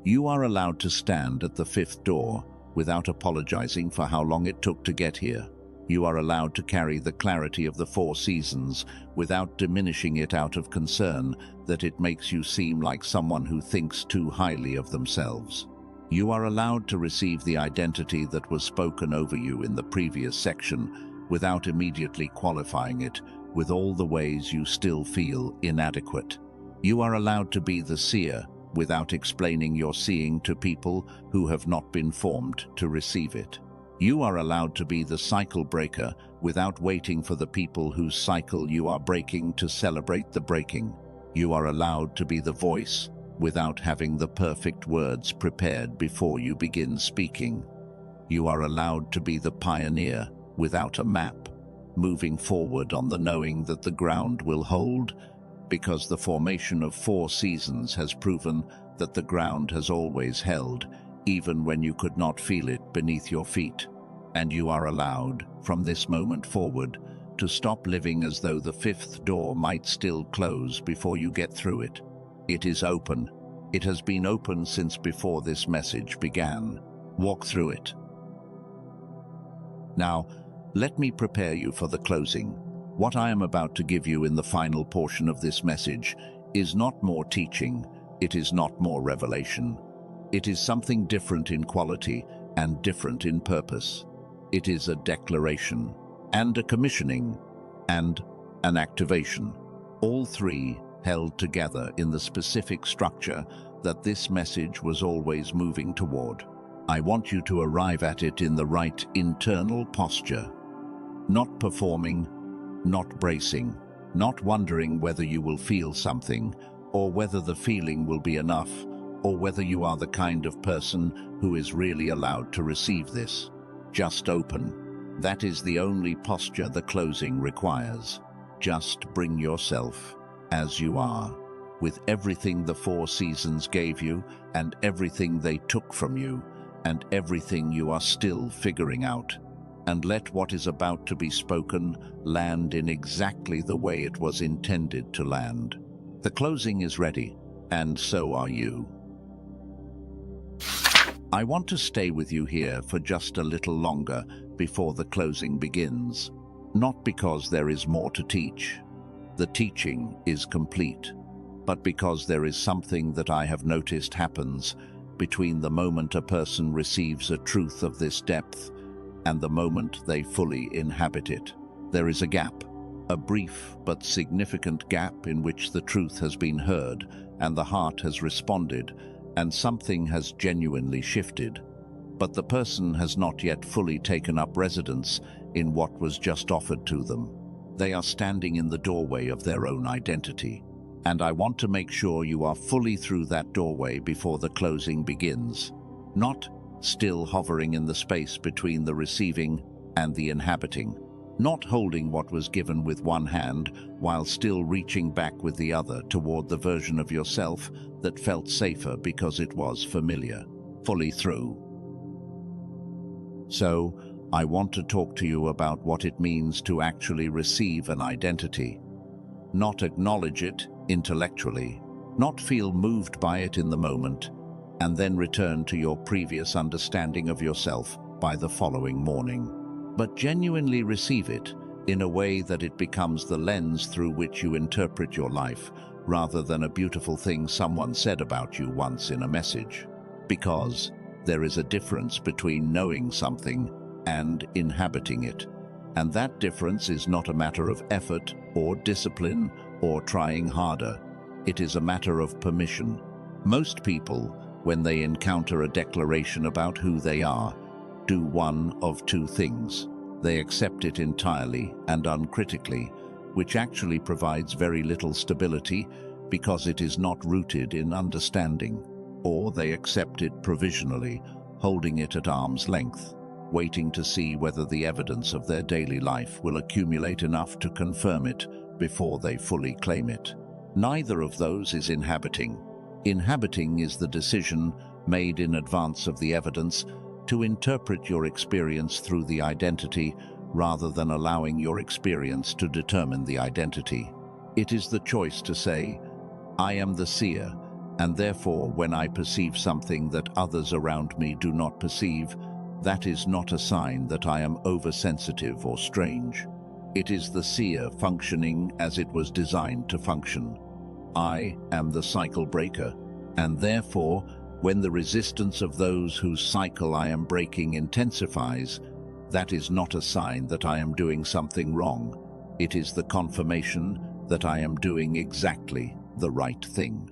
S1: You are allowed to stand at the fifth door without apologizing for how long it took to get here. You are allowed to carry the clarity of the four seasons without diminishing it out of concern that it makes you seem like someone who thinks too highly of themselves. You are allowed to receive the identity that was spoken over you in the previous section without immediately qualifying it with all the ways you still feel inadequate. You are allowed to be the seer without explaining your seeing to people who have not been formed to receive it. You are allowed to be the cycle breaker without waiting for the people whose cycle you are breaking to celebrate the breaking. You are allowed to be the voice without having the perfect words prepared before you begin speaking. You are allowed to be the pioneer without a map, moving forward on the knowing that the ground will hold, because the formation of four seasons has proven that the ground has always held, even when you could not feel it beneath your feet. And you are allowed, from this moment forward, to stop living as though the fifth door might still close before you get through it. It is open. It has been open since before this message began. Walk through it. Now, let me prepare you for the closing. What I am about to give you in the final portion of this message is not more teaching. It is not more revelation. It is something different in quality and different in purpose. It is a declaration and a commissioning and an activation, all three held together in the specific structure that this message was always moving toward. I want you to arrive at it in the right internal posture. Not performing, not bracing, not wondering whether you will feel something, or whether the feeling will be enough, or whether you are the kind of person who is really allowed to receive this. Just open. That is the only posture the closing requires. Just bring yourself as you are, with everything the four seasons gave you, and everything they took from you, and everything you are still figuring out. And let what is about to be spoken land in exactly the way it was intended to land. The closing is ready, and so are you. I want to stay with you here for just a little longer before the closing begins. Not because there is more to teach. The teaching is complete. But because there is something that I have noticed happens between the moment a person receives a truth of this depth and the moment they fully inhabit it. There is a gap, a brief but significant gap in which the truth has been heard and the heart has responded and something has genuinely shifted. But the person has not yet fully taken up residence in what was just offered to them. They are standing in the doorway of their own identity. And I want to make sure you are fully through that doorway before the closing begins. Not still hovering in the space between the receiving and the inhabiting. Not holding what was given with one hand while still reaching back with the other toward the version of yourself that felt safer because it was familiar. Fully through. So, I want to talk to you about what it means to actually receive an identity. Not acknowledge it intellectually, not feel moved by it in the moment, and then return to your previous understanding of yourself by the following morning. But genuinely receive it in a way that it becomes the lens through which you interpret your life, rather than a beautiful thing someone said about you once in a message. Because there is a difference between knowing something and inhabiting it. And that difference is not a matter of effort or discipline or trying harder. It is a matter of permission. Most people, when they encounter a declaration about who they are, do one of two things. They accept it entirely and uncritically, which actually provides very little stability because it is not rooted in understanding. Or they accept it provisionally, holding it at arm's length, waiting to see whether the evidence of their daily life will accumulate enough to confirm it before they fully claim it. Neither of those is inhabiting. Inhabiting is the decision made in advance of the evidence to interpret your experience through the identity rather than allowing your experience to determine the identity. It is the choice to say, I am the seer, and therefore when I perceive something that others around me do not perceive, that is not a sign that I am oversensitive or strange. It is the seer functioning as it was designed to function. I am the cycle breaker, and therefore, when the resistance of those whose cycle I am breaking intensifies, that is not a sign that I am doing something wrong. It is the confirmation that I am doing exactly the right thing.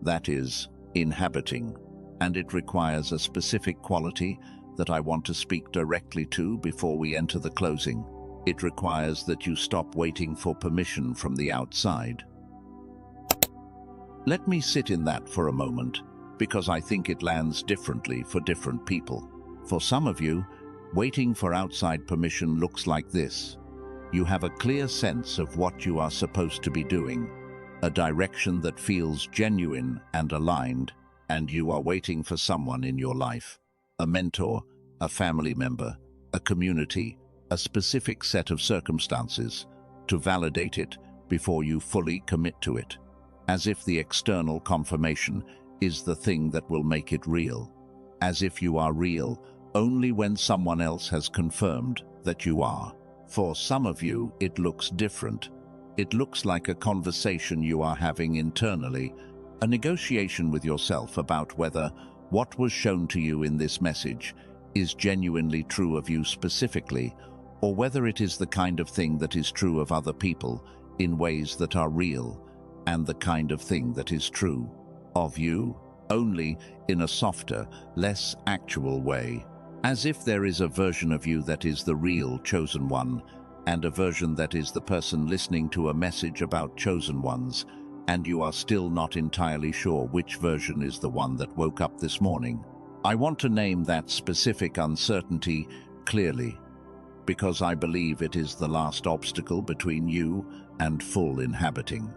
S1: That is, inhabiting, and it requires a specific quality that I want to speak directly to before we enter the closing. It requires that you stop waiting for permission from the outside. Let me sit in that for a moment, because I think it lands differently for different people. For some of you, waiting for outside permission looks like this. You have a clear sense of what you are supposed to be doing, a direction that feels genuine and aligned, and you are waiting for someone in your life, a mentor, a family member, a community, a specific set of circumstances, to validate it before you fully commit to it, as if the external confirmation is the thing that will make it real, as if you are real only when someone else has confirmed that you are. For some of you, it looks different. It looks like a conversation you are having internally, a negotiation with yourself about whether what was shown to you in this message is genuinely true of you specifically, or whether it is the kind of thing that is true of other people in ways that are real, and the kind of thing that is true of you only in a softer, less actual way. As if there is a version of you that is the real chosen one, and a version that is the person listening to a message about chosen ones, and you are still not entirely sure which version is the one that woke up this morning. I want to name that specific uncertainty clearly, because I believe it is the last obstacle between you and full inhabiting.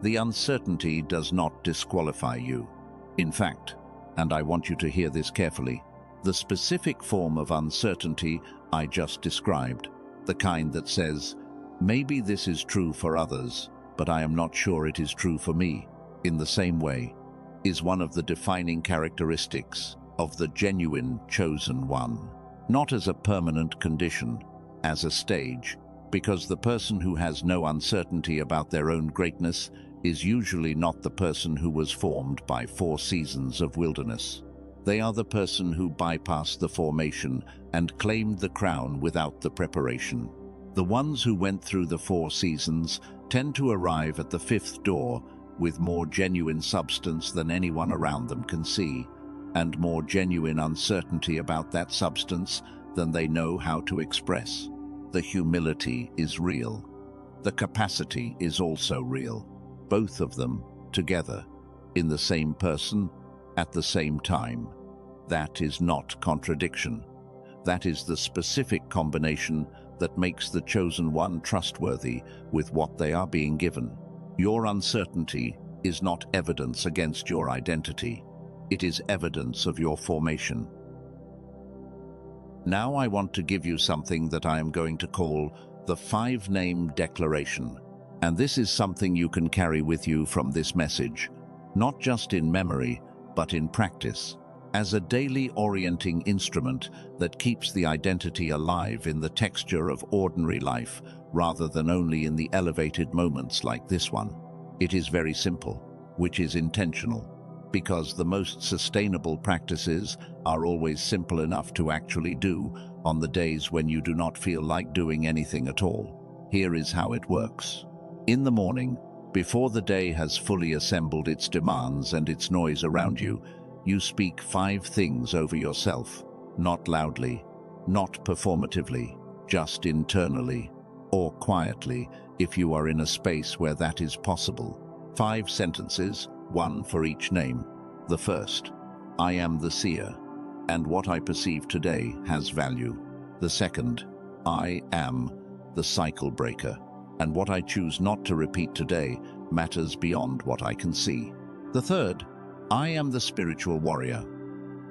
S1: The uncertainty does not disqualify you. In fact, and I want you to hear this carefully, the specific form of uncertainty I just described, the kind that says, maybe this is true for others, but I am not sure it is true for me, in the same way, is one of the defining characteristics of the genuine chosen one. Not as a permanent condition, as a stage, because the person who has no uncertainty about their own greatness is usually not the person who was formed by 4 seasons of wilderness. They are the person who bypassed the formation and claimed the crown without the preparation. The ones who went through the 4 seasons tend to arrive at the 5th door with more genuine substance than anyone around them can see, and more genuine uncertainty about that substance than they know how to express. The humility is real. The capacity is also real. Both of them together, in the same person, at the same time. That is not contradiction. That is the specific combination that makes the chosen one trustworthy with what they are being given. Your uncertainty is not evidence against your identity. It is evidence of your formation. Now I want to give you something that I am going to call the 5-name declaration. And this is something you can carry with you from this message, not just in memory, but in practice, as a daily orienting instrument that keeps the identity alive in the texture of ordinary life, rather than only in the elevated moments like this one. It is very simple, which is intentional, because the most sustainable practices are always simple enough to actually do on the days when you do not feel like doing anything at all. Here is how it works. In the morning, before the day has fully assembled its demands and its noise around you, you speak 5 things over yourself, not loudly, not performatively, just internally, or quietly if you are in a space where that is possible. 5 sentences, 1 for each name. The first, I am the seer, and what I perceive today has value. The second, I am the cycle breaker, and what I choose not to repeat today matters beyond what I can see. The third, I am the spiritual warrior,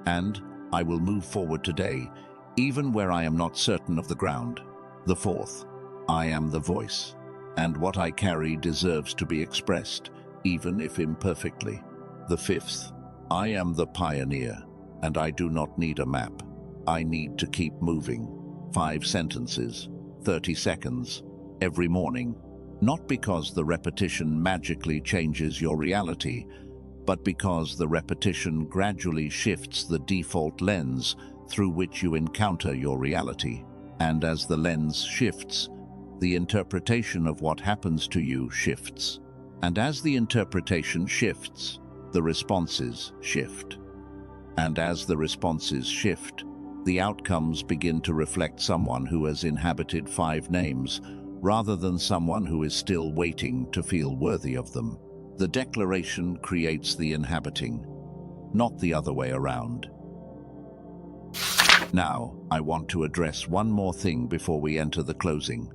S1: and I will move forward today, even where I am not certain of the ground. The fourth, I am the voice, and what I carry deserves to be expressed, even if imperfectly. The fifth, I am the pioneer, and I do not need a map. I need to keep moving. 5 sentences, 30 seconds, every morning, not because the repetition magically changes your reality, but because the repetition gradually shifts the default lens through which you encounter your reality. And as the lens shifts, the interpretation of what happens to you shifts. And as the interpretation shifts, the responses shift. And as the responses shift, the outcomes begin to reflect someone who has inhabited 5 names, rather than someone who is still waiting to feel worthy of them. The declaration creates the inhabiting, not the other way around. Now, I want to address one more thing before we enter the closing.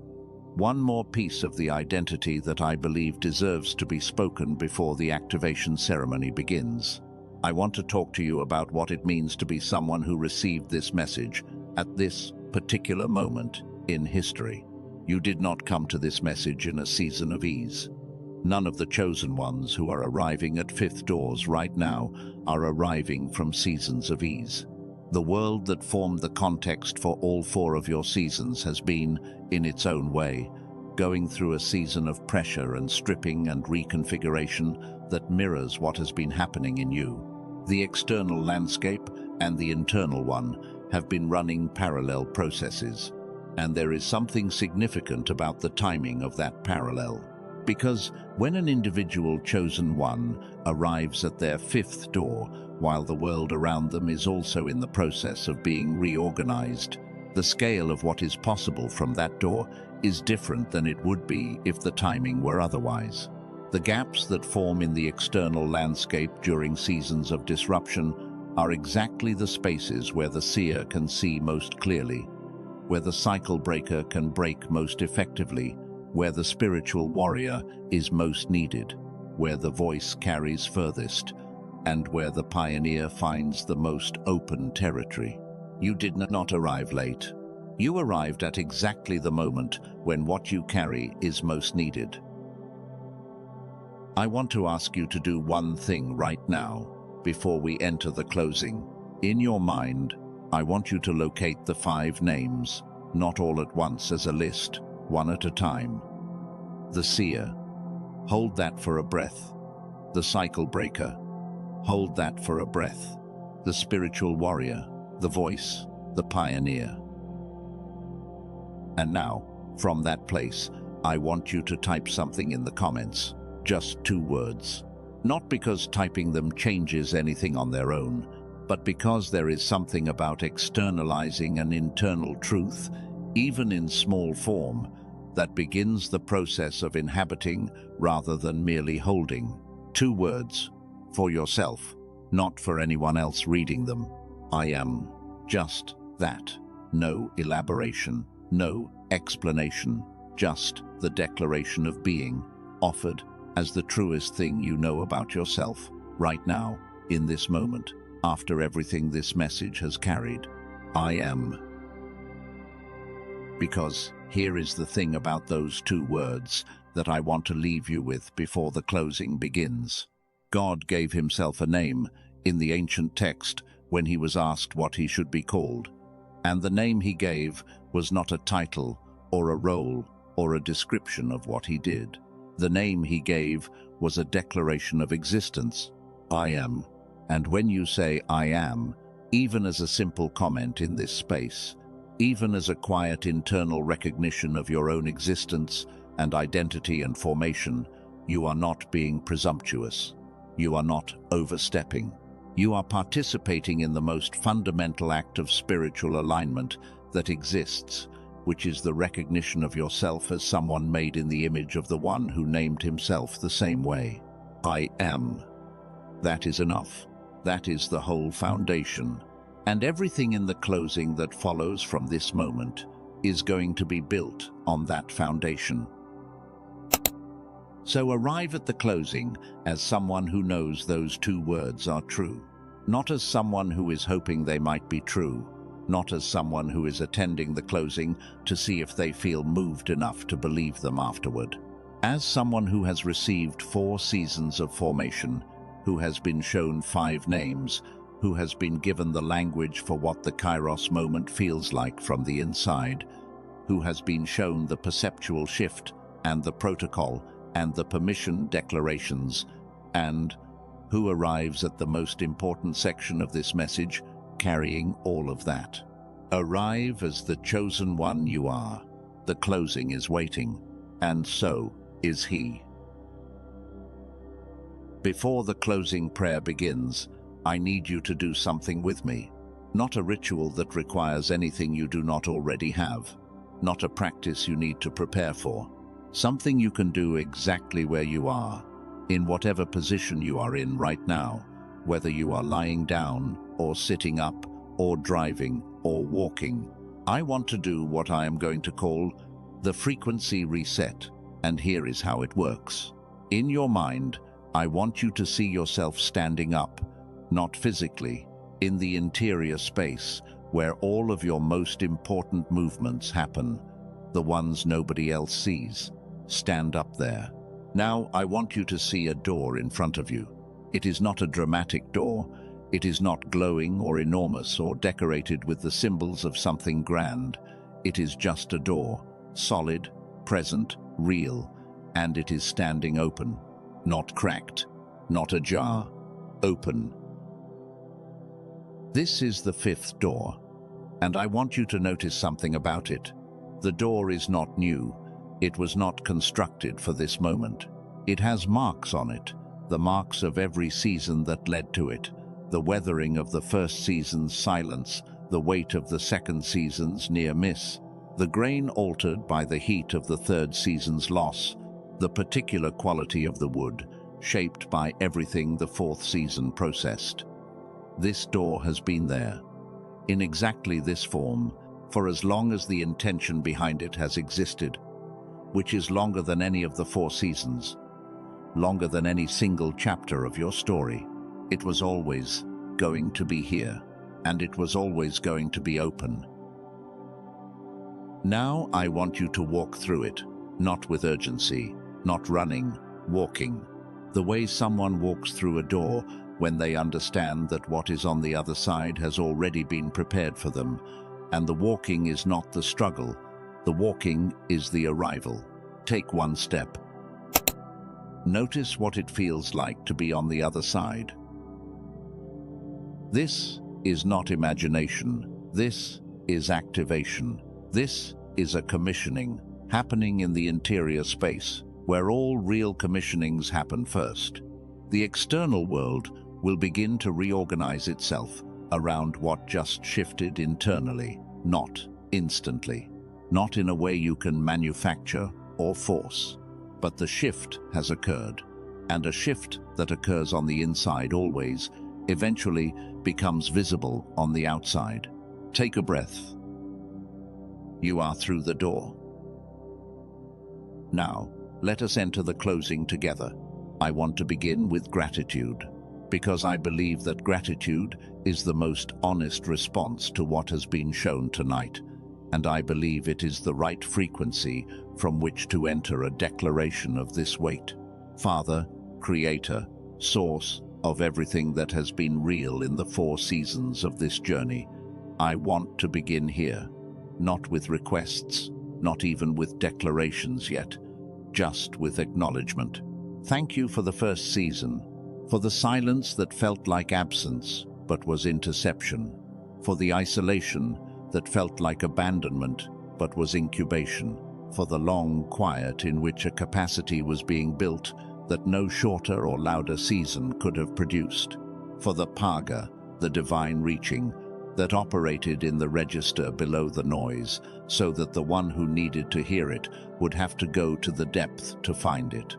S1: One more piece of the identity that I believe deserves to be spoken before the activation ceremony begins. I want to talk to you about what it means to be someone who received this message at this particular moment in history. You did not come to this message in a season of ease. None of the chosen ones who are arriving at 5th doors right now are arriving from seasons of ease. The world that formed the context for all 4 of your seasons has been, in its own way, going through a season of pressure and stripping and reconfiguration that mirrors what has been happening in you. The external landscape and the internal one have been running parallel processes, and there is something significant about the timing of that parallel. Because when an individual chosen one arrives at their fifth door, while the world around them is also in the process of being reorganized, the scale of what is possible from that door is different than it would be if the timing were otherwise. The gaps that form in the external landscape during seasons of disruption are exactly the spaces where the seer can see most clearly, where the cycle breaker can break most effectively, where the spiritual warrior is most needed, where the voice carries furthest, and where the pioneer finds the most open territory. You did not arrive late. You arrived at exactly the moment when what you carry is most needed. I want to ask you to do one thing right now, before we enter the closing. In your mind, I want you to locate the 5 names, not all at once as a list, one at a time. The seer, hold that for a breath. The cycle breaker, hold that for a breath. The spiritual warrior, the voice, the pioneer. And now, from that place, I want you to type something in the comments, just 2 words. Not because typing them changes anything on their own, but because there is something about externalizing an internal truth, even in small form, that begins the process of inhabiting rather than merely holding. 2 words, for yourself, not for anyone else reading them. I am just that. No elaboration, no explanation, just the declaration of being, offered as the truest thing you know about yourself, right now, in this moment, after everything this message has carried. I am. Because here is the thing about those 2 words that I want to leave you with before the closing begins. God gave himself a name in the ancient text when he was asked what he should be called. And the name he gave was not a title or a role or a description of what he did. The name he gave was a declaration of existence. I am. And when you say I am, even as a simple comment in this space, even as a quiet internal recognition of your own existence and identity and formation, you are not being presumptuous. You are not overstepping. You are participating in the most fundamental act of spiritual alignment that exists, which is the recognition of yourself as someone made in the image of the one who named himself the same way. I am. That is enough. That is the whole foundation. And everything in the closing that follows from this moment is going to be built on that foundation. So arrive at the closing as someone who knows those 2 words are true, not as someone who is hoping they might be true, not as someone who is attending the closing to see if they feel moved enough to believe them afterward. As someone who has received 4 seasons of formation, who has been shown 5 names, who has been given the language for what the Kairos moment feels like from the inside, who has been shown the perceptual shift and the protocol and the permission declarations, and who arrives at the most important section of this message, carrying all of that. Arrive as the chosen one you are. The closing is waiting, and so is he. Before the closing prayer begins, I need you to do something with me. Not a ritual that requires anything you do not already have. Not a practice you need to prepare for. Something you can do exactly where you are, in whatever position you are in right now, whether you are lying down or sitting up or driving or walking. I want to do what I am going to call the frequency reset, and here is how it works. In your mind, I want you to see yourself standing up, not physically, in the interior space where all of your most important movements happen, the ones nobody else sees. Stand up there. Now I want you to see a door in front of you. It is not a dramatic door. It is not glowing or enormous or decorated with the symbols of something grand. It is just a door, solid, present, real, and it is standing open. Not cracked, not ajar, open. This is the 5th door, and I want you to notice something about it. The door is not new. It was not constructed for this moment. It has marks on it, the marks of every season that led to it, the weathering of the first season's silence, the weight of the second season's near miss, the grain altered by the heat of the third season's loss, the particular quality of the wood, shaped by everything the fourth season processed. This door has been there, in exactly this form, for as long as the intention behind it has existed, which is longer than any of the four seasons, longer than any single chapter of your story. It was always going to be here, and it was always going to be open. Now I want you to walk through it, not with urgency, not running, walking, the way someone walks through a door when they understand that what is on the other side has already been prepared for them, and the walking is not the struggle, the walking is the arrival. Take one step. Notice what it feels like to be on the other side. This is not imagination. This is activation. This is a commissioning happening in the interior space, where all real commissionings happen first. The external world will begin to reorganize itself around what just shifted internally, not instantly, not in a way you can manufacture or force. But the shift has occurred, and a shift that occurs on the inside always, eventually becomes visible on the outside. Take a breath. You are through the door. Now, let us enter the closing together. I want to begin with gratitude, because I believe that gratitude is the most honest response to what has been shown tonight, and I believe it is the right frequency from which to enter a declaration of this weight. Father, Creator, Source of everything that has been real in the four seasons of this journey, I want to begin here, not with requests, not even with declarations yet, just with acknowledgement. Thank you for the first season, for the silence that felt like absence but was interception, for the isolation that felt like abandonment but was incubation, for the long quiet in which a capacity was being built that no shorter or louder season could have produced, for the paga, the divine reaching, that operated in the register below the noise, so that the one who needed to hear it would have to go to the depth to find it.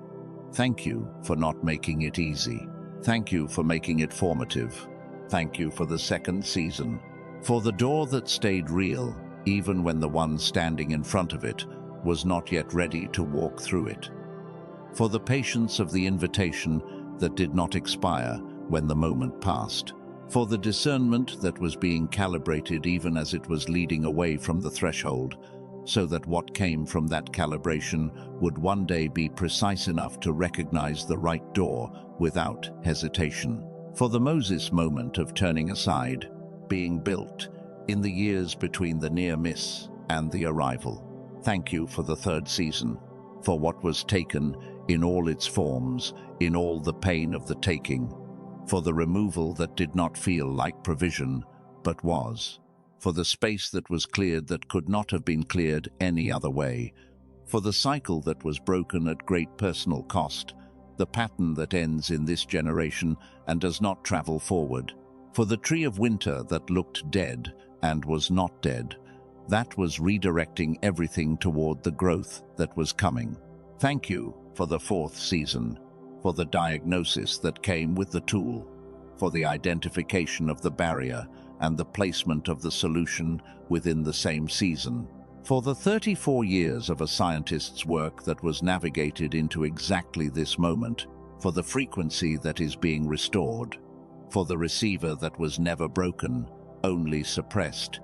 S1: Thank you for not making it easy. Thank you for making it formative. Thank you for the second season, for the door that stayed real, even when the one standing in front of it was not yet ready to walk through it, for the patience of the invitation that did not expire when the moment passed, for the discernment that was being calibrated even as it was leading away from the threshold, so that what came from that calibration would one day be precise enough to recognize the right door without hesitation, for the Moses moment of turning aside, being built in the years between the near miss and the arrival. Thank you for the third season, for what was taken in all its forms, in all the pain of the taking, for the removal that did not feel like provision, but was, for the space that was cleared that could not have been cleared any other way, for the cycle that was broken at great personal cost, the pattern that ends in this generation and does not travel forward, for the tree of winter that looked dead and was not dead, that was redirecting everything toward the growth that was coming. Thank you for the fourth season, for the diagnosis that came with the tool, for the identification of the barrier and the placement of the solution within the same season, for the 34 years of a scientist's work that was navigated into exactly this moment, for the frequency that is being restored, for the receiver that was never broken, only suppressed,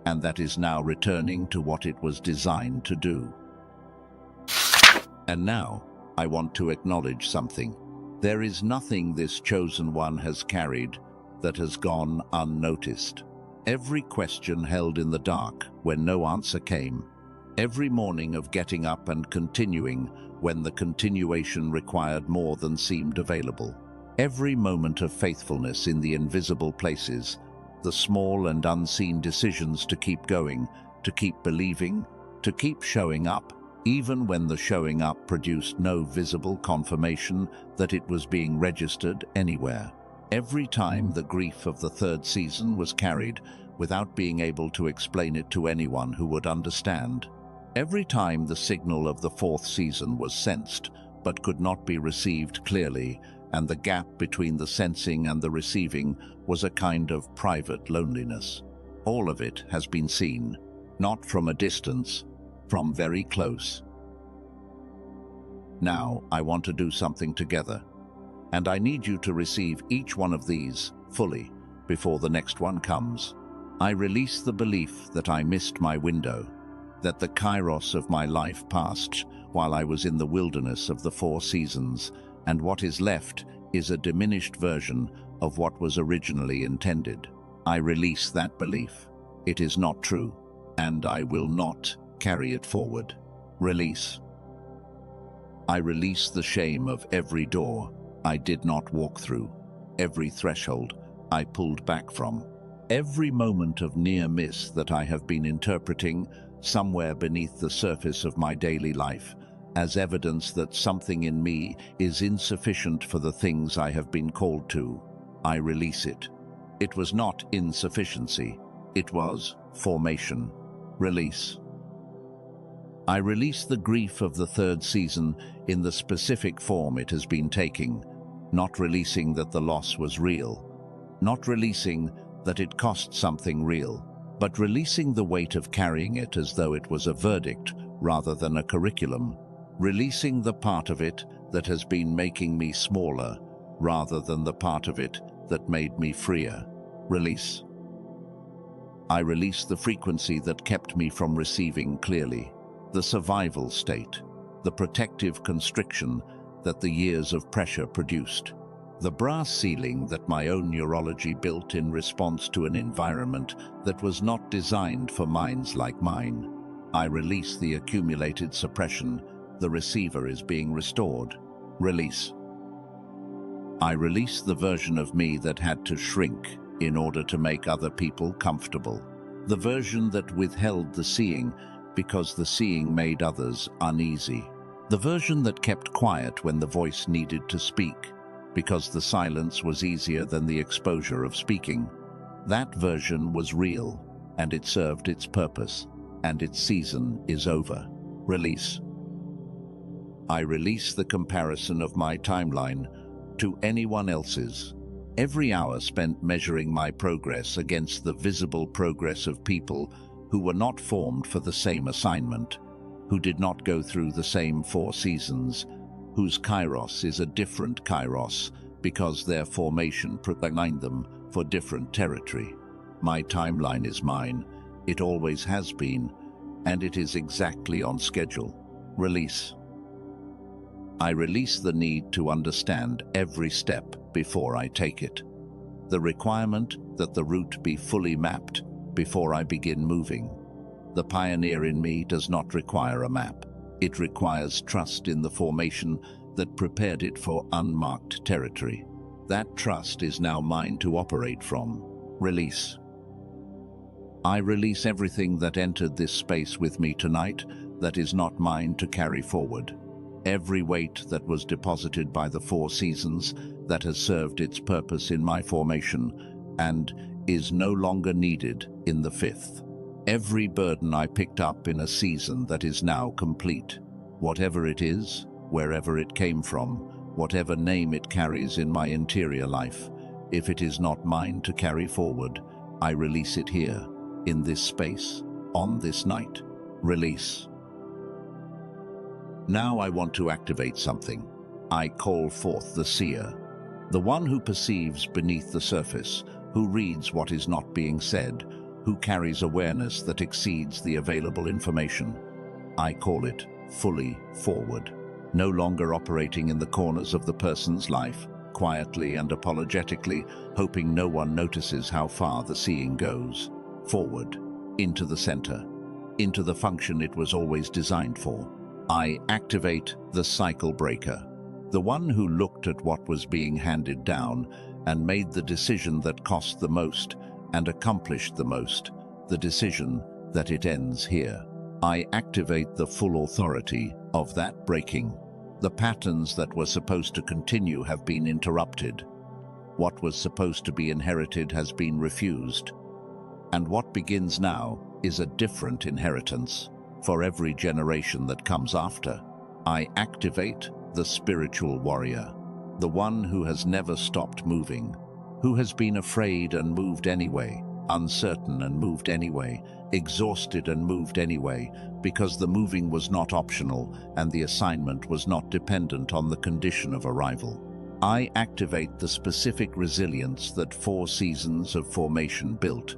S1: and that is now returning to what it was designed to do. And now, I want to acknowledge something. There is nothing this chosen one has carried that has gone unnoticed. Every question held in the dark when no answer came, every morning of getting up and continuing when the continuation required more than seemed available, every moment of faithfulness in the invisible places, the small and unseen decisions to keep going, to keep believing, to keep showing up, even when the showing up produced no visible confirmation that it was being registered anywhere. Every time the grief of the third season was carried without being able to explain it to anyone who would understand. Every time the signal of the fourth season was sensed but could not be received clearly, and the gap between the sensing and the receiving was a kind of private loneliness. All of it has been seen, not from a distance, from very close. Now I want to do something together, and I need you to receive each one of these fully before the next one comes. I release the belief that I missed my window, that the kairos of my life passed while I was in the wilderness of the four seasons, and what is left is a diminished version of what was originally intended. I release that belief. It is not true, and I will not carry it forward. Release. I release the shame of every door I did not walk through, every threshold I pulled back from, every moment of near miss that I have been interpreting somewhere beneath the surface of my daily life as evidence that something in me is insufficient for the things I have been called to. I release it. It was not insufficiency, it was formation. Release. I release the grief of the third season in the specific form it has been taking, not releasing that the loss was real, not releasing that it cost something real, but releasing the weight of carrying it as though it was a verdict rather than a curriculum, releasing the part of it that has been making me smaller rather than the part of it that made me freer. Release. I release the frequency that kept me from receiving clearly, the survival state, the protective constriction that the years of pressure produced, the brass ceiling that my own neurology built in response to an environment that was not designed for minds like mine. I release the accumulated suppression. The receiver is being restored. Release. I release the version of me that had to shrink in order to make other people comfortable, the version that withheld the seeing because the seeing made others uneasy, the version that kept quiet when the voice needed to speak because the silence was easier than the exposure of speaking. That version was real, and it served its purpose, and its season is over. Release. I release the comparison of my timeline to anyone else's. Every hour spent measuring my progress against the visible progress of people who were not formed for the same assignment, who did not go through the same four seasons, whose kairos is a different kairos because their formation prepared them for different territory. My timeline is mine. It always has been, and it is exactly on schedule. Release. I release the need to understand every step before I take it, the requirement that the route be fully mapped before I begin moving. The pioneer in me does not require a map. It requires trust in the formation that prepared it for unmarked territory. That trust is now mine to operate from. Release. I release everything that entered this space with me tonight that is not mine to carry forward. Every weight that was deposited by the four seasons that has served its purpose in my formation and is no longer needed in the fifth. Every burden I picked up in a season that is now complete. Whatever it is, wherever it came from, whatever name it carries in my interior life, if it is not mine to carry forward, I release it here, in this space, on this night. Release. Now I want to activate something. I call forth the seer, the one who perceives beneath the surface, who reads what is not being said, who carries awareness that exceeds the available information. I call it fully forward, no longer operating in the corners of the person's life, quietly and apologetically, hoping no one notices how far the seeing goes. Forward, into the center, into the function it was always designed for. I activate the cycle breaker, the one who looked at what was being handed down and made the decision that cost the most and accomplished the most, the decision that it ends here. I activate the full authority of that breaking. The patterns that were supposed to continue have been interrupted. What was supposed to be inherited has been refused. And what begins now is a different inheritance for every generation that comes after. I activate the spiritual warrior, the one who has never stopped moving, who has been afraid and moved anyway, uncertain and moved anyway, exhausted and moved anyway, because the moving was not optional and the assignment was not dependent on the condition of arrival. I activate the specific resilience that 4 seasons of formation built.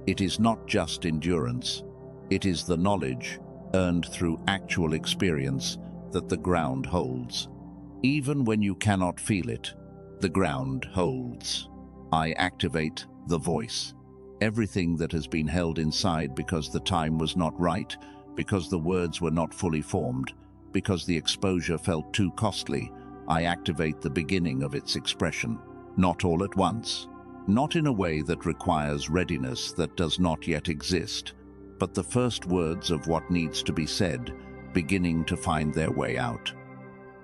S1: It is not just endurance, it is the knowledge, earned through actual experience, that the ground holds. Even when you cannot feel it, the ground holds. I activate the voice. Everything that has been held inside because the time was not right, because the words were not fully formed, because the exposure felt too costly, I activate the beginning of its expression. Not all at once, not in a way that requires readiness that does not yet exist, but the first words of what needs to be said, beginning to find their way out.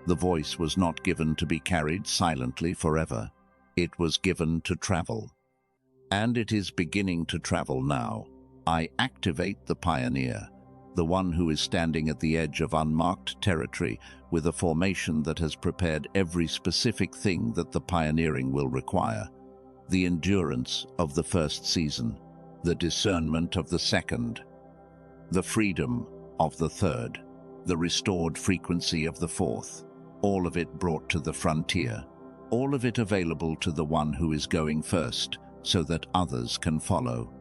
S1: The voice was not given to be carried silently forever. It was given to travel. And it is beginning to travel now. I activate the pioneer, the one who is standing at the edge of unmarked territory with a formation that has prepared every specific thing that the pioneering will require. The endurance of the first season, the discernment of the second, the freedom of the third, the restored frequency of the fourth, all of it brought to the frontier, all of it available to the one who is going first, so that others can follow.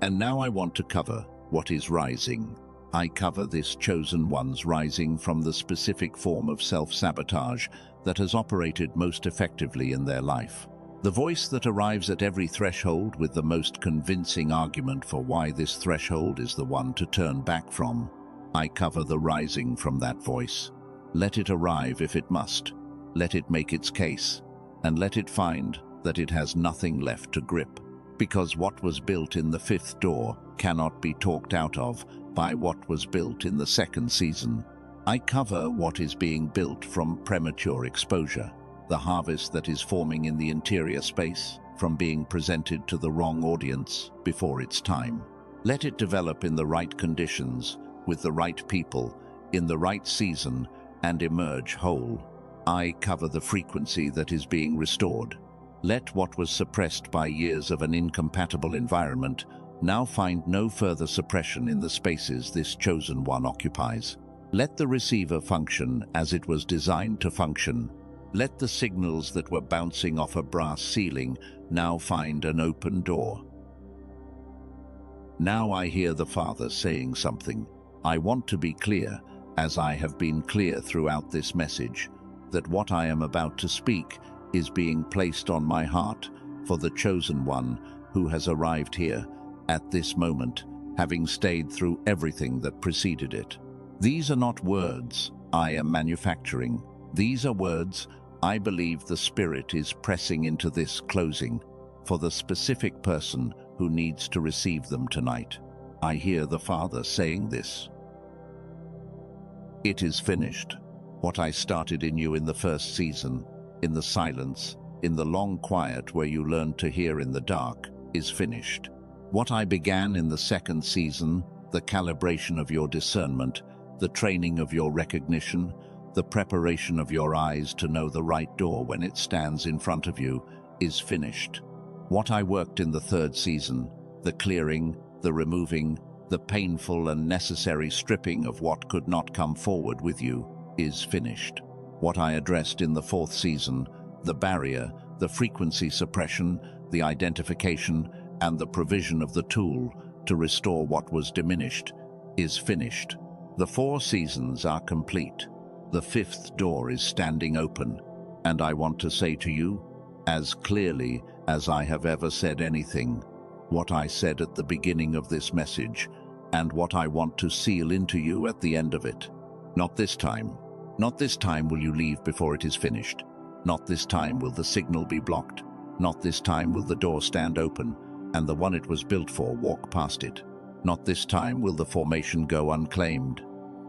S1: And now I want to cover what is rising. I cover this chosen one's rising from the specific form of self-sabotage that has operated most effectively in their life. The voice that arrives at every threshold with the most convincing argument for why this threshold is the one to turn back from. I cover the rising from that voice. Let it arrive if it must. Let it make its case, and let it find that it has nothing left to grip. Because what was built in the 5th door cannot be talked out of by what was built in the 2nd season. I cover what is being built from premature exposure, the harvest that is forming in the interior space from being presented to the wrong audience before its time. Let it develop in the right conditions, with the right people, in the right season, and emerge whole. I cover the frequency that is being restored. Let what was suppressed by years of an incompatible environment now find no further suppression in the spaces this chosen one occupies. Let the receiver function as it was designed to function. Let the signals that were bouncing off a brass ceiling now find an open door. Now I hear the Father saying something. I want to be clear, as I have been clear throughout this message, that what I am about to speak is being placed on my heart for the chosen one who has arrived here at this moment, having stayed through everything that preceded it. These are not words I am manufacturing. These are words I believe the Spirit is pressing into this closing for the specific person who needs to receive them tonight. I hear the Father saying this. It is finished. What I started in you in the 1st season, in the silence, in the long quiet where you learned to hear in the dark, is finished. What I began in the 2nd season, the calibration of your discernment, the training of your recognition, the preparation of your eyes to know the right door when it stands in front of you, is finished. What I worked in the 3rd season, the clearing, the removing, the painful and necessary stripping of what could not come forward with you, is finished. What I addressed in the 4th season, the barrier, the frequency suppression, the identification, and the provision of the tool to restore what was diminished, is finished. The 4 seasons are complete. The 5th door is standing open, and I want to say to you, as clearly as I have ever said anything, what I said at the beginning of this message, and what I want to seal into you at the end of it. Not this time. Not this time will you leave before it is finished. Not this time will the signal be blocked. Not this time will the door stand open, and the one it was built for walk past it. Not this time will the formation go unclaimed.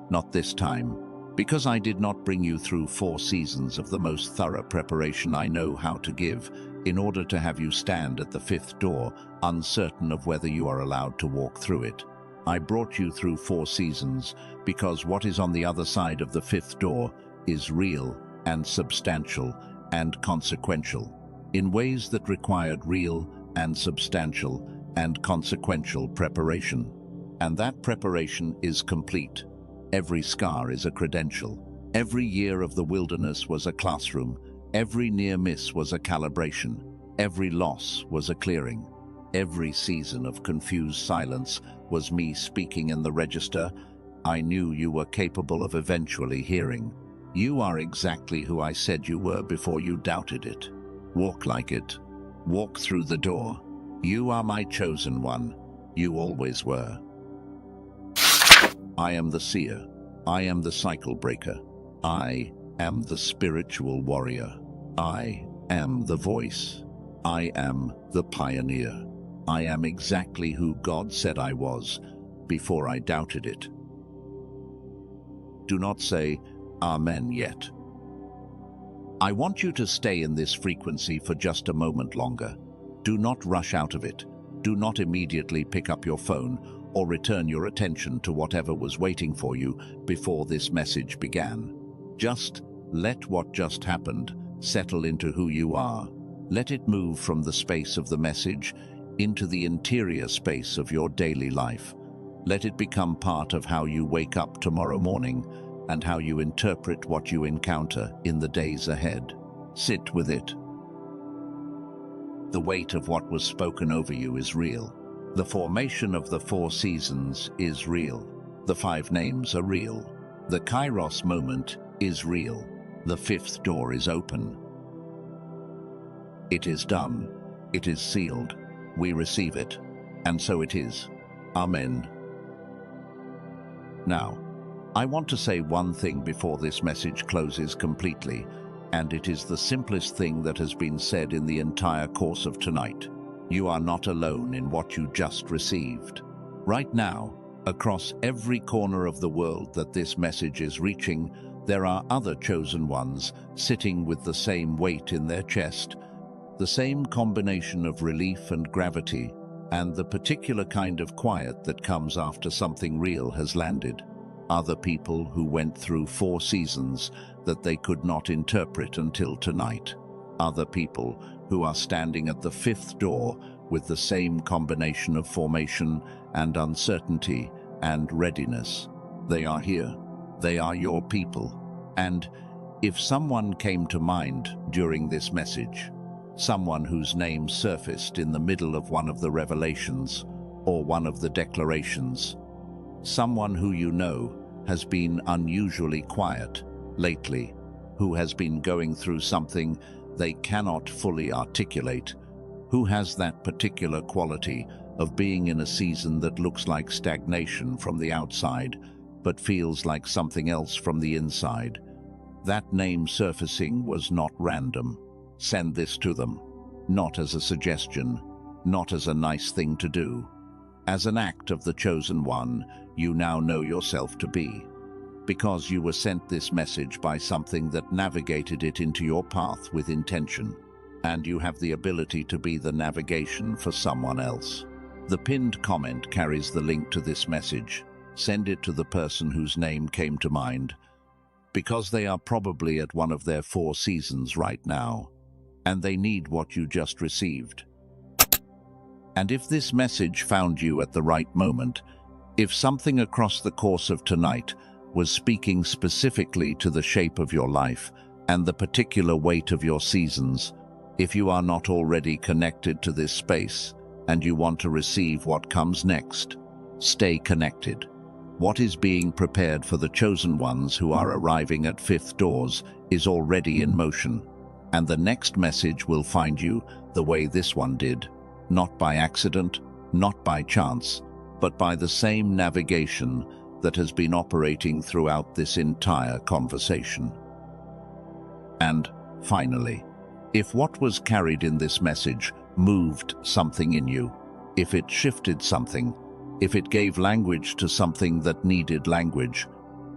S1: Not this time, because I did not bring you through 4 seasons of the most thorough preparation I know how to give, in order to have you stand at the 5th door, uncertain of whether you are allowed to walk through it. I brought you through 4 seasons because what is on the other side of the 5th door is real and substantial and consequential, in ways that required real and substantial and consequential preparation. And that preparation is complete. Every scar is a credential. Every year of the wilderness was a classroom. Every near miss was a calibration. Every loss was a clearing. Every season of confused silence was me speaking in the register I knew you were capable of eventually hearing. You are exactly who I said you were before you doubted it. Walk like it. Walk through the door. You are my chosen one. You always were. I am the seer. I am the cycle breaker. I am the spiritual warrior. I am the voice. I am the pioneer. I am exactly who God said I was before I doubted it. Do not say Amen yet. I want you to stay in this frequency for just a moment longer. Do not rush out of it. Do not immediately pick up your phone or return your attention to whatever was waiting for you before this message began. Just let what just happened settle into who you are. Let it move from the space of the message into the interior space of your daily life. Let it become part of how you wake up tomorrow morning and how you interpret what you encounter in the days ahead. Sit with it. The weight of what was spoken over you is real. The formation of the 4 seasons is real. The 5 names are real. The Kairos moment is real. The 5th door is open. It is done. It is sealed. We receive it. And so it is. Amen. Now, I want to say one thing before this message closes completely, and it is the simplest thing that has been said in the entire course of tonight. You are not alone in what you just received. Right now, across every corner of the world that this message is reaching, there are other chosen ones sitting with the same weight in their chest, the same combination of relief and gravity, and the particular kind of quiet that comes after something real has landed. Other people who went through 4 seasons that they could not interpret until tonight. Other people who are standing at the 5th door with the same combination of formation and uncertainty and readiness. They are here. They are your people. And if someone came to mind during this message, someone whose name surfaced in the middle of one of the revelations or one of the declarations, someone who you know has been unusually quiet lately, who has been going through something they cannot fully articulate, who has that particular quality of being in a season that looks like stagnation from the outside, but feels like something else from the inside. That name surfacing was not random. Send this to them, not as a suggestion, not as a nice thing to do. As an act of the chosen one, you now know yourself to be, because you were sent this message by something that navigated it into your path with intention, and you have the ability to be the navigation for someone else. The pinned comment carries the link to this message. Send it to the person whose name came to mind, because they are probably at one of their 4 seasons right now, and they need what you just received. And if this message found you at the right moment, if something across the course of tonight was speaking specifically to the shape of your life and the particular weight of your seasons, if you are not already connected to this space and you want to receive what comes next, stay connected. What is being prepared for the chosen ones who are arriving at 5th doors is already in motion, and the next message will find you the way this one did, not by accident, not by chance, but by the same navigation that has been operating throughout this entire conversation. And finally, if what was carried in this message moved something in you, if it shifted something, If it gave language to something that needed language,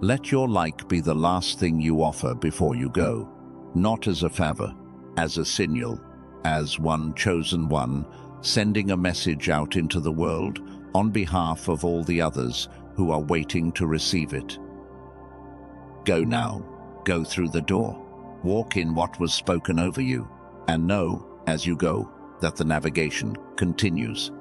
S1: let your like be the last thing you offer before you go, not as a favor, as a signal, as one chosen one, sending a message out into the world on behalf of all the others who are waiting to receive it. Go now, go through the door, walk in what was spoken over you, and know, as you go, that the navigation continues.